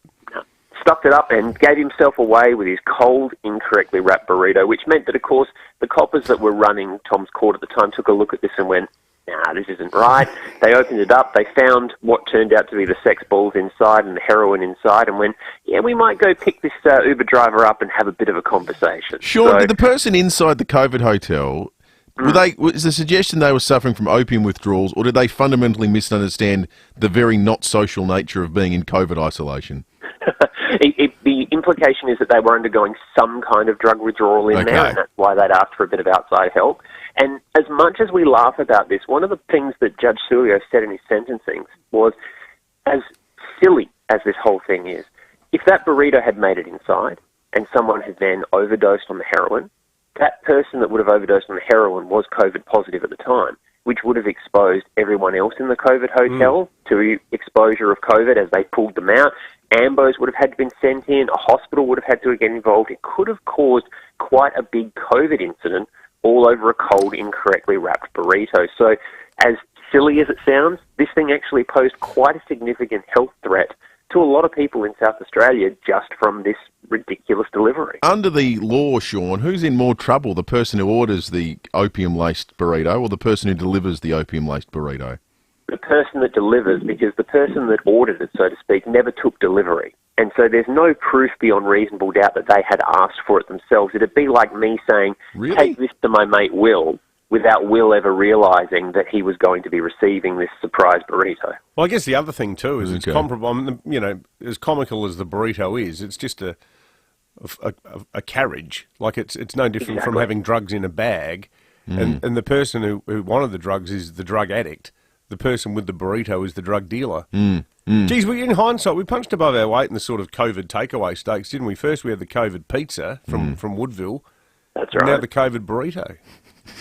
stuffed it up and gave himself away with his cold, incorrectly wrapped burrito, which meant that, of course, the coppers that were running Tom's Court at the time took a look at this and went, nah, this isn't right. They opened it up. They found what turned out to be the sex balls inside and the heroin inside and went, yeah, we might go pick this Uber driver up and have a bit of a conversation. Sean, did the person inside the COVID hotel, was the suggestion they were suffering from opium withdrawals, or did they fundamentally misunderstand the very not social nature of being in COVID isolation? The implication is that they were undergoing some kind of drug withdrawal in there, and that's why they'd asked for a bit of outside help. And as much as we laugh about this, one of the things that Judge Sulio said in his sentencing was, as silly as this whole thing is, if that burrito had made it inside and someone had then overdosed on the heroin, that person that would have overdosed on the heroin was COVID positive at the time, which would have exposed everyone else in the COVID hotel to exposure of COVID as they pulled them out. Ambos would have had to been sent in. A hospital would have had to get involved. It could have caused quite a big COVID incident all over a cold, incorrectly wrapped burrito. So as silly as it sounds, this thing actually posed quite a significant health threat to a lot of people in South Australia just from this ridiculous delivery. Under the law, Sean, who's in more trouble, the person who orders the opium-laced burrito or the person who delivers the opium-laced burrito? The person that delivers, because the person that ordered it, so to speak, never took delivery. And so there's no proof beyond reasonable doubt that they had asked for it themselves. It'd be like me saying, take this to my mate Will, without Will ever realising that he was going to be receiving this surprise burrito. Well, I guess the other thing too is it's comparable. You know, as comical as the burrito is, it's just a carriage. Like it's no different from having drugs in a bag. And the person who wanted the drugs is the drug addict. The person with the burrito is the drug dealer. Geez, in hindsight, we punched above our weight in the sort of COVID takeaway stakes, didn't we? First we had the COVID pizza from Woodville. That's right. Now the COVID burrito.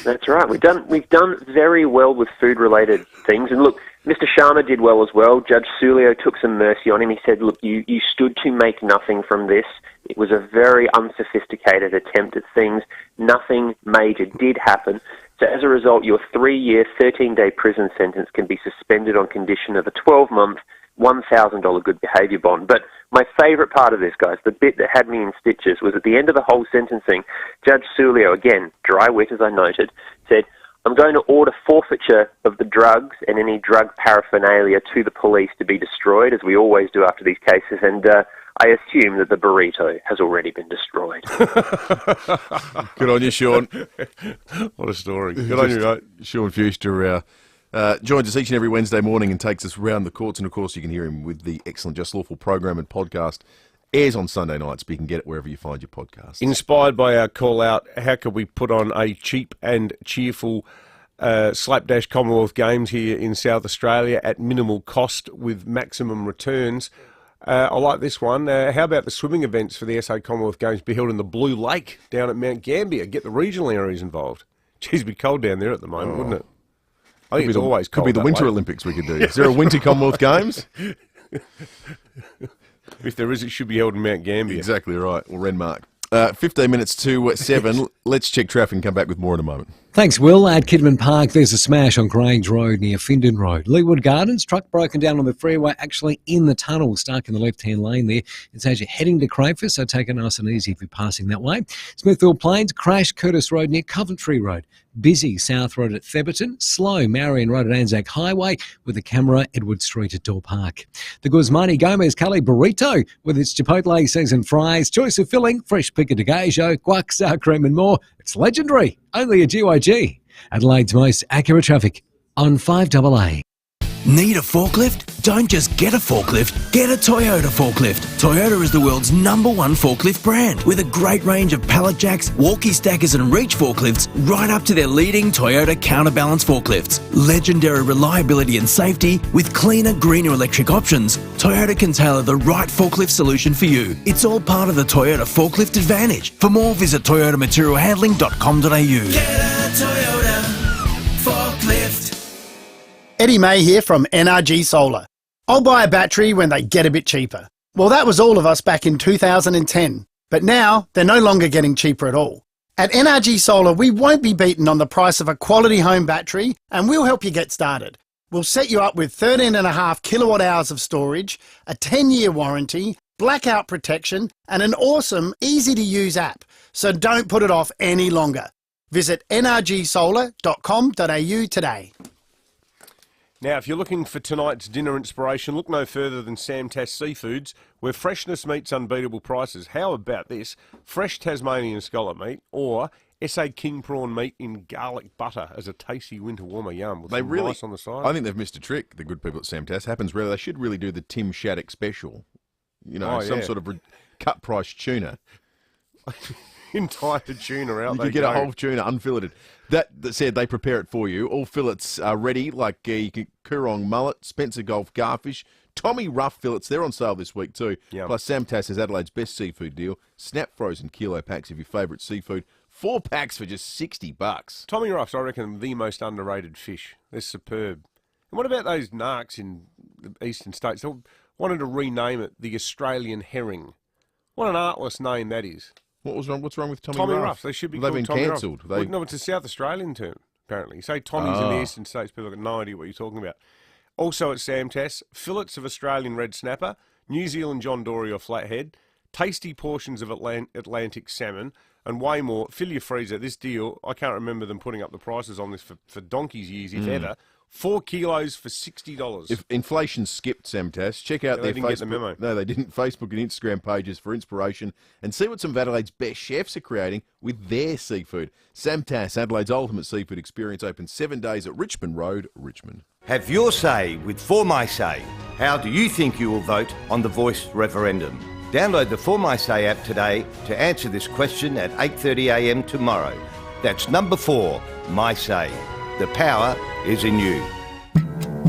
That's right. We've done very well with food-related things. And look, Mr. Sharma did well as well. Judge Sulio took some mercy on him. He said, look, you stood to make nothing from this. It was a very unsophisticated attempt at things. Nothing major did happen. So as a result, your 3-year, 13-day prison sentence can be suspended on condition of a 12-month, $1,000 good behaviour bond. But my favourite part of this, guys, the bit that had me in stitches, was at the end of the whole sentencing, Judge Sulio, again, dry wit as I noted, said, I'm going to order forfeiture of the drugs and any drug paraphernalia to the police to be destroyed, as we always do after these cases, and I assume that the burrito has already been destroyed. Good on you, Sean. What a story. Good on you, mate. Sean Fewster joins us each and every Wednesday morning and takes us round the courts, and of course you can hear him with the excellent Just Lawful program and podcast. Airs on Sunday nights, but you can get it wherever you find your podcast. Inspired by our call out, how could we put on a cheap and cheerful slapdash Commonwealth Games here in South Australia at minimal cost with maximum returns? I like this one. How about the swimming events for the SA Commonwealth Games be held in the Blue Lake down at Mount Gambier? Get the regional areas involved. Geez, it'd be cold down there at the moment, wouldn't it? I think it's always cold. Could be the Winter Olympics we could do. Is there a Winter Commonwealth Games? If there is, it should be held in Mount Gambier. Exactly right, or Renmark. 15 minutes to 7. Let's check traffic and come back with more in a moment. Thanks, Will. At Kidman Park, there's a smash on Grange Road near Findon Road. Leeward Gardens, truck broken down on the freeway, actually in the tunnel, stuck in the left-hand lane there. It's as you're heading to Crayford, so take it nice and easy if you're passing that way. Smithfield Plains, crash Curtis Road near Coventry Road. Busy South Road at Theberton, slow Marion Road at Anzac Highway with a camera Edward Street at Door Park. The Guzmani Gomez Cali Burrito with its Chipotle seasoned fries, choice of filling, fresh pico de gallo, guac, sour cream and more. It's legendary, only at GYG. Adelaide's most accurate traffic on 5AA. Need a forklift? Don't just get a forklift, get a Toyota forklift. Toyota is the world's #1 forklift brand with a great range of pallet jacks, walkie stackers and reach forklifts right up to their leading Toyota counterbalance forklifts. Legendary reliability and safety with cleaner, greener electric options, Toyota can tailor the right forklift solution for you. It's all part of the Toyota Forklift Advantage. For more, visit toyotamaterialhandling.com.au. Get a Toyota forklift. Eddie May here from NRG Solar. I'll buy a battery when they get a bit cheaper. Well, that was all of us back in 2010. But now, they're no longer getting cheaper at all. At NRG Solar, we won't be beaten on the price of a quality home battery, and we'll help you get started. We'll set you up with 13.5 kilowatt hours of storage, a 10-year warranty, blackout protection, and an awesome, easy-to-use app. So don't put it off any longer. Visit nrgsolar.com.au today. Now, if you're looking for tonight's dinner inspiration, look no further than Sam Tass Seafoods, where freshness meets unbeatable prices. How about this? Fresh Tasmanian scallop meat or SA king prawn meat in garlic butter as a tasty winter warmer. Yum. With some rice on the side. I think they've missed a trick, the good people at Sam Tass. Happens rarely. They should really do the Tim Shattuck special. You know, some sort of cut price tuna. Entire tuna out there. You get a whole tuna unfilleted. That said, they prepare it for you. All fillets are ready, like you can Coorong mullet, Spencer Gulf garfish, Tommy Ruff fillets. They're on sale this week too. Yum. Plus, Sam Tass has Adelaide's best seafood deal. Snap frozen kilo packs of your favourite seafood. 4 packs for just $60. Tommy Ruff's, I reckon, the most underrated fish. They're superb. And what about those narcs in the eastern states? They wanted to rename it the Australian herring. What an artless name that is. What's wrong with Tommy Ruff? They should be called They've been Tommy cancelled. Ruff. No, it's a South Australian term, apparently. You say Tommy's in the eastern states, people have got no idea what you're talking about. Also at Sam Tass, fillets of Australian red snapper, New Zealand John Dory or flathead, tasty portions of Atlantic salmon, and way more. Fill your freezer. This deal, I can't remember them putting up the prices on this for donkey's years, if ever. 4 kilos for $60. If inflation skipped Sam Tass, check out their didn't Facebook. get the memo. No, they didn't. Facebook and Instagram pages for inspiration, and see what some of Adelaide's best chefs are creating with their seafood. Sam Tass, Adelaide's ultimate seafood experience, open 7 days at Richmond Road, Richmond. Have your say with For My Say. How do you think you will vote on the Voice referendum? Download the For My Say app today to answer this question at 8:30 a.m. tomorrow. That's number 4, My Say. The power is in you.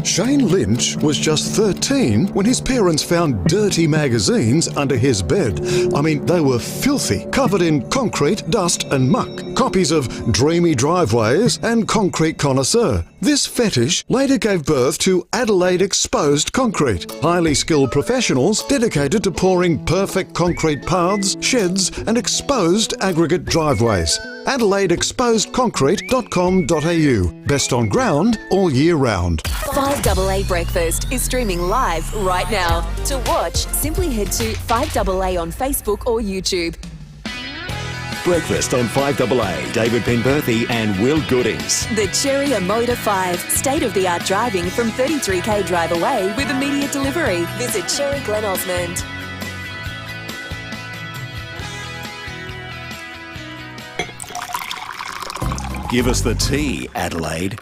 Shane Lynch was just 13 when his parents found dirty magazines under his bed. I mean, they were filthy, covered in concrete, dust and muck. Copies of Dreamy Driveways and Concrete Connoisseur. This fetish later gave birth to Adelaide Exposed Concrete, highly skilled professionals dedicated to pouring perfect concrete paths, sheds and exposed aggregate driveways. AdelaideExposedConcrete.com.au. Best on ground all year round. 5AA Breakfast is streaming live right now. To watch, simply head to 5AA on Facebook or YouTube. Breakfast on 5AA. David Penberthy and Will Goodings. The Cherry Motor 5, state-of-the-art driving from 33k drive away with immediate delivery. Visit Cherry Glen Osmond. Give us the tea, Adelaide.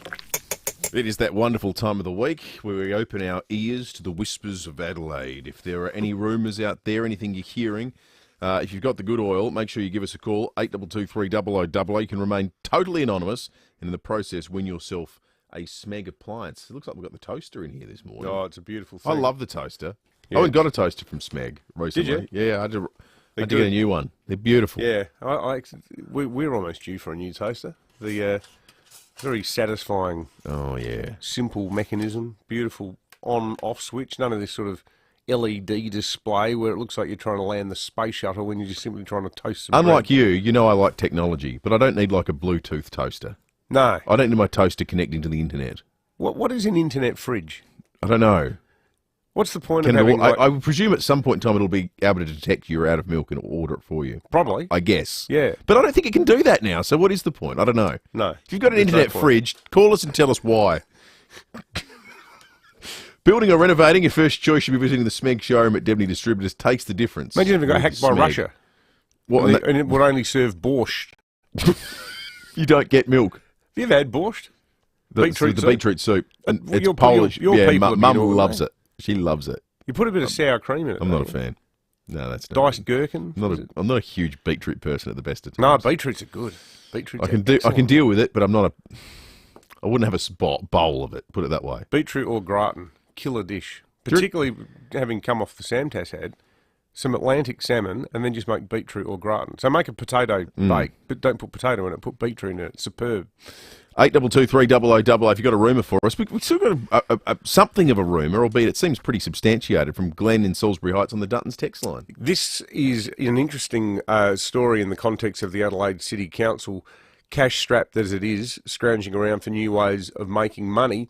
It is that wonderful time of the week where we open our ears to the whispers of Adelaide. If there are any rumours out there, anything you're hearing, if you've got the good oil, make sure you give us a call, 8223 You can remain totally anonymous and in the process win yourself a Smeg appliance. It looks like we've got the toaster in here this morning. Oh, it's a beautiful thing. I love the toaster. Yeah. I went got a toaster from Smeg recently. Did you? Yeah, I had to get a new one. They're beautiful. Yeah, we're almost due for a new toaster. The very satisfying, simple mechanism, beautiful on-off switch. None of this sort of LED display where it looks like you're trying to land the space shuttle when you're just simply trying to toast some Unlike bread. you know I like technology, but I don't need like a Bluetooth toaster. No. I don't need my toaster connecting to the internet. What is an internet fridge? I don't know. What's the point of having... I would presume at some point in time it'll be able to detect you're out of milk and order it for you. Probably. I guess. Yeah. But I don't think it can do that now, so what is the point? I don't know. No. If you've got an There's no internet point. fridge, call us and tell us why. Building or renovating, your first choice should be visiting the Smeg showroom at Debney Distributors. Takes the difference. Imagine if it got hacked by Smeg. Russia. What, And it would only serve borscht. You don't get milk. Have you ever had borscht? The beetroot soup. And Well, it's your Polish. people would be Mum all loves right. it. She loves it. You put a bit of sour cream in it. I'm not a don't you? fan. No, that's not. Diced gherkin. I'm not a huge beetroot person at the best of times. No, beetroots are good. Beetroots I can deal with it, but I'm not I wouldn't have a bowl of it. Put it that way. Beetroot or gratin, killer dish. Particularly having come off the Samtas had some Atlantic salmon, and then just make beetroot or gratin. So make a potato bake, but don't put potato in it. Put beetroot in it. It's superb. 8223 if you've got a rumour for us. We've still got something of a rumour, albeit it seems pretty substantiated, from Glenn in Salisbury Heights on the Duttons text line. This is an interesting story in the context of the Adelaide City Council, cash-strapped as it is, scrounging around for new ways of making money.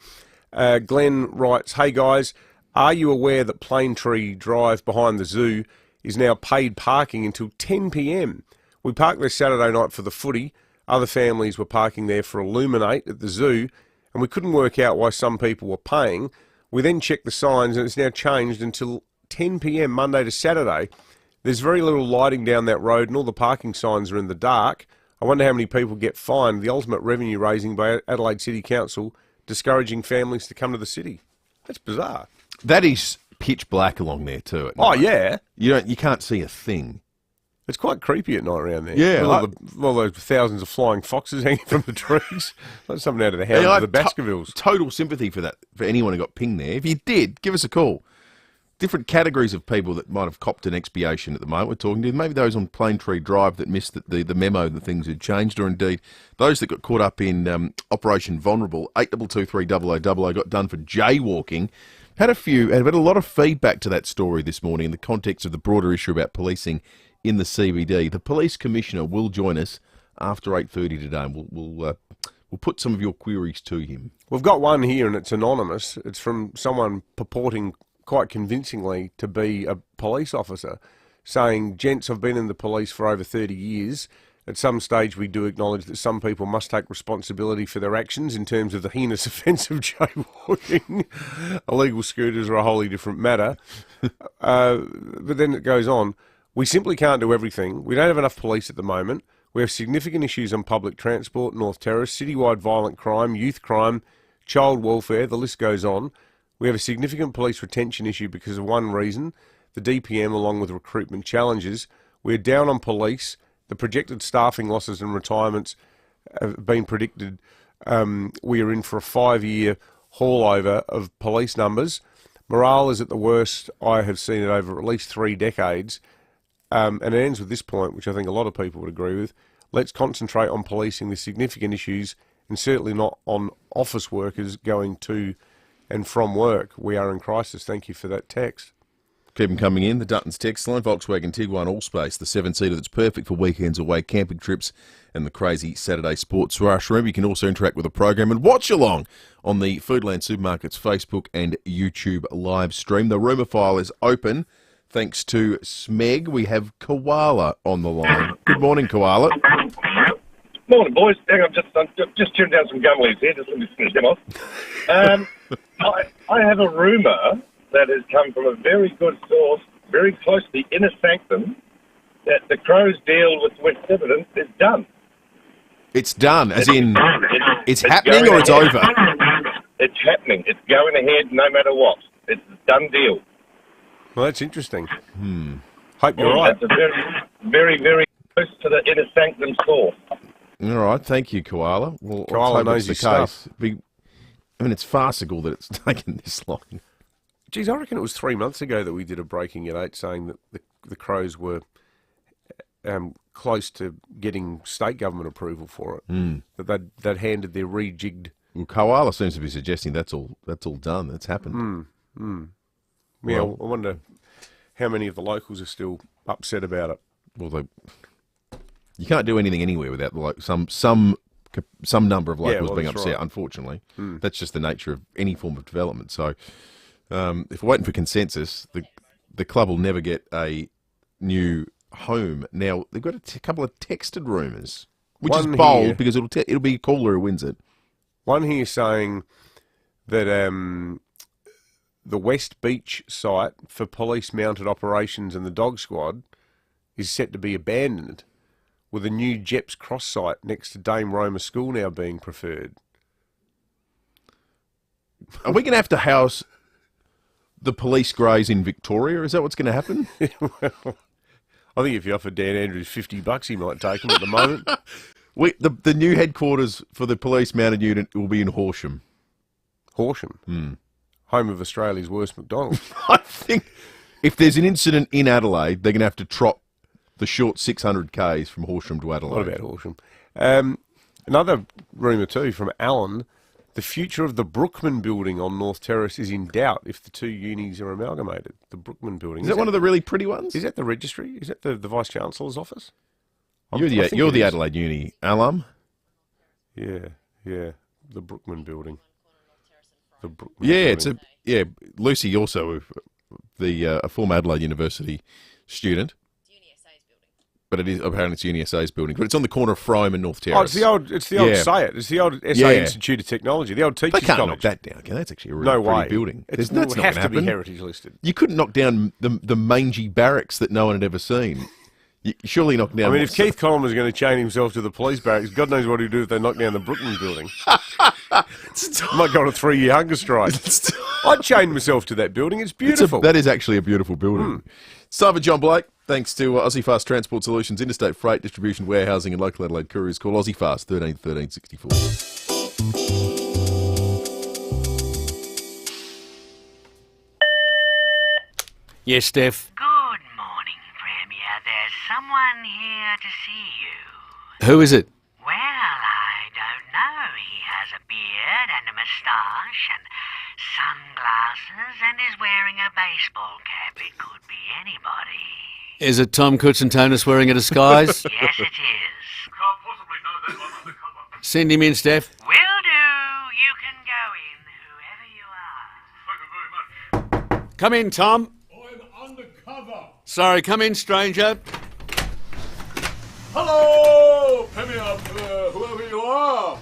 Glenn writes, "Hey guys, are you aware that Plaintree Drive behind the zoo is now paid parking until 10 p.m? We parked there Saturday night for the footy. Other families were parking there for Illuminate at the zoo, and we couldn't work out why some people were paying. We then checked the signs, and it's now changed until 10 p.m. Monday to Saturday. There's very little lighting down that road, and all the parking signs are in the dark. I wonder how many people get fined. The ultimate revenue raising by Adelaide City Council, discouraging families to come to the city." That's bizarre. That is pitch black along there too. Oh, yeah. You can't see a thing. It's quite creepy at night around there. Yeah, all those thousands of flying foxes hanging from the trees. Like something out of the Hounds of the Baskervilles. Total sympathy for that, for anyone who got pinged there. If you did, give us a call. Different categories of people that might have copped an expiation at the moment we're talking to. Maybe those on Plaintree Drive that missed the memo that things had changed, or indeed those that got caught up in Operation Vulnerable. 8223 got done for jaywalking. Had a lot of feedback to that story this morning in the context of the broader issue about policing in the CBD. The Police Commissioner will join us after 8:30 today, and we'll put some of your queries to him. We've got one here, and it's anonymous. It's from someone purporting quite convincingly to be a police officer, saying, "Gents, I've been in the police for over 30 years. At some stage, we do acknowledge that some people must take responsibility for their actions in terms of the heinous offence of jaywalking. Illegal scooters are a wholly different matter." But then it goes on. "We simply can't do everything. We don't have enough police at the moment. We have significant issues on public transport, North Terrace, citywide violent crime, youth crime, child welfare, the list goes on. We have a significant police retention issue because of one reason, the DPM, along with recruitment challenges. We're down on police. The projected staffing losses and retirements have been predicted. We are in for a 5-year haul over of police numbers. Morale is at the worst I have seen it over at least 3 decades. And it ends with this point, which I think a lot of people would agree with. Let's concentrate on policing the significant issues and certainly not on office workers going to and from work. We are in crisis. Thank you for that text. Keep them coming in. The Dutton's text line, Volkswagen Tiguan Allspace, the 7-seater that's perfect for weekends away, camping trips and the crazy Saturday sports rush. Remember, you can also interact with the program and watch along on the Foodland Supermarkets Facebook and YouTube live stream. The rumour file is open. Thanks to Smeg, we have Koala on the line. Good morning, Koala. Morning, boys. Hang on, I'm just chewing down some gum leaves here. Just let me finish them off. I have a rumour that has come from a very good source, very close to the inner sanctum, that the Crows' deal with West Evidence is done. It's done, as in it's happening or it's over? It's happening. It's going ahead no matter what. It's a done deal. Well, that's interesting. Hope you're right. That's a very, very close to the inner sanctum source. All right, thank you, Koala. Well, Koala knows his stuff. It's farcical that it's taken this long. Geez, I reckon it was 3 months ago that we did a Breaking at 8 saying that the Crows were close to getting state government approval for it. That they'd handed their rejigged... Well, Koala seems to be suggesting that's all done. That's happened. Yeah, I wonder how many of the locals are still upset about it. Well, you can't do anything anywhere without some number of locals being upset, right. Unfortunately. That's just the nature of any form of development. So if we're waiting for consensus, the club will never get a new home. Now, they've got a couple of texted rumours, which is bold because it'll be Caller who wins it. One here saying that the West Beach site for police-mounted operations and the dog squad is set to be abandoned, with a new Jeps Cross site next to Dame Roma School now being preferred. Are we going to have to house the police greys in Victoria? Is that what's going to happen? Well, I think if you offer Dan Andrews $50, he might take them at the moment. The new headquarters for the police mounted unit will be in Horsham. Horsham? Home of Australia's worst McDonald's. I think if there's an incident in Adelaide, they're going to have to trot the short 600 Ks from Horsham to Adelaide. What about Horsham? Another rumour too from Alan. The future of the Brookman building on North Terrace is in doubt if the two unis are amalgamated. The Brookman building. Is that one of the really pretty ones? Is that the registry? Is that the Vice-Chancellor's office? You're the Adelaide Uni alum. Yeah. The Brookman building. Lucy also a former Adelaide University student. But apparently it's UniSA's building. But it's on the corner of Frome and North Terrace. It's the old SAIT. It's the old SA Institute of Technology. The old teachers' college. They can't knock that down. That's actually a really pretty building. It would have to be heritage listed. You couldn't knock down the mangy barracks that no one had ever seen. You surely knock down... I mean, if Keith Collin was going to chain himself to the police barracks, God knows what he'd do if they knocked down the Brookman building. Might go on a 3-year hunger strike. I'd chain myself to that building. It's beautiful. That is actually a beautiful building. It's time for John Blake. Thanks to Aussie Fast Transport Solutions, interstate freight, distribution, warehousing and local Adelaide couriers. Call Aussie Fast 13 13 64. Yes, Steph? Good morning, Premier. There's someone here to see you. Who is it? Well, I don't know. He has a beard and a moustache and sunglasses and is wearing a baseball cap. It could be anybody. Is it Tom Kutsentonis wearing a disguise? Yes, it is. Can't possibly know that I'm undercover. Send him in, Steph. Will do. You can go in, whoever you are. Come in, Tom. I'm undercover. Sorry, come in, stranger. Hello, Premier, whoever you are.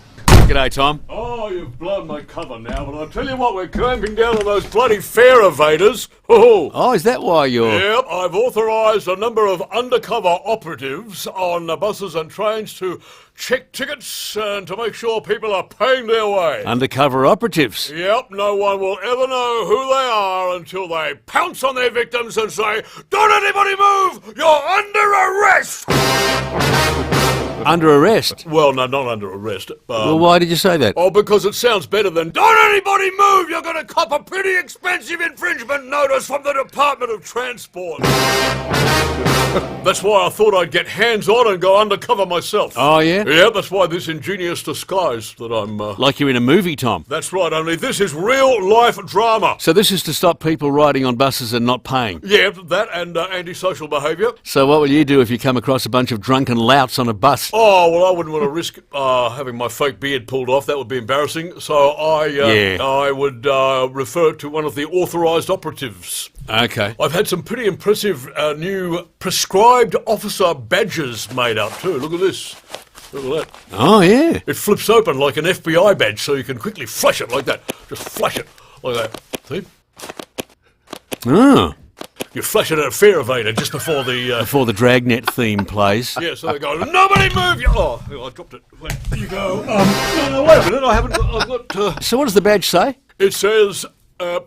G'day, Tom. Oh, you've blown my cover now, but I'll tell you what, we're clamping down on those bloody fare evaders. Oh, is that why you're... Yep, I've authorised a number of undercover operatives on buses and trains to check tickets and to make sure people are paying their way. Undercover operatives? Yep, no one will ever know who they are until they pounce on their victims and say, "Don't anybody move! You're under arrest!" Under arrest? Well, no, not under arrest. Well, why did you say that? Oh, because it sounds better than, don't anybody move, you're going to cop a pretty expensive infringement notice from the Department of Transport. That's why I thought I'd get hands-on and go undercover myself. Oh, yeah? Yeah, that's why this ingenious disguise that I'm... Like you're in a movie, Tom. That's right, only this is real-life drama. So this is to stop people riding on buses and not paying? Yeah, that and antisocial behaviour. So what will you do if you come across a bunch of drunken louts on a bus? Oh, well, I wouldn't want to risk having my fake beard pulled off. That would be embarrassing. So I would refer to one of the authorised operatives. Okay. I've had some pretty impressive new prescribed officer badges made up too. Look at this. Look at that. Oh, yeah. It flips open like an FBI badge, so you can quickly flash it like that. Just flash it like that. See? Oh. You flash it at a fair evader just before the... Before the Dragnet theme plays. Yeah, so they go, nobody move you... Oh, I dropped it. Wait, you go. No, wait a minute, I've got... So what does the badge say? It says...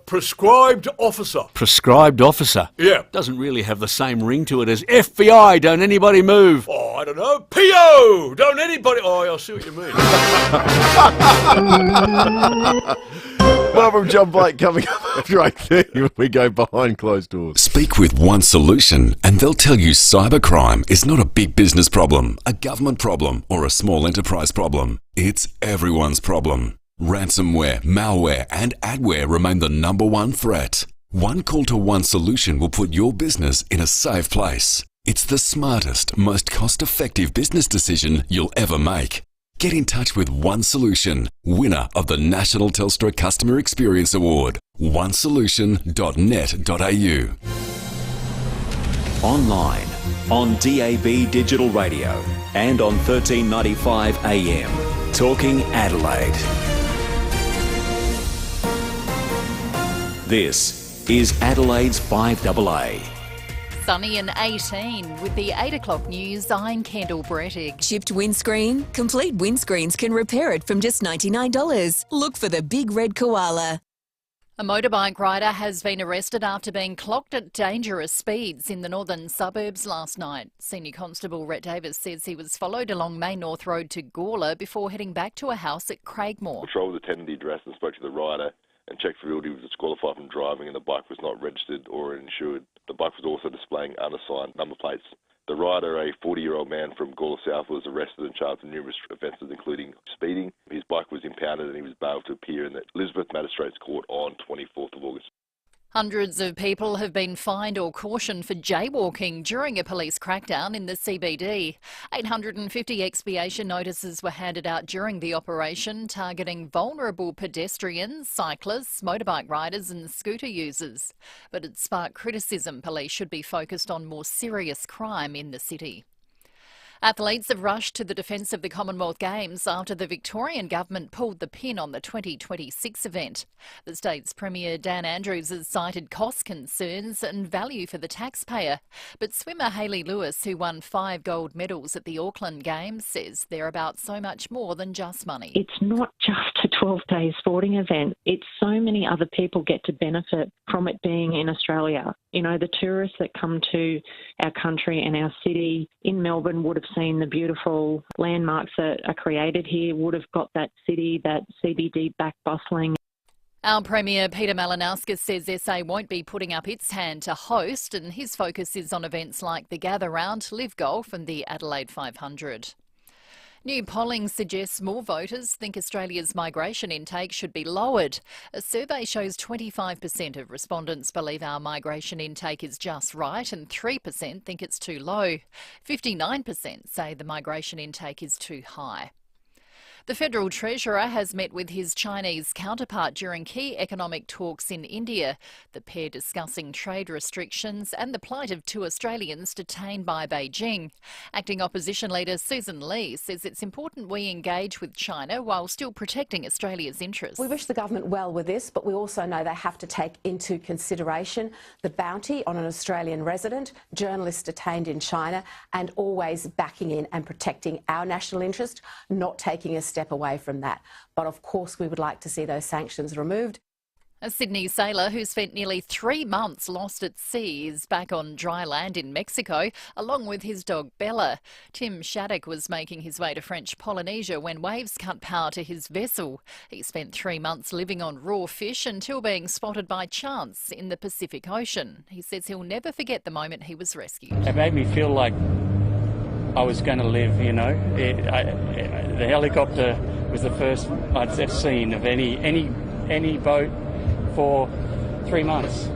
prescribed officer. Prescribed officer? Yeah. Doesn't really have the same ring to it as FBI, don't anybody move. Oh, I don't know. PO! Don't anybody... Oh, I see what you mean. Well, from John Blake coming up after 8:30 when we go behind closed doors. Speak with One Solution and they'll tell you cybercrime is not a big business problem, a government problem, or a small enterprise problem. It's everyone's problem. Ransomware, malware, and adware remain the #1 threat. One call to One Solution will put your business in a safe place. It's the smartest, most cost-effective business decision you'll ever make. Get in touch with One Solution, winner of the National Telstra Customer Experience Award. onesolution.net.au. Online, on DAB Digital Radio, and on 1395 AM. Talking Adelaide. This is Adelaide's 5AA. Sunny and 18 with the 8 o'clock news. I'm Kendall Brettig. Chipped windscreen? Complete Windscreens can repair it from just $99. Look for the big red koala. A motorbike rider has been arrested after being clocked at dangerous speeds in the northern suburbs last night. Senior Constable Rhett Davis says he was followed along Main North Road to Gawler before heading back to a house at Craigmore. Patrol attended the address and spoke to the rider and checked for he was disqualified from driving and the bike was not registered or insured. The bike was also displaying unassigned number plates. The rider, a 40-year-old man from Gawler South, was arrested and charged with numerous offences, including speeding. His bike was impounded and he was bailed to appear in the Elizabeth Magistrates Court on 24th of August. Hundreds of people have been fined or cautioned for jaywalking during a police crackdown in the CBD. 850 expiation notices were handed out during the operation, targeting vulnerable pedestrians, cyclists, motorbike riders and scooter users. But it sparked criticism police should be focused on more serious crime in the city. Athletes have rushed to the defence of the Commonwealth Games after the Victorian government pulled the pin on the 2026 event. The state's Premier Dan Andrews has cited cost concerns and value for the taxpayer. But swimmer Hayley Lewis, who won 5 gold medals at the Auckland Games, says they're about so much more than just money. It's not just a 12-day sporting event. It's so many other people get to benefit from it being in Australia. You know, the tourists that come to our country and our city in Melbourne would have seen the beautiful landmarks that are created here, would have got that city, that CBD back bustling. Our Premier Peter Malinauskas says SA won't be putting up its hand to host, and his focus is on events like the Gather Round, Live Golf and the Adelaide 500. New polling suggests more voters think Australia's migration intake should be lowered. A survey shows 25% of respondents believe our migration intake is just right and 3% think it's too low. 59% say the migration intake is too high. The Federal Treasurer has met with his Chinese counterpart during key economic talks in India, the pair discussing trade restrictions and the plight of 2 Australians detained by Beijing. Acting Opposition Leader Susan Lee says it's important we engage with China while still protecting Australia's interests. We wish the government well with this, but we also know they have to take into consideration the bounty on an Australian resident, journalists detained in China, and always backing in and protecting our national interest, not taking a step away from that. But of course we would like to see those sanctions removed. A Sydney sailor who spent nearly 3 months lost at sea is back on dry land in Mexico, along with his dog Bella. Tim Shattuck was making his way to French Polynesia when waves cut power to his vessel. He spent 3 months living on raw fish until being spotted by chance in the Pacific Ocean. He says he'll never forget the moment he was rescued. It made me feel like I was going to live, you know. The helicopter was the first I'd ever seen of any boat for 3 months.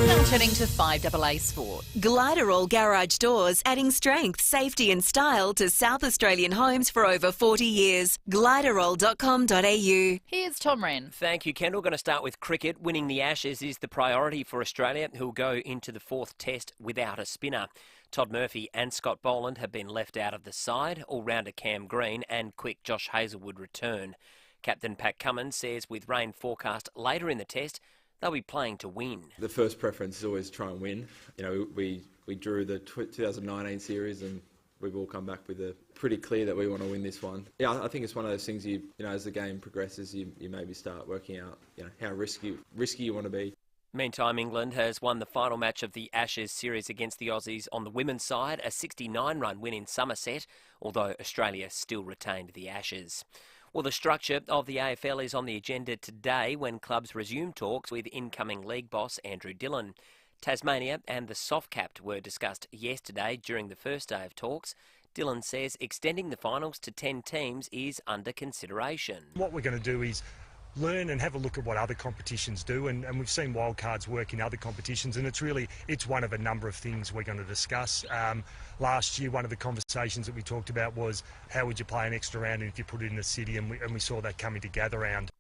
Now turning to FIVEAA Sport. Gliderall Garage Doors, adding strength, safety and style to South Australian homes for over 40 years. Gliderall.com.au. Here's Tom Wren. Thank you, Kendall. Going to start with cricket. Winning the Ashes is the priority for Australia, who'll go into the fourth test without a spinner. Todd Murphy and Scott Boland have been left out of the side. All-rounder Cam Green and quick Josh Hazlewood return. Captain Pat Cummins says with rain forecast later in the test, they'll be playing to win. The first preference is always try and win. You know, we drew the 2019 series and we've all come back with a pretty clear that we want to win this one. Yeah, I think it's one of those things you know, as the game progresses, you maybe start working out, you know, how risky you want to be. Meantime, England has won the final match of the Ashes series against the Aussies on the women's side, a 69-run win in Somerset, although Australia still retained the Ashes. Well, the structure of the AFL is on the agenda today when clubs resume talks with incoming league boss Andrew Dillon. Tasmania and the soft capped were discussed yesterday during the first day of talks. Dillon says extending the finals to 10 teams is under consideration. What we're going to do is learn and have a look at what other competitions do, and we've seen wildcards work in other competitions, and it's one of a number of things we're going to discuss. Last year, one of the conversations that we talked about was how would you play an extra round if you put it in the city, and we saw that coming together round.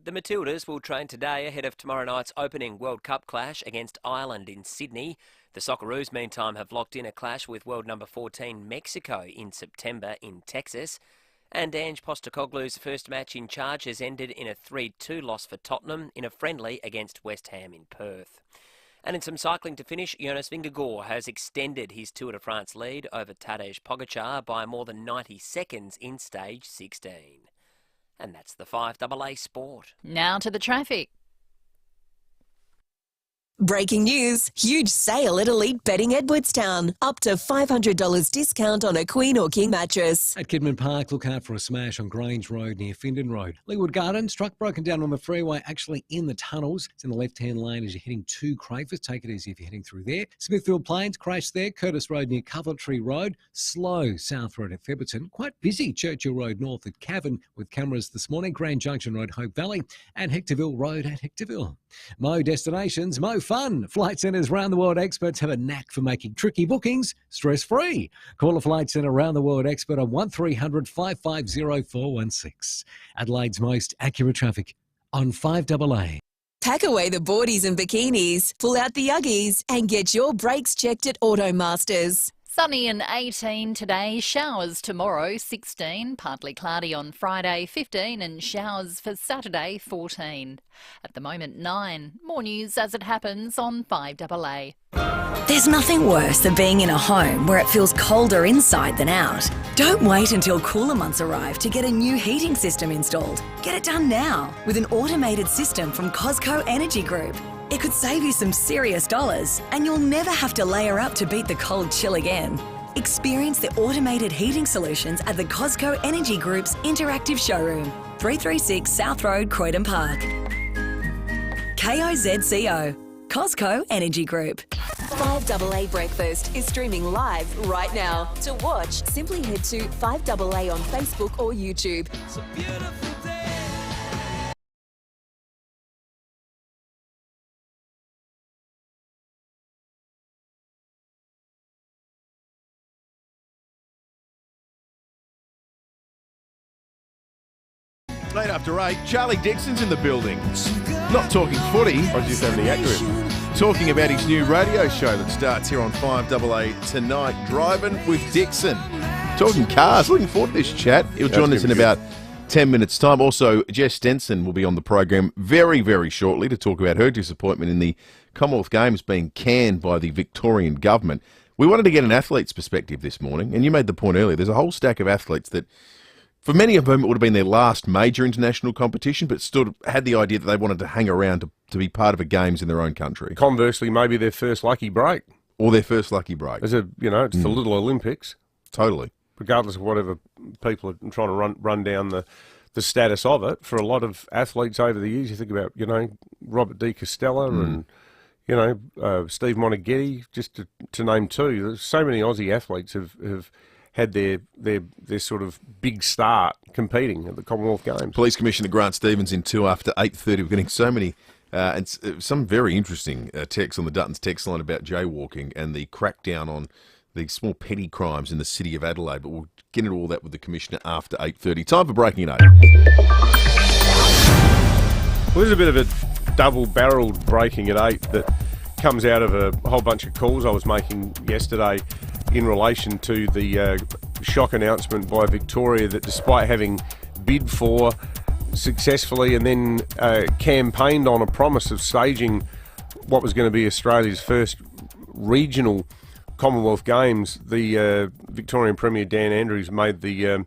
The Matildas will train today ahead of tomorrow night's opening World Cup clash against Ireland in Sydney. The Socceroos, meantime, have locked in a clash with world number 14 Mexico in September in Texas. And Ange Postecoglou's first match in charge has ended in a 3-2 loss for Tottenham in a friendly against West Ham in Perth. And in some cycling to finish, Jonas Vingegaard has extended his Tour de France lead over Tadej Pogacar by more than 90 seconds in stage 16. And that's the FIVEAA Sport. Now to the traffic. Breaking news, huge sale at Elite Bedding Edwardstown. Up to $500 discount on a queen or king mattress. At Kidman Park, look out for a smash on Grange Road near Findon Road. Leeward Gardens, truck broken down on the freeway, actually in the tunnels. It's in the left-hand lane as you're heading to Crayford. Take it easy if you're heading through there. Smithfield Plains, crash there. Curtis Road near Coventry Road. Slow South Road at Febberton. Quite busy Churchill Road north at Cavan with cameras this morning. Grand Junction Road, Hope Valley. And Hectorville Road at Hectorville. Mo Destinations, Mo Fun. Flight Centre's round the world experts have a knack for making tricky bookings stress-free. Call a Flight Centre round the world expert on 1300 550 416. Adelaide's most accurate traffic on 5AA. Pack away the boardies and bikinis, pull out the Uggies and get your brakes checked at Automasters. Sunny and 18 today, showers tomorrow 16, partly cloudy on Friday 15 and showers for Saturday 14. At the moment 9. More news as it happens on 5AA. There's nothing worse than being in a home where it feels colder inside than out. Don't wait until cooler months arrive to get a new heating system installed. Get it done now with an automated system from Cosco Energy Group. It could save you some serious dollars and you'll never have to layer up to beat the cold chill again. Experience the automated heating solutions at the Cosco Energy Group's interactive showroom, 336 South Road, Croydon Park. KOZCO, Cosco Energy Group. 5AA Breakfast is streaming live right now. To watch, simply head to 5AA on Facebook or YouTube. It's a beautiful day. Late after 8, Charlie Dixon's in the building. Not talking footy. I was just having the act with him. Talking about his new radio show that starts here on 5AA tonight, Driving with Dixon. Talking cars. Looking forward to this chat. He'll join us in about 10 minutes' time. Also, Jess Stenson will be on the program very, very shortly to talk about her disappointment in the Commonwealth Games being canned by the Victorian government. We wanted to get an athlete's perspective this morning, and you made the point earlier. There's a whole stack of athletes that For many of whom, it would have been their last major international competition, but still had the idea that they wanted to hang around to be part of a Games in their own country. Conversely, maybe their first lucky break. Or their first lucky break. It's the Little Olympics. Totally. Regardless of whatever people are trying to run down the status of it, for a lot of athletes over the years, you think about, Robert De Castella and, Steve Monaghetti, just to name two. There's so many Aussie athletes have had their sort of big start competing at the Commonwealth Games. Police Commissioner Grant Stevens in 2 after 8:30. We're getting so many and some very interesting texts on the Duttons text line about jaywalking and the crackdown on the small petty crimes in the city of Adelaide. But we'll get into all that with the Commissioner after 8:30. Time for Breaking at 8. Well, there's a bit of a double-barrelled Breaking at 8 that comes out of a whole bunch of calls I was making yesterday in relation to the shock announcement by Victoria that despite having bid for successfully and then campaigned on a promise of staging what was going to be Australia's first regional Commonwealth Games, the Victorian Premier Dan Andrews made the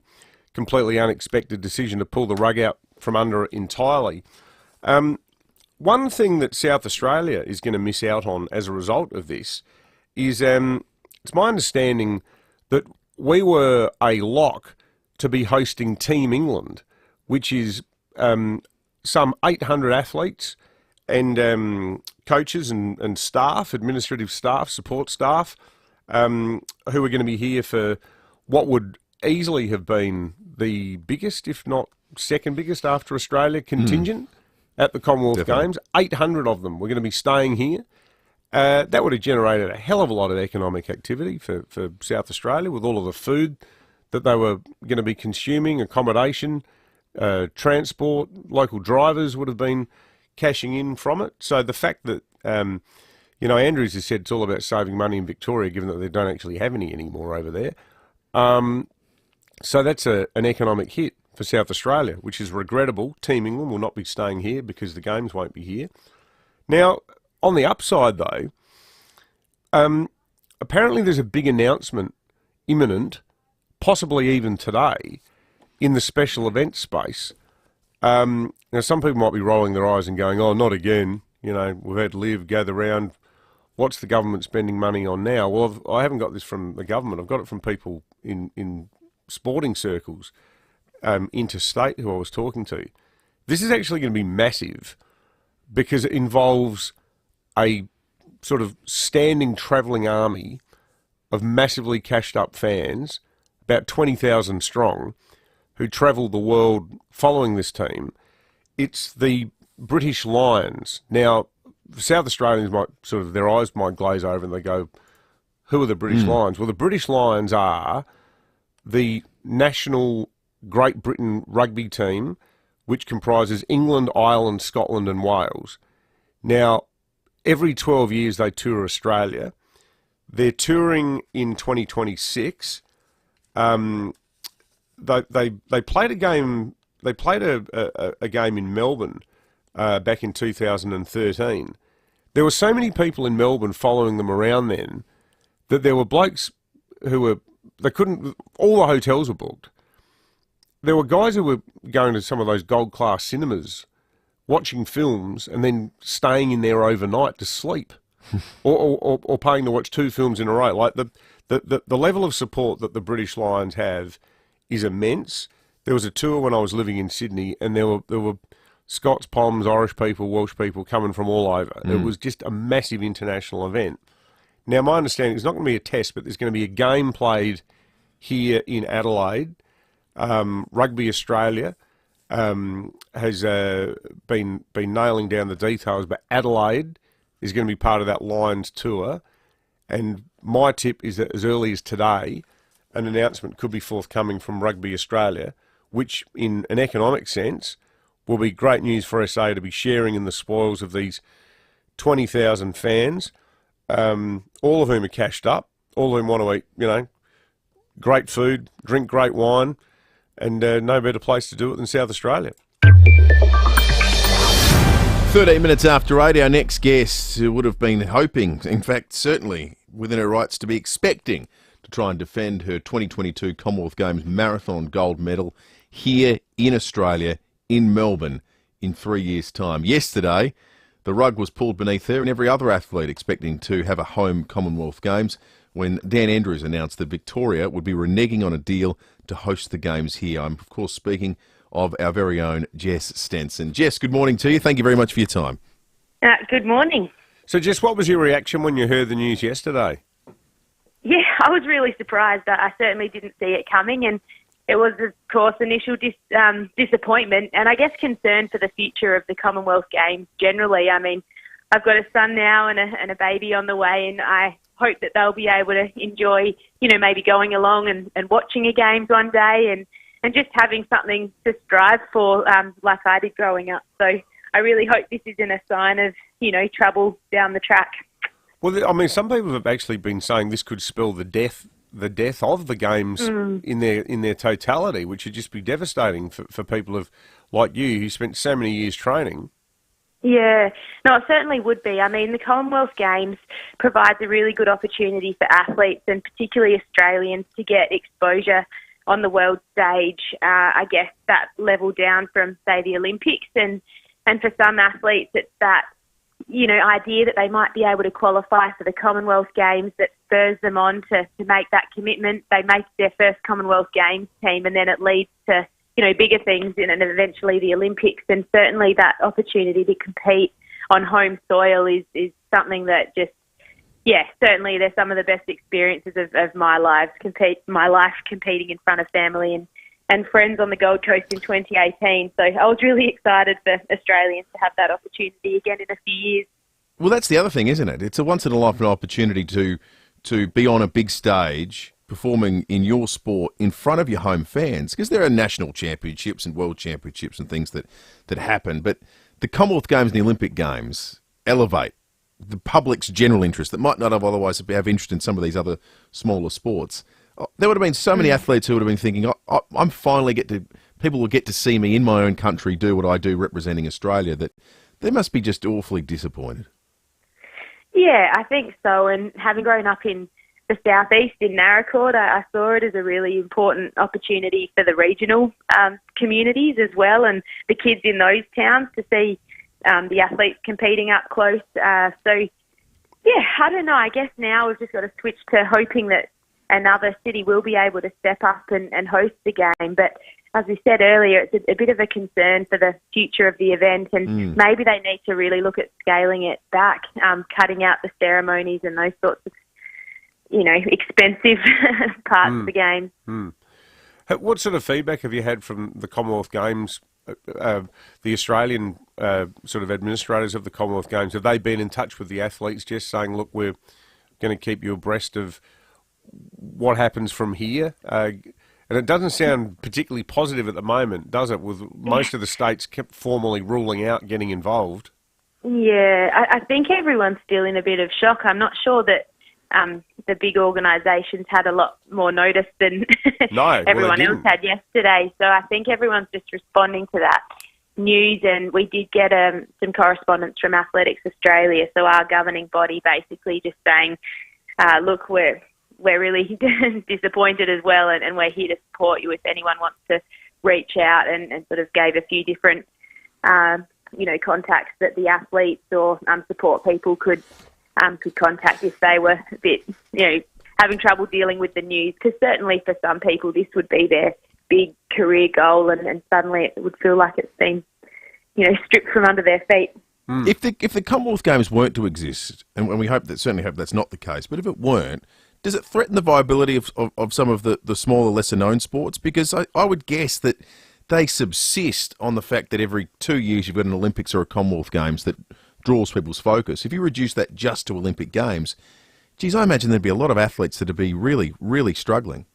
completely unexpected decision to pull the rug out from under it entirely. One thing that South Australia is going to miss out on as a result of this is it's my understanding that we were a lock to be hosting Team England, which is some 800 athletes and coaches and staff, administrative staff, support staff, who are going to be here for what would easily have been the biggest, if not second biggest after Australia contingent at the Commonwealth Games. 800 of them were going to be staying here. That would have generated a hell of a lot of economic activity for South Australia with all of the food that they were going to be consuming, accommodation, transport, local drivers would have been cashing in from it. So the fact that, Andrews has said it's all about saving money in Victoria, given that they don't actually have any anymore over there. So that's an economic hit for South Australia, which is regrettable. Team England will not be staying here because the Games won't be here. Now, on the upside, though, apparently there's a big announcement imminent, possibly even today, in the special events space. Now, some people might be rolling their eyes and going, oh, not again. We've had Liv gather round. What's the government spending money on now? Well, I haven't got this from the government. I've got it from people in sporting circles, interstate, who I was talking to. This is actually going to be massive because it involves a sort of standing travelling army of massively cashed up fans, about 20,000 strong, who travel the world following this team. It's the British Lions. Now, South Australians might their eyes might glaze over and they go, who are the British Lions? Well, the British Lions are the national Great Britain rugby team, which comprises England, Ireland, Scotland and Wales. Now, every 12 years they tour Australia. They're touring in 2026. They played a game. They played a game in Melbourne back in 2013. There were so many people in Melbourne following them around then that there were blokes who were all the hotels were booked. There were guys who were going to some of those gold class cinemas, watching films and then staying in there overnight to sleep, or paying to watch 2 films in a row. Like the level of support that the British Lions have is immense. There was a tour when I was living in Sydney, and there were Scots, Poms, Irish people, Welsh people coming from all over. It was just a massive international event. Now, my understanding is it's not going to be a test, but there's going to be a game played here in Adelaide. Rugby Australia has been nailing down the details, but Adelaide is going to be part of that Lions tour. And my tip is that as early as today, an announcement could be forthcoming from Rugby Australia, which in an economic sense will be great news for SA to be sharing in the spoils of these 20,000 fans, all of whom are cashed up, all of whom want to eat, great food, drink great wine, and no better place to do it than South Australia. 13 minutes after 8, our next guest, who would have been hoping, in fact, certainly within her rights to be expecting to try and defend her 2022 Commonwealth Games marathon gold medal here in Australia, in Melbourne, in 3 years' time. Yesterday, the rug was pulled beneath her and every other athlete expecting to have a home Commonwealth Games when Dan Andrews announced that Victoria would be reneging on a deal to host the Games here. I'm, of course, speaking of our very own Jess Stenson. Jess, good morning to you. Thank you very much for your time. Good morning. So, Jess, what was your reaction when you heard the news yesterday? Yeah, I was really surprised. I certainly didn't see it coming, and it was, of course, initial disappointment and I guess concern for the future of the Commonwealth Games generally. I mean, I've got a son now and a baby on the way, and I hope that they'll be able to enjoy, maybe going along and watching a Games one day and just having something to strive for like I did growing up. So I really hope this isn't a sign of, trouble down the track. Well, I mean, some people have actually been saying this could spell the death of the Games in their totality, which would just be devastating for people like you who spent so many years training. Yeah, no, it certainly would be. I mean, the Commonwealth Games provides a really good opportunity for athletes and particularly Australians to get exposure on the world stage. I guess that level down from, say, the Olympics, and for some athletes, it's that idea that they might be able to qualify for the Commonwealth Games that spurs them on to make that commitment. They make their first Commonwealth Games team, and then it leads to bigger things and eventually the Olympics. And certainly that opportunity to compete on home soil is something that just, certainly they're some of the best experiences of my life competing in front of family and friends on the Gold Coast in 2018. So I was really excited for Australians to have that opportunity again in a few years. Well, that's the other thing, isn't it? It's a once-in-a-lifetime opportunity to be on a big stage performing in your sport in front of your home fans, because there are national championships and world championships and things that happen, but the Commonwealth Games and the Olympic Games elevate the public's general interest that might not have otherwise have interest in some of these other smaller sports. There would have been so many athletes who would have been thinking, I'm finally people will get to see me in my own country do what I do representing Australia, that they must be just awfully disappointed. Yeah, I think so. And having grown up in the southeast in Narracourt, I saw it as a really important opportunity for the regional communities as well, and the kids in those towns to see the athletes competing up close. So, yeah, I don't know. I guess now we've just got to switch to hoping that another city will be able to step up and host the game. But as we said earlier, it's a bit of a concern for the future of the event, and maybe they need to really look at scaling it back, cutting out the ceremonies and those sorts of expensive parts of the game. What sort of feedback have you had from the Commonwealth Games, the Australian sort of administrators of the Commonwealth Games? Have they been in touch with the athletes, just saying, look, we're going to keep you abreast of what happens from here? And it doesn't sound particularly positive at the moment, does it, with most of the states kept formally ruling out getting involved? Yeah, I think everyone's still in a bit of shock. I'm not sure that the big organisations had a lot more notice than everyone else had yesterday. So I think everyone's just responding to that news, and we did get some correspondence from Athletics Australia, so our governing body, basically just saying, look, we're really disappointed as well, and we're here to support you if anyone wants to reach out, and sort of gave a few different contacts that the athletes or support people could contact if they were a bit, having trouble dealing with the news. Because certainly for some people this would be their big career goal, and suddenly it would feel like it's been, stripped from under their feet. If the Commonwealth Games weren't to exist, and we certainly hope that's not the case, but if it weren't, does it threaten the viability of some of the smaller, lesser-known sports? Because I would guess that they subsist on the fact that every 2 years you've got an Olympics or a Commonwealth Games that draws people's focus. If you reduce that just to Olympic Games, geez, I imagine there'd be a lot of athletes that would be really, really struggling.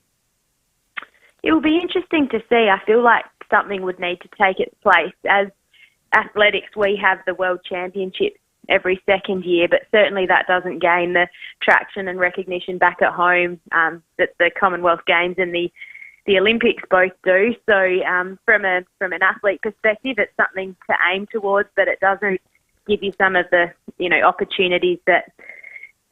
It will be interesting to see. I feel like something would need to take its place. As athletics, we have the World Championships every second year, but certainly that doesn't gain the traction and recognition back at home that the Commonwealth Games and the Olympics both do. So from an athlete perspective, it's something to aim towards, but it doesn't give you some of the opportunities that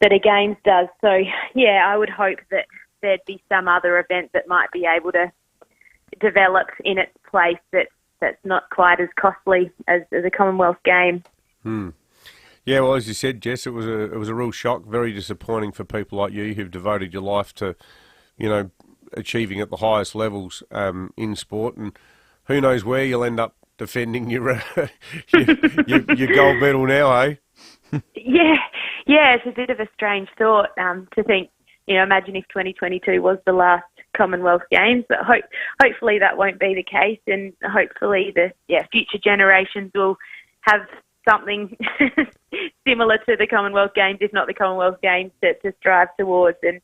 a Games does. So yeah, I would hope that there'd be some other event that might be able to developed in its place that's not quite as costly as a Commonwealth Games. Yeah, well, as you said, Jess, it was a real shock, very disappointing for people like you who've devoted your life to, achieving at the highest levels in sport, and who knows where you'll end up defending your gold medal now, eh? Yeah, it's a bit of a strange thought to think. Imagine if 2022 was the last Commonwealth Games, but hopefully that won't be the case, and hopefully future generations will have something similar to the Commonwealth Games, if not the Commonwealth Games, to strive towards. And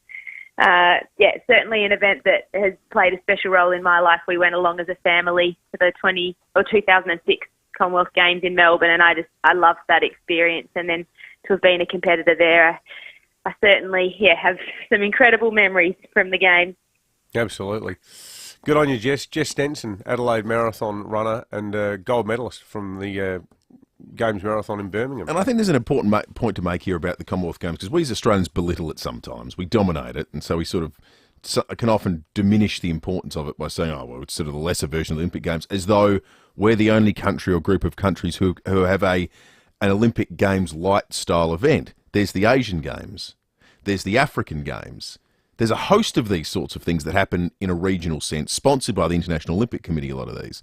it's certainly an event that has played a special role in my life. We went along as a family to the 2006 Commonwealth Games in Melbourne, and I loved that experience. And then to have been a competitor there, I certainly have some incredible memories from the Games. Absolutely. Good on you, Jess. Jess Stenson, Adelaide Marathon runner and gold medalist from the Games Marathon in Birmingham. And I think there's an important point to make here about the Commonwealth Games, because we as Australians belittle it sometimes. We dominate it, and so we sort of can often diminish the importance of it by saying, oh, well, it's sort of the lesser version of the Olympic Games, as though we're the only country or group of countries who have an Olympic Games light style event. There's the Asian Games. There's the African Games. There's a host of these sorts of things that happen in a regional sense, sponsored by the International Olympic Committee, a lot of these.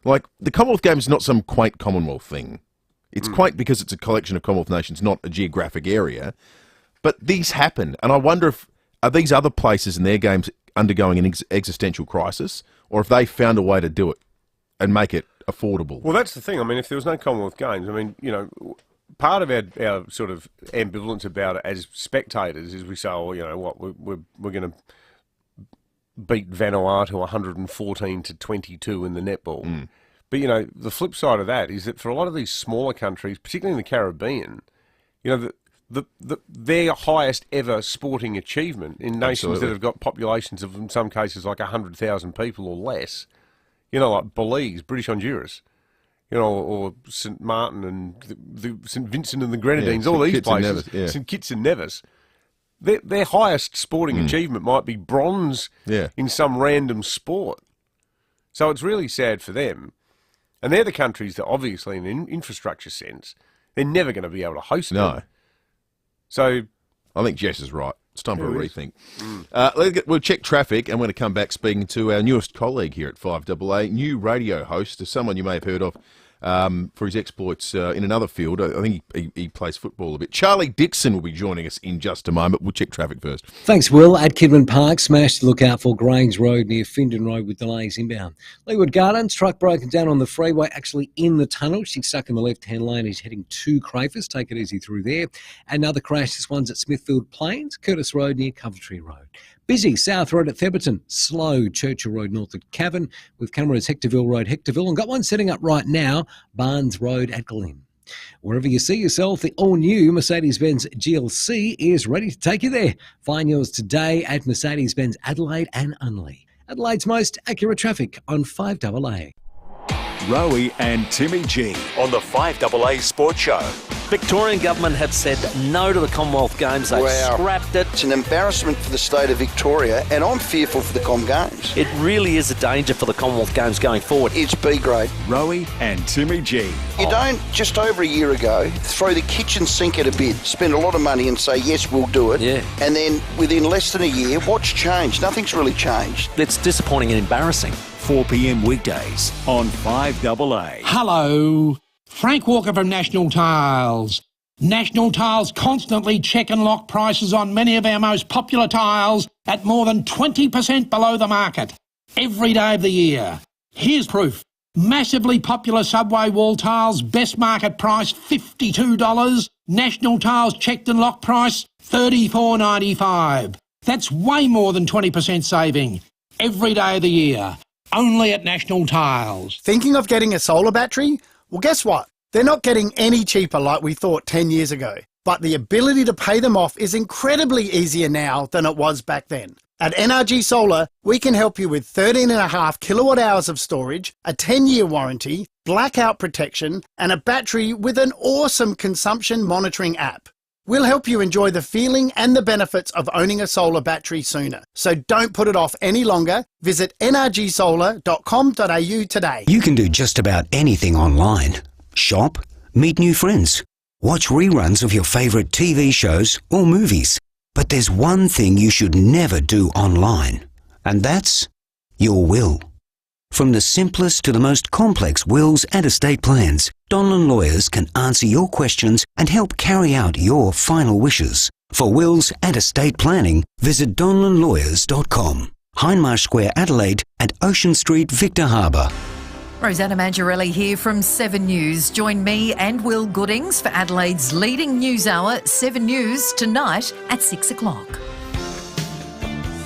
Like, the Commonwealth Games is not some quaint Commonwealth thing. It's quaint because it's a collection of Commonwealth nations, not a geographic area. But these happen, and I wonder are these other places in their games undergoing an existential crisis, or if they found a way to do it and make it affordable? Well, that's the thing. I mean, if there was no Commonwealth Games, I mean, part of our sort of ambivalence about it as spectators is we say, oh, we're going to beat Vanuatu 114-22 in the netball. But, the flip side of that is that for a lot of these smaller countries, particularly in the Caribbean, their highest ever sporting achievement in nations that have got populations of, in some cases, like 100,000 people or less, like Belize, British Honduras, or St. Martin and the St. Vincent and the Grenadines, all these places, St. Kitts and Nevis. Their highest sporting achievement might be bronze in some random sport. So it's really sad for them. And they're the countries that, obviously, in an infrastructure sense, they're never going to be able to host them. So I think Jess is right. It's time for a rethink. We'll check traffic, and we're going to come back speaking to our newest colleague here at 5AA, new radio host, someone you may have heard of for his exploits in another field. I think he plays football a bit. Charlie Dixon will be joining us in just a moment. We'll check traffic first. Thanks, Will. At Kidman Park, smash to look out for Grange Road near Findon Road with delays inbound. Leeward Gardens, truck broken down on the freeway, actually in the tunnel. She's stuck in the left-hand lane. He's heading to Crafers. Take it easy through there. Another crash, this one's at Smithfield Plains, Curtis Road near Coventry Road. Busy, South Road at Theberton, slow, Churchill Road north at Cavan, with cameras Hectorville Road, Hectorville, and got one setting up right now, Barnes Road at Glynn. Wherever you see yourself, the all-new Mercedes-Benz GLC is ready to take you there. Find yours today at Mercedes-Benz Adelaide and Unley. Adelaide's most accurate traffic on 5AA. Rowie and Timmy G on the 5AA Sports Show. Victorian government have said no to the Commonwealth Games. They've scrapped it. It's an embarrassment for the state of Victoria, and I'm fearful for the Com Games. It really is a danger for the Commonwealth Games going forward. It's B grade. Rowie and Timmy G. You don't, just over a year ago, throw the kitchen sink at a bid, spend a lot of money and say, yes, we'll do it. Yeah. And then within less than a year, what's changed? Nothing's really changed. It's disappointing and embarrassing. 4 p.m. weekdays on 5AA. Hello. Frank Walker from National Tiles. National Tiles constantly check and lock prices on many of our most popular tiles at more than 20% below the market every day of the year. Here's proof. Massively popular subway wall tiles, best market price $52. National Tiles checked and locked price $34.95. That's way more than 20% saving every day of the year. Only at National Tiles. Thinking of getting a solar battery? Well, guess what? They're not getting any cheaper like we thought 10 years ago. But the ability to pay them off is incredibly easier now than it was back then. At NRG Solar, we can help you with 13.5 kilowatt hours of storage, a 10-year warranty, blackout protection, and a battery with an awesome consumption monitoring app. We'll help you enjoy the feeling and the benefits of owning a solar battery sooner. So don't put it off any longer. Visit nrgsolar.com.au today. You can do just about anything online. Shop, meet new friends, watch reruns of your favourite TV shows or movies. But there's one thing you should never do online, and that's your will. From the simplest to the most complex wills and estate plans, Donlan Lawyers can answer your questions and help carry out your final wishes. For wills and estate planning, visit donlanlawyers.com. Hindmarsh Square, Adelaide, and Ocean Street, Victor Harbour. Rosanna Mangiarelli here from 7 News. Join me and Will Goodings for Adelaide's leading news hour, 7 News, tonight at 6 o'clock.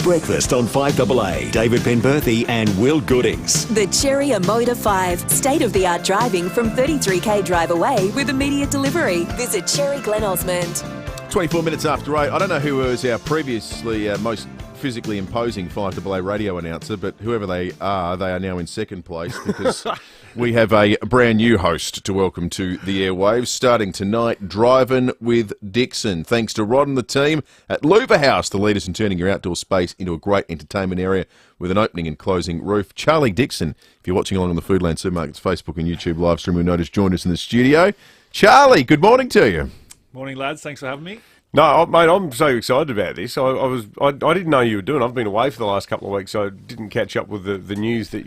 Breakfast on 5AA. David Penberthy and Will Goodings. The Cherry Motor 5. State-of-the-art driving from 33k drive away with immediate delivery. Visit Cherry Glen Osmond. 24 minutes after 8. I don't know who was our previously most physically imposing 5AA radio announcer, but whoever they are now in second place because we have a brand new host to welcome to the airwaves starting tonight, Driving with Dixon. Thanks to Rod and the team at Louver House, the leaders in turning your outdoor space into a great entertainment area with an opening and closing roof. Charlie Dixon, if you're watching along on the Foodland Supermarkets Facebook and YouTube live stream, you'll notice joined us in the studio. Charlie, good morning to you. Morning, lads. Thanks for having me. No, mate, I'm so excited about this. I didn't know you were doing. I've been away for the last couple of weeks, so I didn't catch up with the news that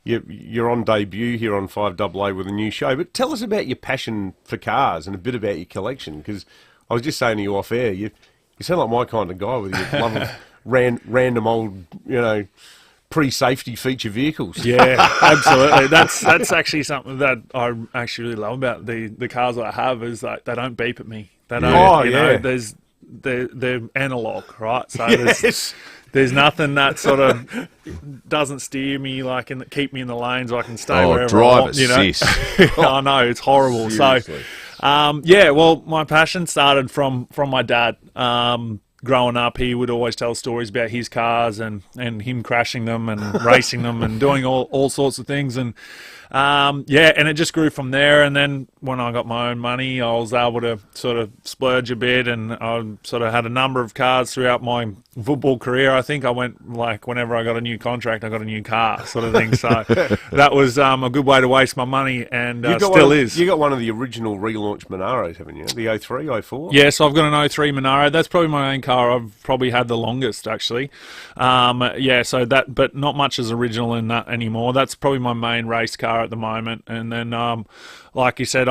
you're on debut here on 5AA with a new show. But tell us about your passion for cars and a bit about your collection, because I was just saying to you off air, you sound like my kind of guy with your love of random old, pre-safety feature vehicles. Yeah, absolutely. That's actually something that I actually really love about the cars that I have is that they don't beep at me. They don't. They're analog, right? So there's nothing that sort of doesn't steer me and keep me in the lanes. So I can stay wherever I want. I know it's horrible. Seriously. So, well, my passion started from my dad. Growing up, he would always tell stories about his cars and him crashing them and racing them and doing all sorts of things. And and it just grew from there. And then when I got my own money, I was able to sort of splurge a bit, and I sort of had a number of cars throughout my football career. I think I went whenever I got a new contract, I got a new car sort of thing. So that was a good way to waste my money, and still is. You got one of the original relaunched Monaros, haven't you? The 03, 04? Yes, I've got an 03 Monaro. That's probably my main car I've probably had the longest, actually. So that, but not much is original in that anymore. That's probably my main race car at the moment. And then, like you said,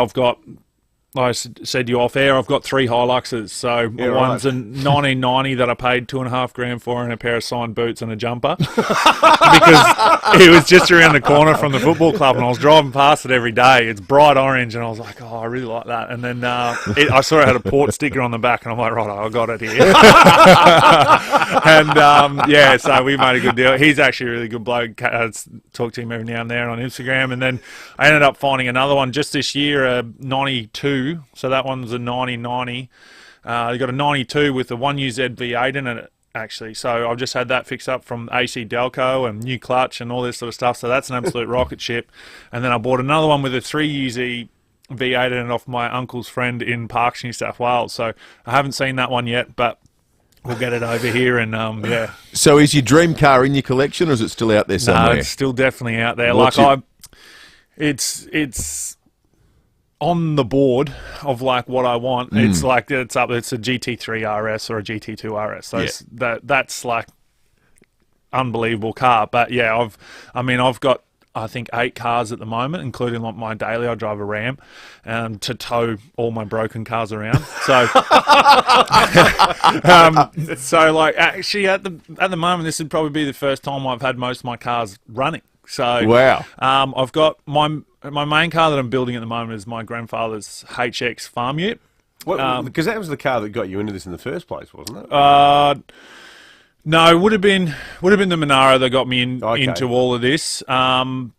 I said to you off air, I've got 3 Hiluxes. So one's a 1990 that I paid $2,500 for, and a pair of signed boots and a jumper because it was just around the corner from the football club, and I was driving past it every day. It's bright orange, and I was like, I really like that. And then I saw it had a port sticker on the back, and I'm like, right, I got it here. And so we made a good deal. He's actually a really good bloke. I talk to him every now and then on Instagram. And then I ended up finding another one just this year, a 92. So that one's a 9090. You got a 92 with a 1UZ V8 in it, actually. So I've just had that fixed up from AC Delco and new clutch and all this sort of stuff. So that's an absolute rocket ship. And then I bought another one with a 3UZ V8 in it off my uncle's friend in Parkes, New South Wales. So I haven't seen that one yet, but we'll get it over here. And So is your dream car in your collection, or is it still out there somewhere? No, it's still definitely out there. It's on the board of what I want. It's it's a GT3 RS or a GT2 RS. So that's unbelievable car. But I've got I think 8 cars at the moment, including my daily. I drive a Ram to tow all my broken cars around. So actually at the moment, this would probably be the first time I've had most of my cars running. So wow. I've got my main car that I'm building at the moment is my grandfather's HX farm ute. Because that was the car that got you into this in the first place, wasn't it? No, it would have been the Monaro that got me into all of this. Actually,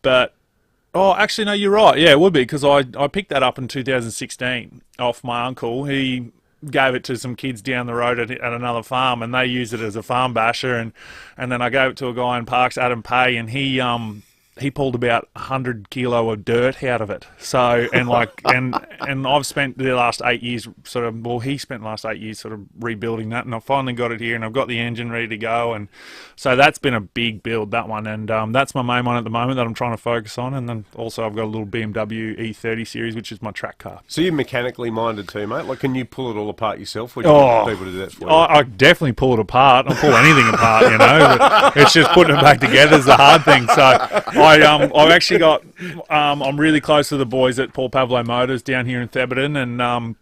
no, you're right. Yeah, it would be, because I picked that up in 2016 off my uncle. He gave it to some kids down the road at another farm, and they used it as a farm basher. And then I gave it to a guy in Parkes, Adam Pay, and he he pulled about 100 kilo of dirt out of it. So, and I've spent the last 8 years he spent the last 8 years sort of rebuilding that, and I finally got it here, and I've got the engine ready to go, and so that's been a big build, that one, and that's my main one at the moment that I'm trying to focus on, and then also I've got a little BMW E30 series, which is my track car. So you're mechanically minded too, mate? Like, can you pull it all apart yourself, or do you want people to do that for you? I definitely pull it apart. I'll pull anything apart, but it's just putting it back together is the hard thing. So I've actually got, I'm really close to the boys at Paul Pavlo Motors down here in Theberton, and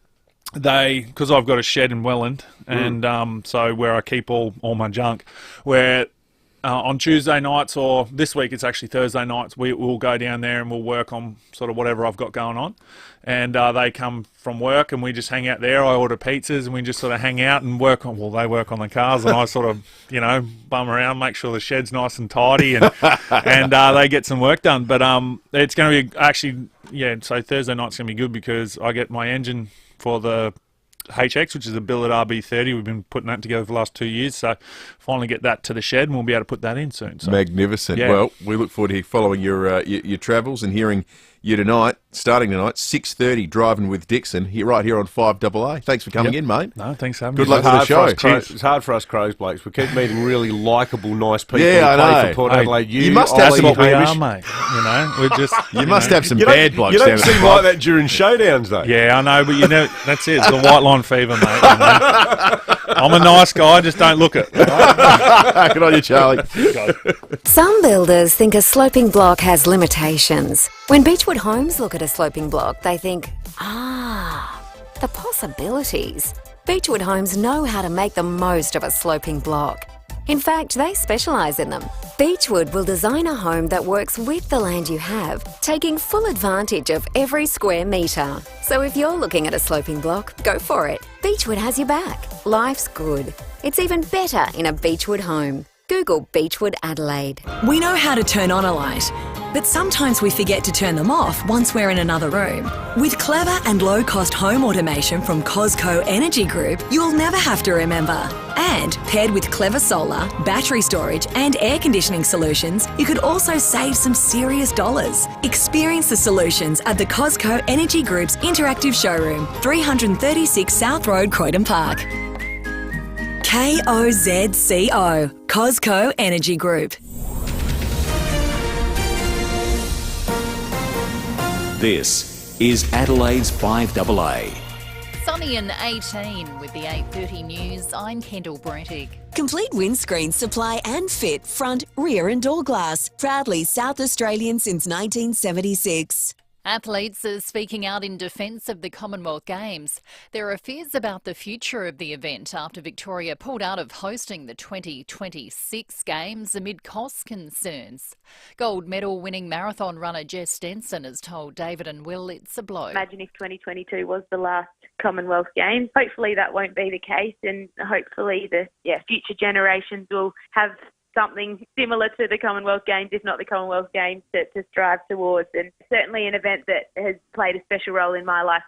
because I've got a shed in Welland, and so where I keep all my junk, where on Tuesday nights, or this week it's actually Thursday nights, we'll go down there and we'll work on sort of whatever I've got going on. And they come from work and we just hang out there. I order pizzas and we just sort of hang out and work on, they work on the cars, and I sort of, bum around, make sure the shed's nice and tidy, and they get some work done. But it's going to be actually, so Thursday night's going to be good because I get my engine for the HX, which is a billet RB30. We've been putting that together for the last 2 years, so finally get that to the shed and we'll be able to put that in soon. So. Magnificent. Yeah. Well, we look forward to following your travels and hearing you tonight, starting tonight, 6:30, Driving with Dixon, right here on 5AA. Thanks for coming in, mate. No, thanks for having me. Good luck with the show. It's hard for us Crows blokes. We keep meeting really likeable, nice people who play for Port Adelaide. You must have some we are, mate. We're just. You must have some bad blokes. You don't seem like that during showdowns, though. Yeah, I know, but that's it. It's the white line fever, mate. I'm a nice guy, just don't look it. Good on you, Charlie. Some builders think a sloping block has limitations. When Beechwood Homes look at a sloping block, they think, the possibilities. Beechwood Homes know how to make the most of a sloping block. In fact, they specialise in them. Beechwood will design a home that works with the land you have, taking full advantage of every square metre. So if you're looking at a sloping block, go for it. Beechwood has your back. Life's good. It's even better in a Beechwood home. Google Beechwood Adelaide. We know how to turn on a light, but sometimes we forget to turn them off once we're in another room. With clever and low-cost home automation from Cosco Energy Group, you'll never have to remember. And paired with clever solar, battery storage and air conditioning solutions, you could also save some serious dollars. Experience the solutions at the Cosco Energy Group's interactive showroom, 336 South Road, Croydon Park. KOZCO, Cosco Energy Group. This is Adelaide's 5AA. Sunny and 18 with the 8:30 news. I'm Kendall Brettig. Complete windscreen supply and fit, front, rear and door glass. Proudly South Australian since 1976. Athletes are speaking out in defence of the Commonwealth Games. There are fears about the future of the event after Victoria pulled out of hosting the 2026 Games amid cost concerns. Gold medal winning marathon runner Jess Stenson has told David and Will it's a blow. Imagine if 2022 was the last Commonwealth Games. Hopefully that won't be the case, and hopefully the future generations will have something similar to the Commonwealth Games, if not the Commonwealth Games, to strive towards, and certainly an event that has played a special role in my life.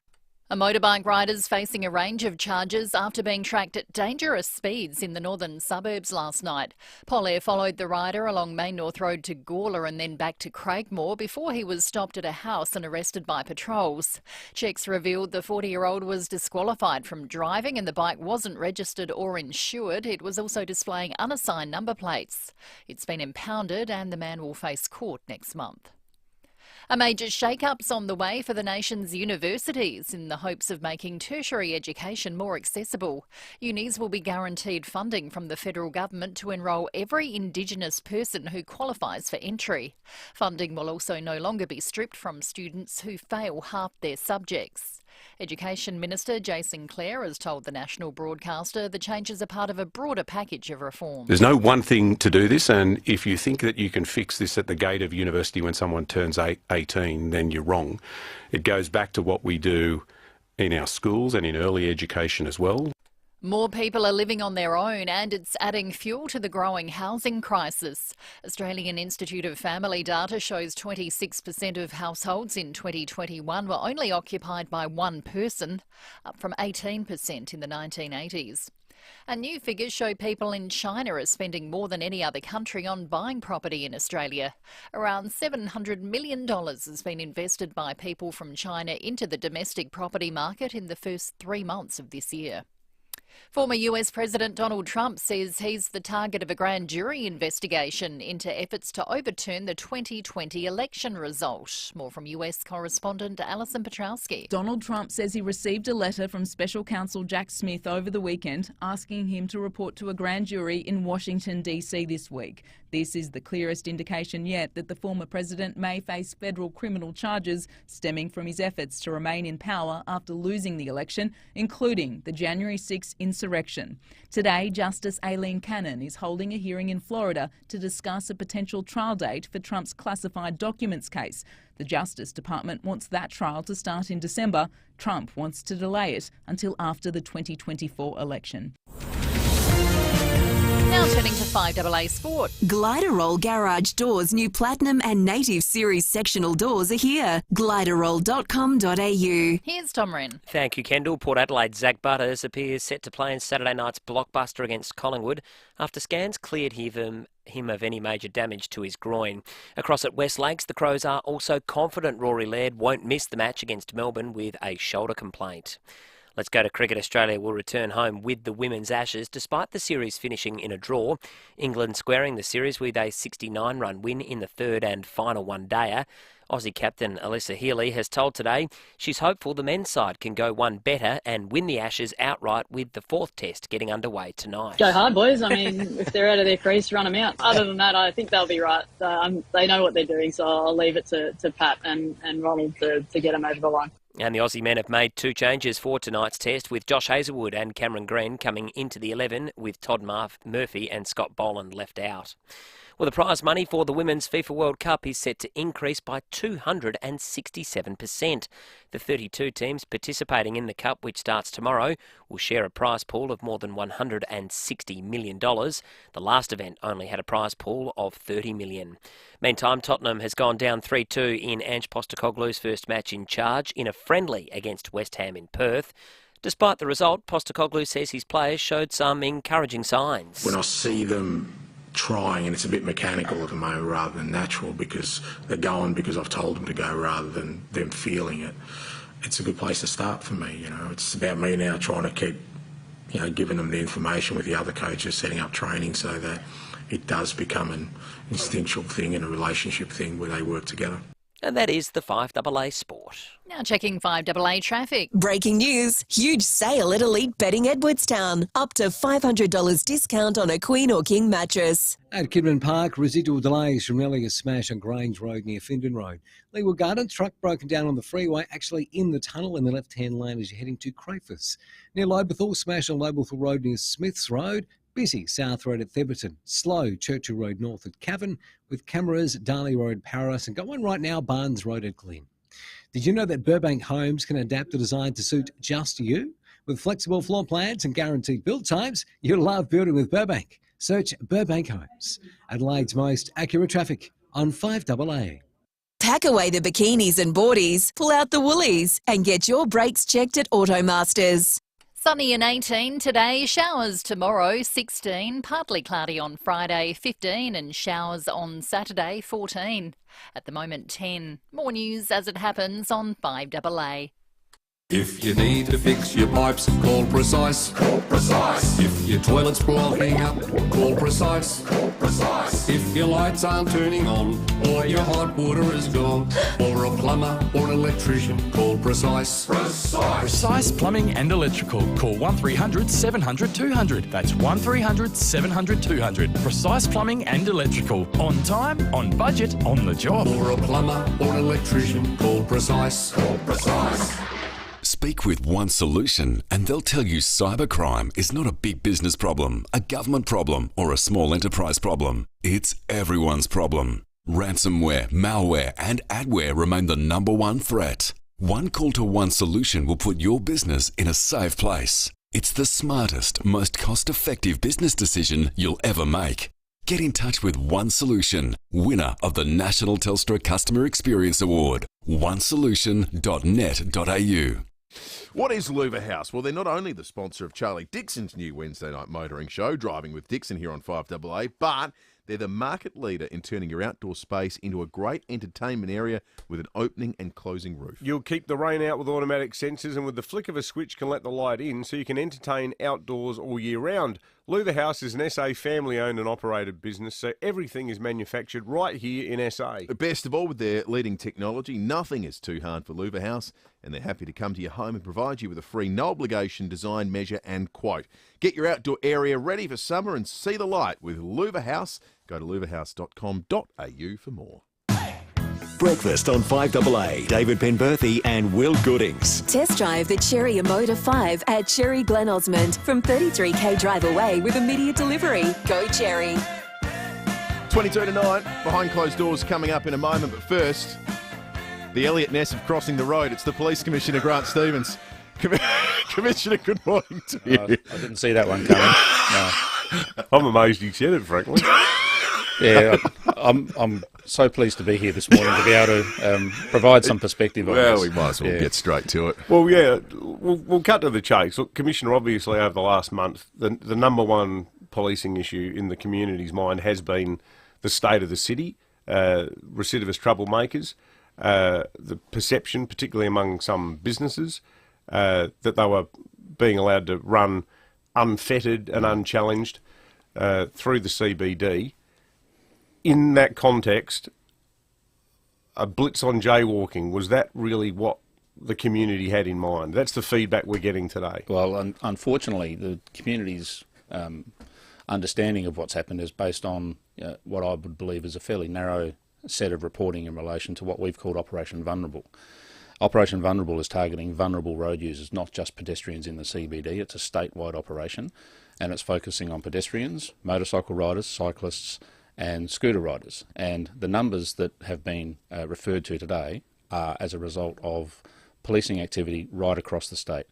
A motorbike rider's facing a range of charges after being tracked at dangerous speeds in the northern suburbs last night. Polair followed the rider along Main North Road to Gawler and then back to Craigmore before he was stopped at a house and arrested by patrols. Checks revealed the 40-year-old was disqualified from driving and the bike wasn't registered or insured. It was also displaying unassigned number plates. It's been impounded and the man will face court next month. A major shake-up's on the way for the nation's universities in the hopes of making tertiary education more accessible. Unis will be guaranteed funding from the federal government to enrol every Indigenous person who qualifies for entry. Funding will also no longer be stripped from students who fail half their subjects. Education Minister Jason Clare has told the national broadcaster the changes are part of a broader package of reform. There's no one thing to do this, and if you think that you can fix this at the gate of university when someone turns 18, then you're wrong. It goes back to what we do in our schools and in early education as well. More people are living on their own and it's adding fuel to the growing housing crisis. Australian Institute of Family data shows 26% of households in 2021 were only occupied by one person, up from 18% in the 1980s. And new figures show people in China are spending more than any other country on buying property in Australia. Around $700 million has been invested by people from China into the domestic property market in the first 3 months of this year. Former US President Donald Trump says he's the target of a grand jury investigation into efforts to overturn the 2020 election result. More from US correspondent Alison Petrowski. Donald Trump says he received a letter from Special Counsel Jack Smith over the weekend asking him to report to a grand jury in Washington, D.C. this week. This is the clearest indication yet that the former president may face federal criminal charges stemming from his efforts to remain in power after losing the election, including the January 6 insurrection. Today, Justice Aileen Cannon is holding a hearing in Florida to discuss a potential trial date for Trump's classified documents case. The Justice Department wants that trial to start in December. Trump wants to delay it until after the 2024 election. Now turning to 5AA Sport. Gliderroll Garage Doors' new Platinum and Native Series sectional doors are here. Gliderroll.com.au. Here's Tom Wren. Thank you, Kendall. Port Adelaide's Zach Butters appears set to play in Saturday night's blockbuster against Collingwood after scans cleared him of any major damage to his groin. Across at West Lakes, the Crows are also confident Rory Laird won't miss the match against Melbourne with a shoulder complaint. Let's go to Cricket. Australia will return home with the Women's Ashes despite the series finishing in a draw. England squaring the series with a 69-run win in the third and final one-dayer. Aussie captain Alyssa Healy has told Today she's hopeful the men's side can go one better and win the Ashes outright with the fourth test getting underway tonight. Go hard, boys. I mean, if they're out of their crease, run them out. Other than that, I think they'll be right. They know what they're doing, so I'll leave it to Pat and Ronald to get them over the line. And the Aussie men have made two changes for tonight's test, with Josh Hazlewood and Cameron Green coming into the 11, with Todd Murphy and Scott Boland left out. Well, the prize money for the Women's FIFA World Cup is set to increase by 267%. The 32 teams participating in the Cup, which starts tomorrow, will share a prize pool of more than $160 million. The last event only had a prize pool of $30 million. Meantime, Tottenham has gone down 3-2 in Ange Postecoglou's first match in charge in a friendly against West Ham in Perth. Despite the result, Postecoglou says his players showed some encouraging signs. When I see them trying, and it's a bit mechanical at the moment rather than natural, because they're going because I've told them to go rather than them feeling it, it's a good place to start for me. It's about me now trying to keep giving them the information with the other coaches, setting up training so that it does become an instinctual thing and a relationship thing where they work together. And that is the 5AA Sport. Now checking 5AA traffic. Breaking news. Huge sale at Elite Betting Edwardstown. Up to $500 discount on a Queen or King mattress. At Kidman Park, residual delays from earlier smash on Grange Road near Findon Road. Leeward Gardens, truck broken down on the freeway, actually in the tunnel in the left-hand lane as you're heading to Crayfus. Near Lobethal, smash on Lobethal Road near Smiths Road. Busy South Road at Theberton. Slow Churchill Road north at Cavan, with cameras Darley Road, Paris, and going right now Barnes Road at Glyn. Did you know that Burbank Homes can adapt the design to suit just you? With flexible floor plans and guaranteed build times, you'll love building with Burbank. Search Burbank Homes. Adelaide's most accurate traffic on 5AA. Pack away the bikinis and boardies, pull out the woolies, and get your brakes checked at Automasters. Sunny and 18 today, showers tomorrow 16, partly cloudy on Friday 15 and showers on Saturday 14. At the moment 10. More news as it happens on 5AA. If you need to fix your pipes, call Precise. Call Precise. If your toilet's blocking up, call Precise. Call Precise. If your lights aren't turning on, or your hot water is gone, or a plumber or an electrician, call Precise. Precise. Precise Plumbing and Electrical. Call 1300 700 200. That's 1300 700 200. Precise Plumbing and Electrical. On time, on budget, on the job. Or a plumber or an electrician, call Precise. Call Precise. Speak with One Solution and they'll tell you cybercrime is not a big business problem, a government problem, or a small enterprise problem. It's everyone's problem. Ransomware, malware, and adware remain the #1 threat. One call to One Solution will put your business in a safe place. It's the smartest, most cost-effective business decision you'll ever make. Get in touch with One Solution, winner of the National Telstra Customer Experience Award. onesolution.net.au. What is Louver House? Well, they're not only the sponsor of Charlie Dixon's new Wednesday night motoring show, Driving with Dixon, here on 5AA, but they're the market leader in turning your outdoor space into a great entertainment area with an opening and closing roof. You'll keep the rain out with automatic sensors, and with the flick of a switch can let the light in, so you can entertain outdoors all year round. Louver House is an SA family-owned and operated business, so everything is manufactured right here in SA. Best of all, with their leading technology, nothing is too hard for Louver House, and they're happy to come to your home and provide you with a free, no-obligation design, measure and quote. Get your outdoor area ready for summer and see the light with Louver House. Go to louverhouse.com.au for more. Breakfast on 5AA. David Penberthy and Will Goodings. Test drive the Cherry Emoda 5 at Cherry Glen Osmond from 33k drive away with immediate delivery. Go Cherry. 22 to 9, behind closed doors coming up in a moment, but first, the Elliot Ness of crossing the road. It's the Police Commissioner, Grant Stevens. Commissioner, good morning to you. I didn't see that one coming. No. I'm amazed you said it, frankly. Yeah, I'm so pleased to be here this morning to be able to provide some perspective on this. Well, we might as well get straight to it. Well, yeah, we'll cut to the chase. Look, Commissioner, obviously over the last month, the number one policing issue in the community's mind has been the state of the city, recidivist troublemakers, the perception, particularly among some businesses, that they were being allowed to run unfettered and unchallenged through the CBD. In that context, a blitz on jaywalking, was that really what the community had in mind? That's the feedback we're getting today. Well, unfortunately, the community's understanding of what's happened is based on what I would believe is a fairly narrow set of reporting in relation to what we've called Operation Vulnerable. Operation Vulnerable is targeting vulnerable road users, not just pedestrians in the CBD. It's a statewide operation, and it's focusing on pedestrians, motorcycle riders, cyclists, and scooter riders. And the numbers that have been referred to today are as a result of policing activity right across the state.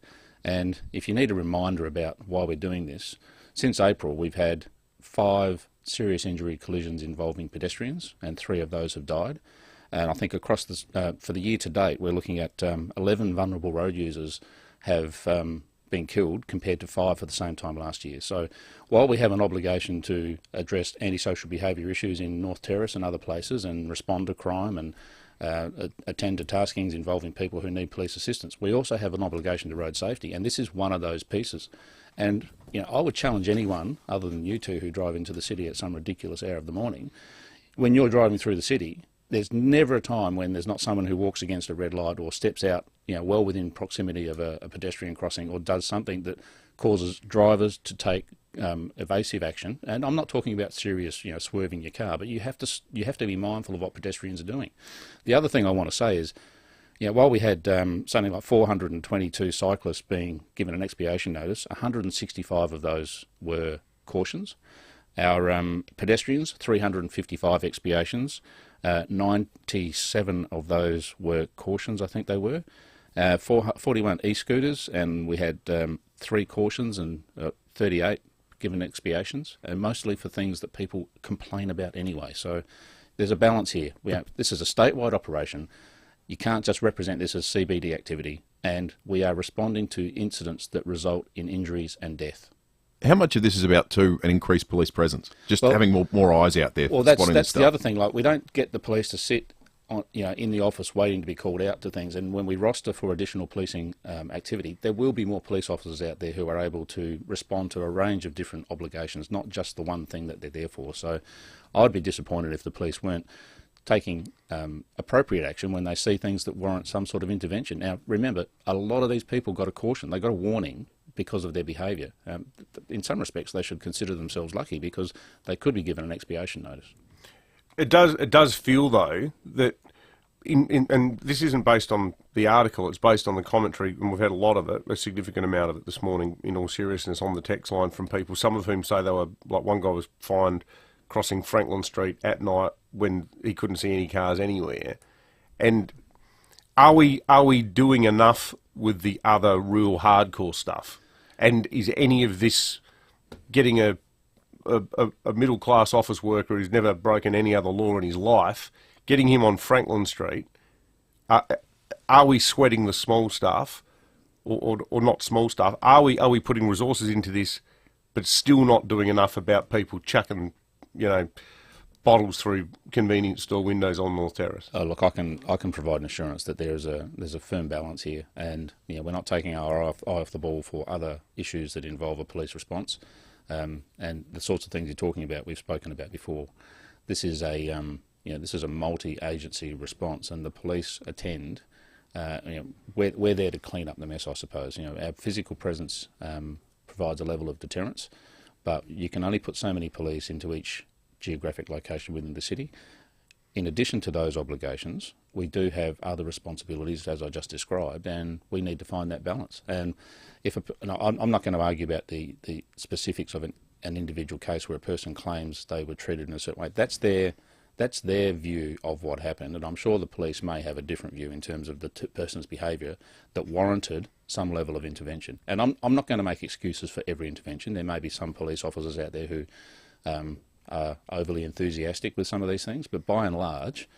And if you need a reminder about why we're doing this, since April we've had 5 serious injury collisions involving pedestrians, and 3 of those have died. And I think across this, for the year to date, we're looking at 11 vulnerable road users have been killed compared to 5 for the same time last year. So while we have an obligation to address antisocial behaviour issues in North Terrace and other places and respond to crime and attend to taskings involving people who need police assistance, we also have an obligation to road safety, and this is one of those pieces. And I would challenge anyone other than you two who drive into the city at some ridiculous hour of the morning, when you're driving through the city, there's never a time when there's not someone who walks against a red light or steps out, well within proximity of a pedestrian crossing, or does something that causes drivers to take evasive action. And I'm not talking about serious, swerving your car, but you have to be mindful of what pedestrians are doing. The other thing I want to say is, while we had something like 422 cyclists being given an expiation notice, 165 of those were cautions. Our pedestrians, 355 expiations. 97 of those were cautions, I think they were. 41 e-scooters, and we had 3 cautions and 38 given expiations, and mostly for things that people complain about anyway. So there's a balance here. This is a statewide operation. You can't just represent this as CBD activity, and we are responding to incidents that result in injuries and death. How much of this is about an increased police presence? Just having more eyes out there. Well, that's the other thing. Like, we don't get the police to sit on, in the office waiting to be called out to things. And when we roster for additional policing activity, there will be more police officers out there who are able to respond to a range of different obligations, not just the one thing that they're there for. So I'd be disappointed if the police weren't taking appropriate action when they see things that warrant some sort of intervention. Now, remember, a lot of these people got a caution. They got a warning because of their behaviour. In some respects, they should consider themselves lucky because they could be given an expiation notice. It does feel, though, that, and this isn't based on the article, it's based on the commentary, and we've had a lot of it, a significant amount of it this morning, in all seriousness, on the text line from people, some of whom say they were, like one guy was fined crossing Franklin Street at night when he couldn't see any cars anywhere. And are we doing enough with the other real hardcore stuff? And is any of this getting a middle-class office worker who's never broken any other law in his life, getting him on Franklin Street, are we sweating the small stuff, or not small stuff. Are we putting resources into this, but still not doing enough about people chucking, bottles through convenience store windows on North Terrace? Oh, look, I can provide an assurance that there's a firm balance here, and we're not taking our eye off the ball for other issues that involve a police response, and the sorts of things you're talking about we've spoken about before. This is a multi-agency response, and the police attend. We're there to clean up the mess, I suppose. Our physical presence provides a level of deterrence, but you can only put so many police into each geographic location within the city. In addition to those obligations, we do have other responsibilities, as I just described, and we need to find that balance. And I'm not going to argue about the specifics of an individual case where a person claims they were treated in a certain way. That's their view of what happened, and I'm sure the police may have a different view in terms of the person's behaviour that warranted some level of intervention. And I'm not going to make excuses for every intervention. There may be some police officers out there who are overly enthusiastic with some of these things, but by and large,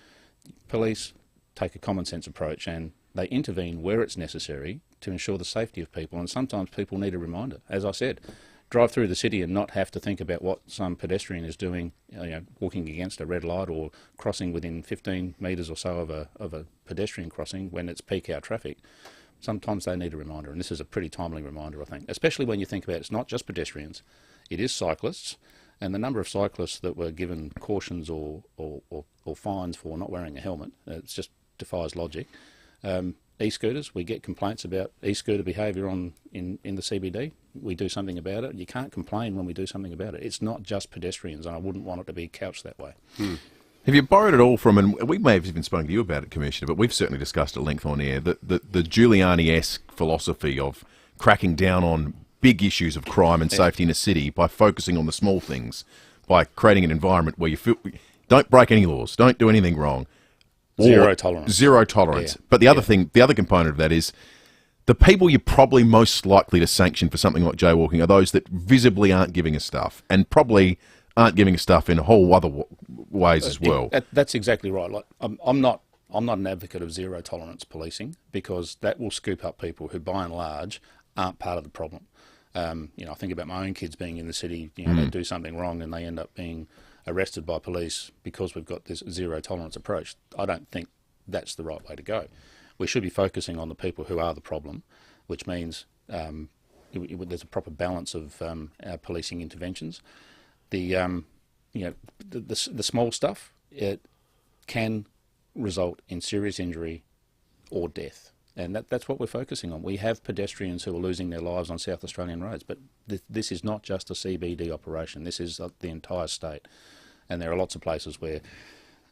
police take a common sense approach and they intervene where it's necessary to ensure the safety of people, and sometimes people need a reminder. As I said, drive through the city and not have to think about what some pedestrian is doing, walking against a red light or crossing within 15 metres or so of a pedestrian crossing when it's peak hour traffic. Sometimes they need a reminder, and this is a pretty timely reminder, I think, especially when you think about it's not just pedestrians, it is cyclists. And the number of cyclists that were given cautions or fines for not wearing a helmet, it just defies logic. E-scooters, we get complaints about e-scooter behaviour in the CBD. We do something about it. You can't complain when we do something about it. It's not just pedestrians, and I wouldn't want it to be couched that way. Have you borrowed it all from, and we may have even spoken to you about it, Commissioner, but we've certainly discussed at length on air, the Giuliani-esque philosophy of cracking down on big issues of crime and safety in a city by focusing on the small things, by creating an environment where you feel, don't break any laws, don't do anything wrong. Zero tolerance. Zero tolerance. Yeah. But the other component of that is the people you're probably most likely to sanction for something like jaywalking are those that visibly aren't giving us stuff, and probably aren't giving us stuff in a whole other ways as well. That's exactly right. Like, I'm not an advocate of zero tolerance policing, because that will scoop up people who, by and large, aren't part of the problem. I think about my own kids being in the city, they do something wrong and they end up being arrested by police because we've got this zero tolerance approach. I don't think that's the right way to go. We should be focusing on the people who are the problem, which means there's a proper balance of our policing interventions. The small stuff, it can result in serious injury or death. And that's what we're focusing on. We have pedestrians who are losing their lives on South Australian roads, but this is not just a CBD operation. This is the entire state. And there are lots of places where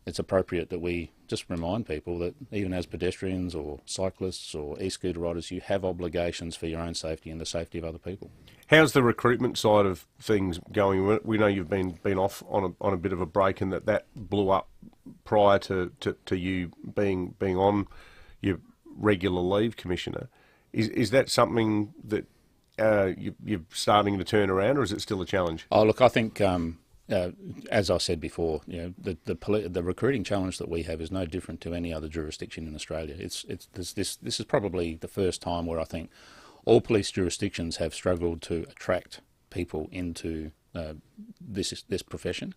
it's appropriate that we just remind people that even as pedestrians or cyclists or e-scooter riders, you have obligations for your own safety and the safety of other people. How's the recruitment side of things going? We know you've been off on a bit of a break, and that blew up prior to you being on your regular leave, Commissioner. Is that something that you're starting to turn around, or is it still a challenge? Oh, look, I think, as I said before, the recruiting challenge that we have is no different to any other jurisdiction in Australia. This is probably the first time where I think all police jurisdictions have struggled to attract people into this profession.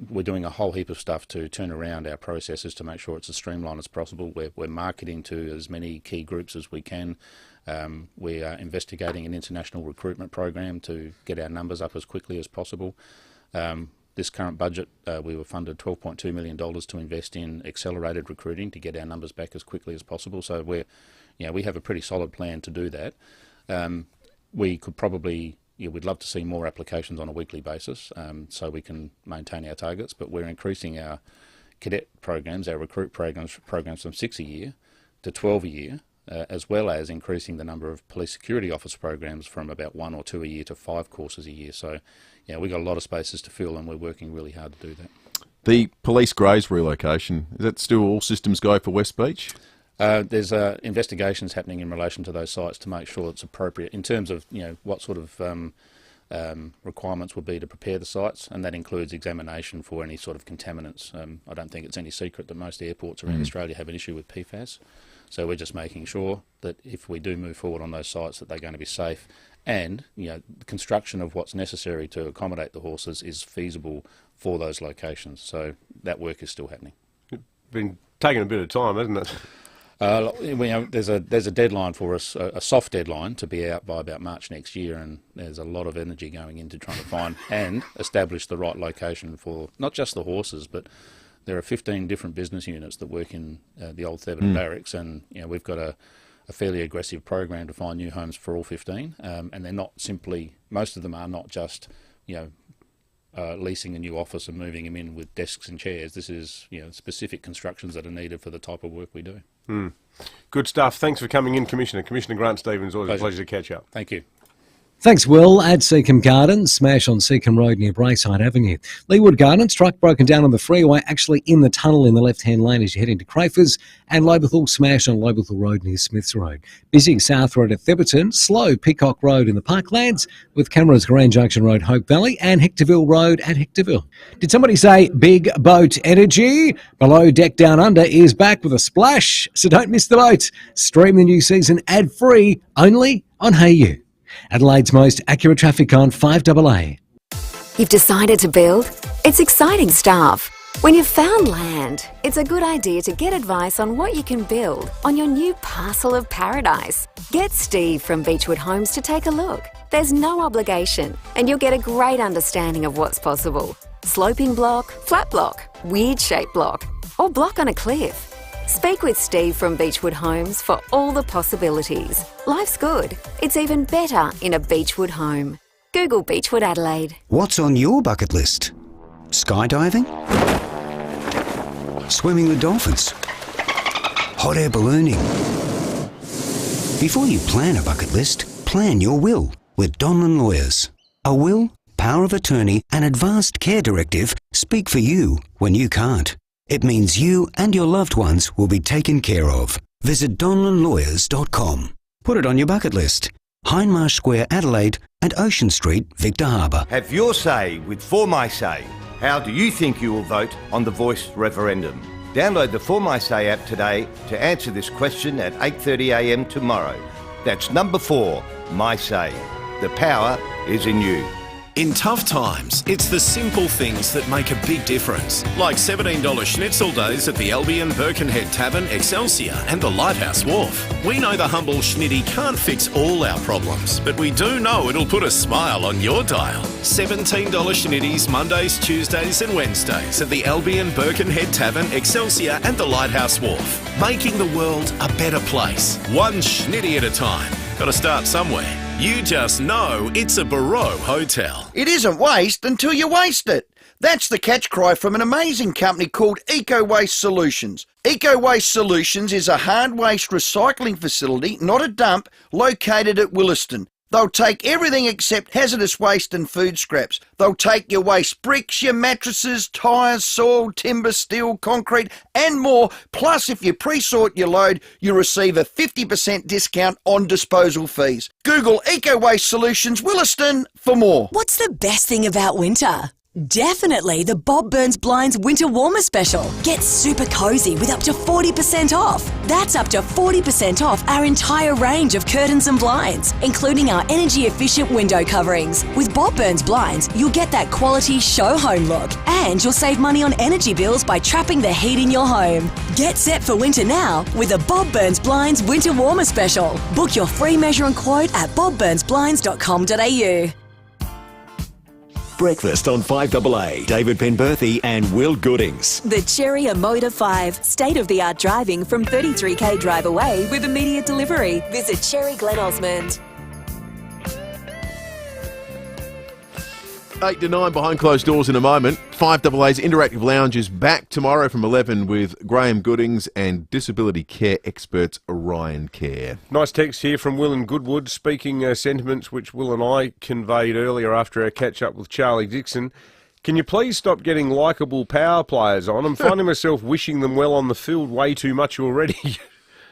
We're doing a whole heap of stuff to turn around our processes to make sure it's as streamlined as possible. We're marketing to as many key groups as we can. We are investigating an international recruitment program to get our numbers up as quickly as possible. This current budget, we were funded $12.2 million to invest in accelerated recruiting to get our numbers back as quickly as possible. So we have a pretty solid plan to do that. We could probably... we'd love to see more applications on a weekly basis so we can maintain our targets, but we're increasing our cadet programs, our recruit programs from 6 a year to 12 a year, as well as increasing the number of police security officer programs from about 1 or 2 a year to 5 courses a year. So, we've got a lot of spaces to fill, and we're working really hard to do that. The police greys relocation, is that still all systems go for West Beach? There's investigations happening in relation to those sites to make sure it's appropriate in terms of what sort of requirements would be to prepare the sites, and that includes examination for any sort of contaminants. I don't think it's any secret that most airports around Australia have an issue with PFAS. So we're just making sure that if we do move forward on those sites, that they're going to be safe, and the construction of what's necessary to accommodate the horses is feasible for those locations. So that work is still happening. Been taking a bit of time, hasn't it? There's a deadline for us, a soft deadline, to be out by about March next year, and there's a lot of energy going into trying to find and establish the right location for not just the horses, but there are 15 different business units that work in the old Thevenard barracks, and we've got a fairly aggressive program to find new homes for all 15, and they're not simply, most of them are not just leasing a new office and moving them in with desks and chairs. This is specific constructions that are needed for the type of work we do. Good stuff. Thanks for coming in, Commissioner. Commissioner Grant Stevens, always a pleasure to catch up. Thank you. Thanks, Will. At Seacombe Gardens, smash on Seacombe Road near Braeside Avenue. Leeward Gardens, truck broken down on the freeway, actually in the tunnel in the left-hand lane as you're heading to Crafers. And Lobethal, smash on Lobethal Road near Smiths Road. Busy South Road at Theberton, slow Peacock Road in the Parklands, with cameras Grand Junction Road, Hope Valley, and Hectorville Road at Hectorville. Did somebody say big boat energy? Below Deck Down Under is back with a splash, so don't miss the boat. Stream the new season ad-free, only on Hey You. Adelaide's most accurate traffic on 5AA. You've decided to build? It's exciting stuff. When you've found land, it's a good idea to get advice on what you can build on your new parcel of paradise. Get Steve from Beechwood Homes to take a look. There's no obligation, and you'll get a great understanding of what's possible. Sloping block, flat block, weird shaped block, or block on a cliff. Speak with Steve from Beechwood Homes for all the possibilities. Life's good. It's even better in a Beechwood home. Google Beechwood Adelaide. What's on your bucket list? Skydiving? Swimming with dolphins? Hot air ballooning? Before you plan a bucket list, plan your will with Donlan Lawyers. A will, power of attorney and advanced care directive speak for you when you can't. It means you and your loved ones will be taken care of. Visit donlanlawyers.com. Put it on your bucket list. Hindmarsh Square, Adelaide, and Ocean Street, Victor Harbour. Have your say with For My Say. How do you think you will vote on the Voice referendum? Download the For My Say app today to answer this question at 8:30am tomorrow. That's number 4, My Say. The power is in you. In tough times, it's the simple things that make a big difference. Like $17 schnitzel days at the Albion Birkenhead Tavern, Excelsior and the Lighthouse Wharf. We know the humble schnitty can't fix all our problems, but we do know it'll put a smile on your dial. $17 schnitties Mondays, Tuesdays and Wednesdays at the Albion Birkenhead Tavern, Excelsior and the Lighthouse Wharf. Making the world a better place. One schnitty at a time. Got to start somewhere. You just know it's a Barreau hotel. It isn't waste until you waste it. That's the catch cry from an amazing company called Eco Waste Solutions. Eco Waste Solutions is a hard waste recycling facility, not a dump, located at Williston. They'll take everything except hazardous waste and food scraps. They'll take your waste bricks, your mattresses, tyres, soil, timber, steel, concrete and more. Plus, if you pre-sort your load, you'll receive a 50% discount on disposal fees. Google Eco Waste Solutions Williston for more. What's the best thing about winter? Definitely the Bob Burns Blinds Winter Warmer Special. Get super cozy with up to 40% off. That's up to 40% off our entire range of curtains and blinds, including our energy-efficient window coverings. With Bob Burns Blinds, you'll get that quality show home look, and you'll save money on energy bills by trapping the heat in your home. Get set for winter now with the Bob Burns Blinds Winter Warmer Special. Book your free measure and quote at bobburnsblinds.com.au. Breakfast on 5AA. David Penberthy and Will Goodings. The Cherry Motor 5. State-of-the-art driving from 33k drive away with immediate delivery. Visit Cherry Glen Osmond. 8 to 9 behind closed doors in a moment. 5AA's Interactive Lounge is back tomorrow from 11 with Graham Goodings and disability care experts Orion Care. Nice text here from Will in Goodwood, speaking sentiments which Will and I conveyed earlier after our catch-up with Charlie Dixon. Can you please stop getting likeable power players on? I'm finding myself wishing them well on the field way too much already.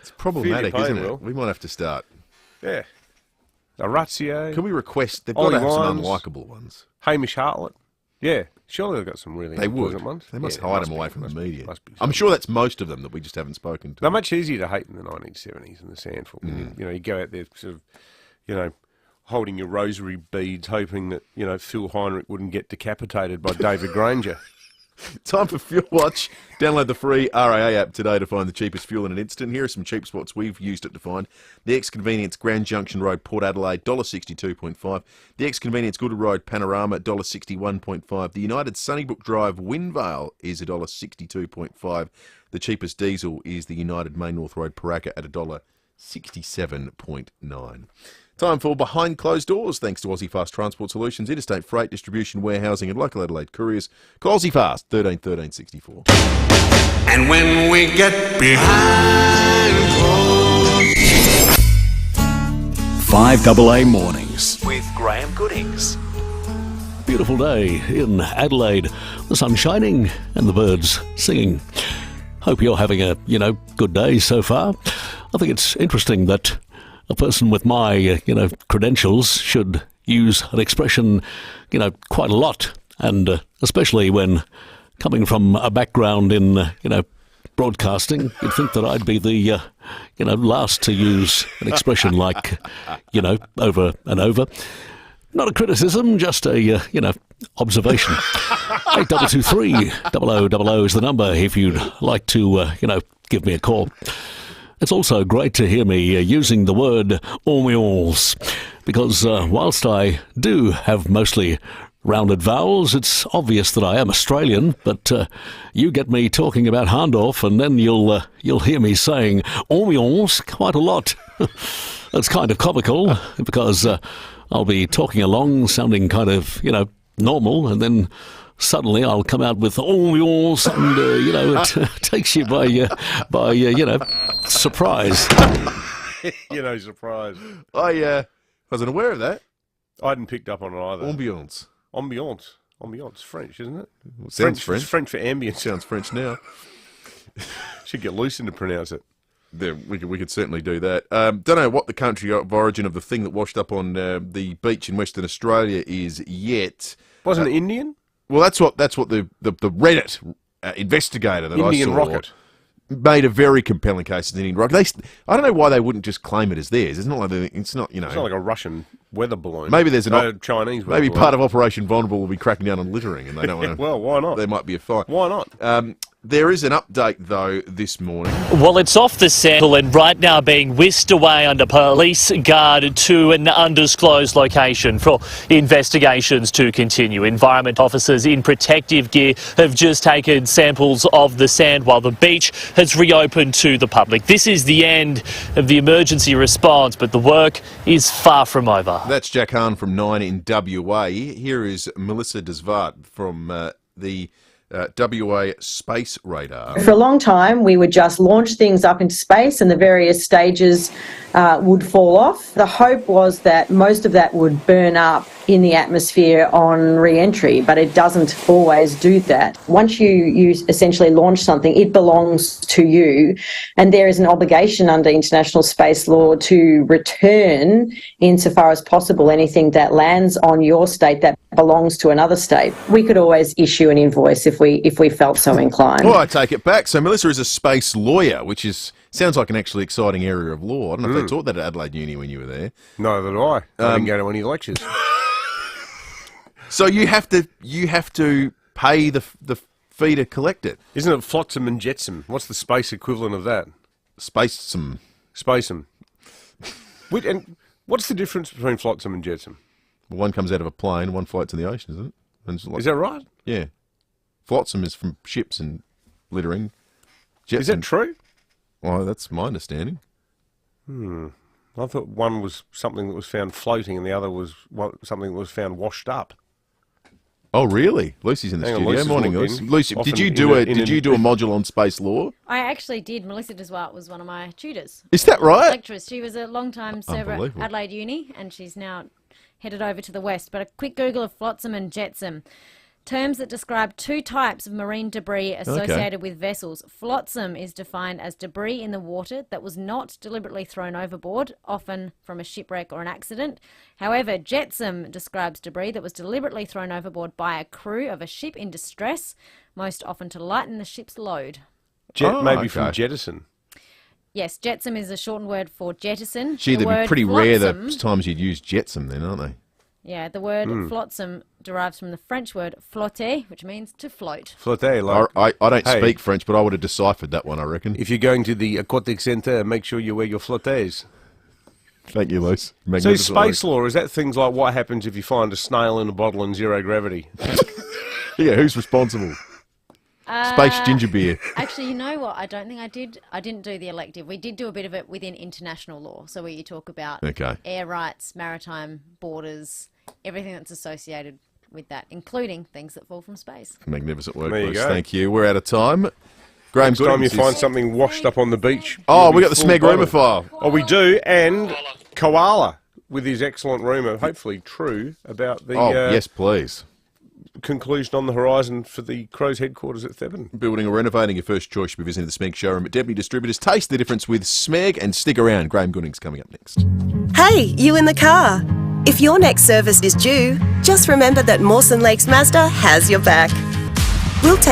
It's problematic, isn't it? We might have to start. Yeah. Orazio. Can we request? They've got to have some unlikable ones. Hamish Hartlett. Yeah. Surely they've got some really They would. unpleasant ones. They must Yeah, hide them away from the media. I'm sure that's most of them that we just haven't spoken to. They're much easier to hate in the 1970s and the Sandful. You go out there sort of, holding your rosary beads, hoping that, Phil Heinrich wouldn't get decapitated by David Granger. Time for Fuel Watch. Download the free RAA app today to find the cheapest fuel in an instant. Here are some cheap spots we've used it to find. The Ex-Convenience Grand Junction Road, Port Adelaide, $1.62.5. The Ex-Convenience Goodwood Road, Panorama, $1.61.5. The United Sunnybrook Drive, Windvale is $1.62.5. The cheapest diesel is the United Main North Road, Paraka at $1.67.9. Time for Behind Closed Doors, thanks to Aussie Fast Transport Solutions, interstate freight, distribution, warehousing and local Adelaide couriers. Call Aussie Fast, 13 13 64. And when we get behind closed 5AA Mornings. With Graham Goodings. Beautiful day in Adelaide. The sun shining and the birds singing. Hope you're having a, good day so far. I think it's interesting that a person with my, credentials should use an expression, quite a lot, and especially when coming from a background in, broadcasting, you'd think that I'd be the, last to use an expression like, over and over. Not a criticism, just a, observation. 8223 0000 is the number if you'd like to, give me a call. It's also great to hear me using the word ambiance, because whilst I do have mostly rounded vowels, it's obvious that I am Australian, but you get me talking about Hahndorf and then you'll hear me saying ambiance quite a lot. It's kind of comical, because I'll be talking along, sounding kind of, normal, and then suddenly I'll come out with ambiance, and it takes you by surprise. Surprise. I wasn't aware of that. I hadn't picked up on it either. Ambiance. Ambiance, French, isn't it? Well, sounds French. It's French for ambience. Sounds French now. Should get Lucien to pronounce it. There, we could certainly do that. Don't know what the country of origin of the thing that washed up on the beach in Western Australia is yet. Wasn't it Indian? Well, that's what the Reddit investigator that Indian I saw rocket made a very compelling case as an Indian rocket. I don't know why they wouldn't just claim it as theirs. It's not like it's not It's not like a Russian weather balloon. Maybe there's Chinese. Maybe weather part of Operation Vulnerable will be cracking down on littering, and they don't want to. Well, why not? There might be a fine. Why not? There is an update, though, this morning. Well, it's off the sample and right now being whisked away under police guard to an undisclosed location for investigations to continue. Environment officers in protective gear have just taken samples of the sand while the beach has reopened to the public. This is the end of the emergency response, but the work is far from over. That's Jack Hahn from 9 in WA. Here is Melissa Desvart from the WA Space Radar. For a long time, we would just launch things up into space and the various stages would fall off. The hope was that most of that would burn up in the atmosphere on re-entry, but it doesn't always do that. Once you essentially launch something, it belongs to you, and there is an obligation under international space law to return, insofar as possible, anything that lands on your state that belongs to another state. We could always issue an invoice if we felt so inclined. Well, I take it back. So Melissa is a space lawyer, which sounds like an actually exciting area of law. I don't know if they taught that at Adelaide Uni when you were there. Neither did I. I didn't go to any lectures. So you have to pay the fee to collect it. Isn't it flotsam and jetsam? What's the space equivalent of that? Spacesome. And what's the difference between flotsam and jetsam? Well, one comes out of a plane, one floats in the ocean, isn't it? Is that right? Yeah. Flotsam is from ships and littering. Jetsam. Is that true? Well, that's my understanding. I thought one was something that was found floating and the other was something that was found washed up. Oh, really? Lucy's in the studio. Morning, Lucy. Lucy, did you do a module on space law? I actually did. Melissa Deswart was one of my tutors. Is that right? Lecturers. She was a long-time server at Adelaide Uni, and she's now headed over to the west. But a quick Google of flotsam and jetsam. Terms that describe two types of marine debris associated with vessels. Flotsam is defined as debris in the water that was not deliberately thrown overboard, often from a shipwreck or an accident. However, jetsam describes debris that was deliberately thrown overboard by a crew of a ship in distress, most often to lighten the ship's load. Maybe from jettison. Yes, jetsam is a shortened word for jettison. Gee, The they'd be word pretty rare flotsam- the times you'd use jetsam then, aren't they? Yeah, the word flotsam derives from the French word flotter, which means to float. Flotter, like... I don't speak French, but I would have deciphered that one, I reckon. If you're going to the aquatic centre, make sure you wear your flotters. Thank you, Luce. So space law, is that things like what happens if you find a snail in a bottle in zero gravity? Yeah, who's responsible? Space ginger beer. Actually, you know what? I don't think I did. I didn't do the elective. We did do a bit of it within international law. So where you talk about air rights, maritime borders, everything that's associated with that, including things that fall from space. Magnificent work, There you Bruce. go. Thank you. We're out of time. Graham Next time you Goodings find is- something washed up on the beach... Oh, you'll we be got the full Smeg bottled. rumour file. Oh, we do, and Koala, with his excellent rumour, hopefully true, about the... yes, please. Conclusion on the horizon for the Crows headquarters at Theban. Building or renovating, your first choice should be visiting the Smeg showroom at Deputy Distributors. Taste the difference with Smeg and stick around. Graham Goodings coming up next. Hey, you in the car. If your next service is due, just remember that Mawson Lakes Mazda has your back. We'll take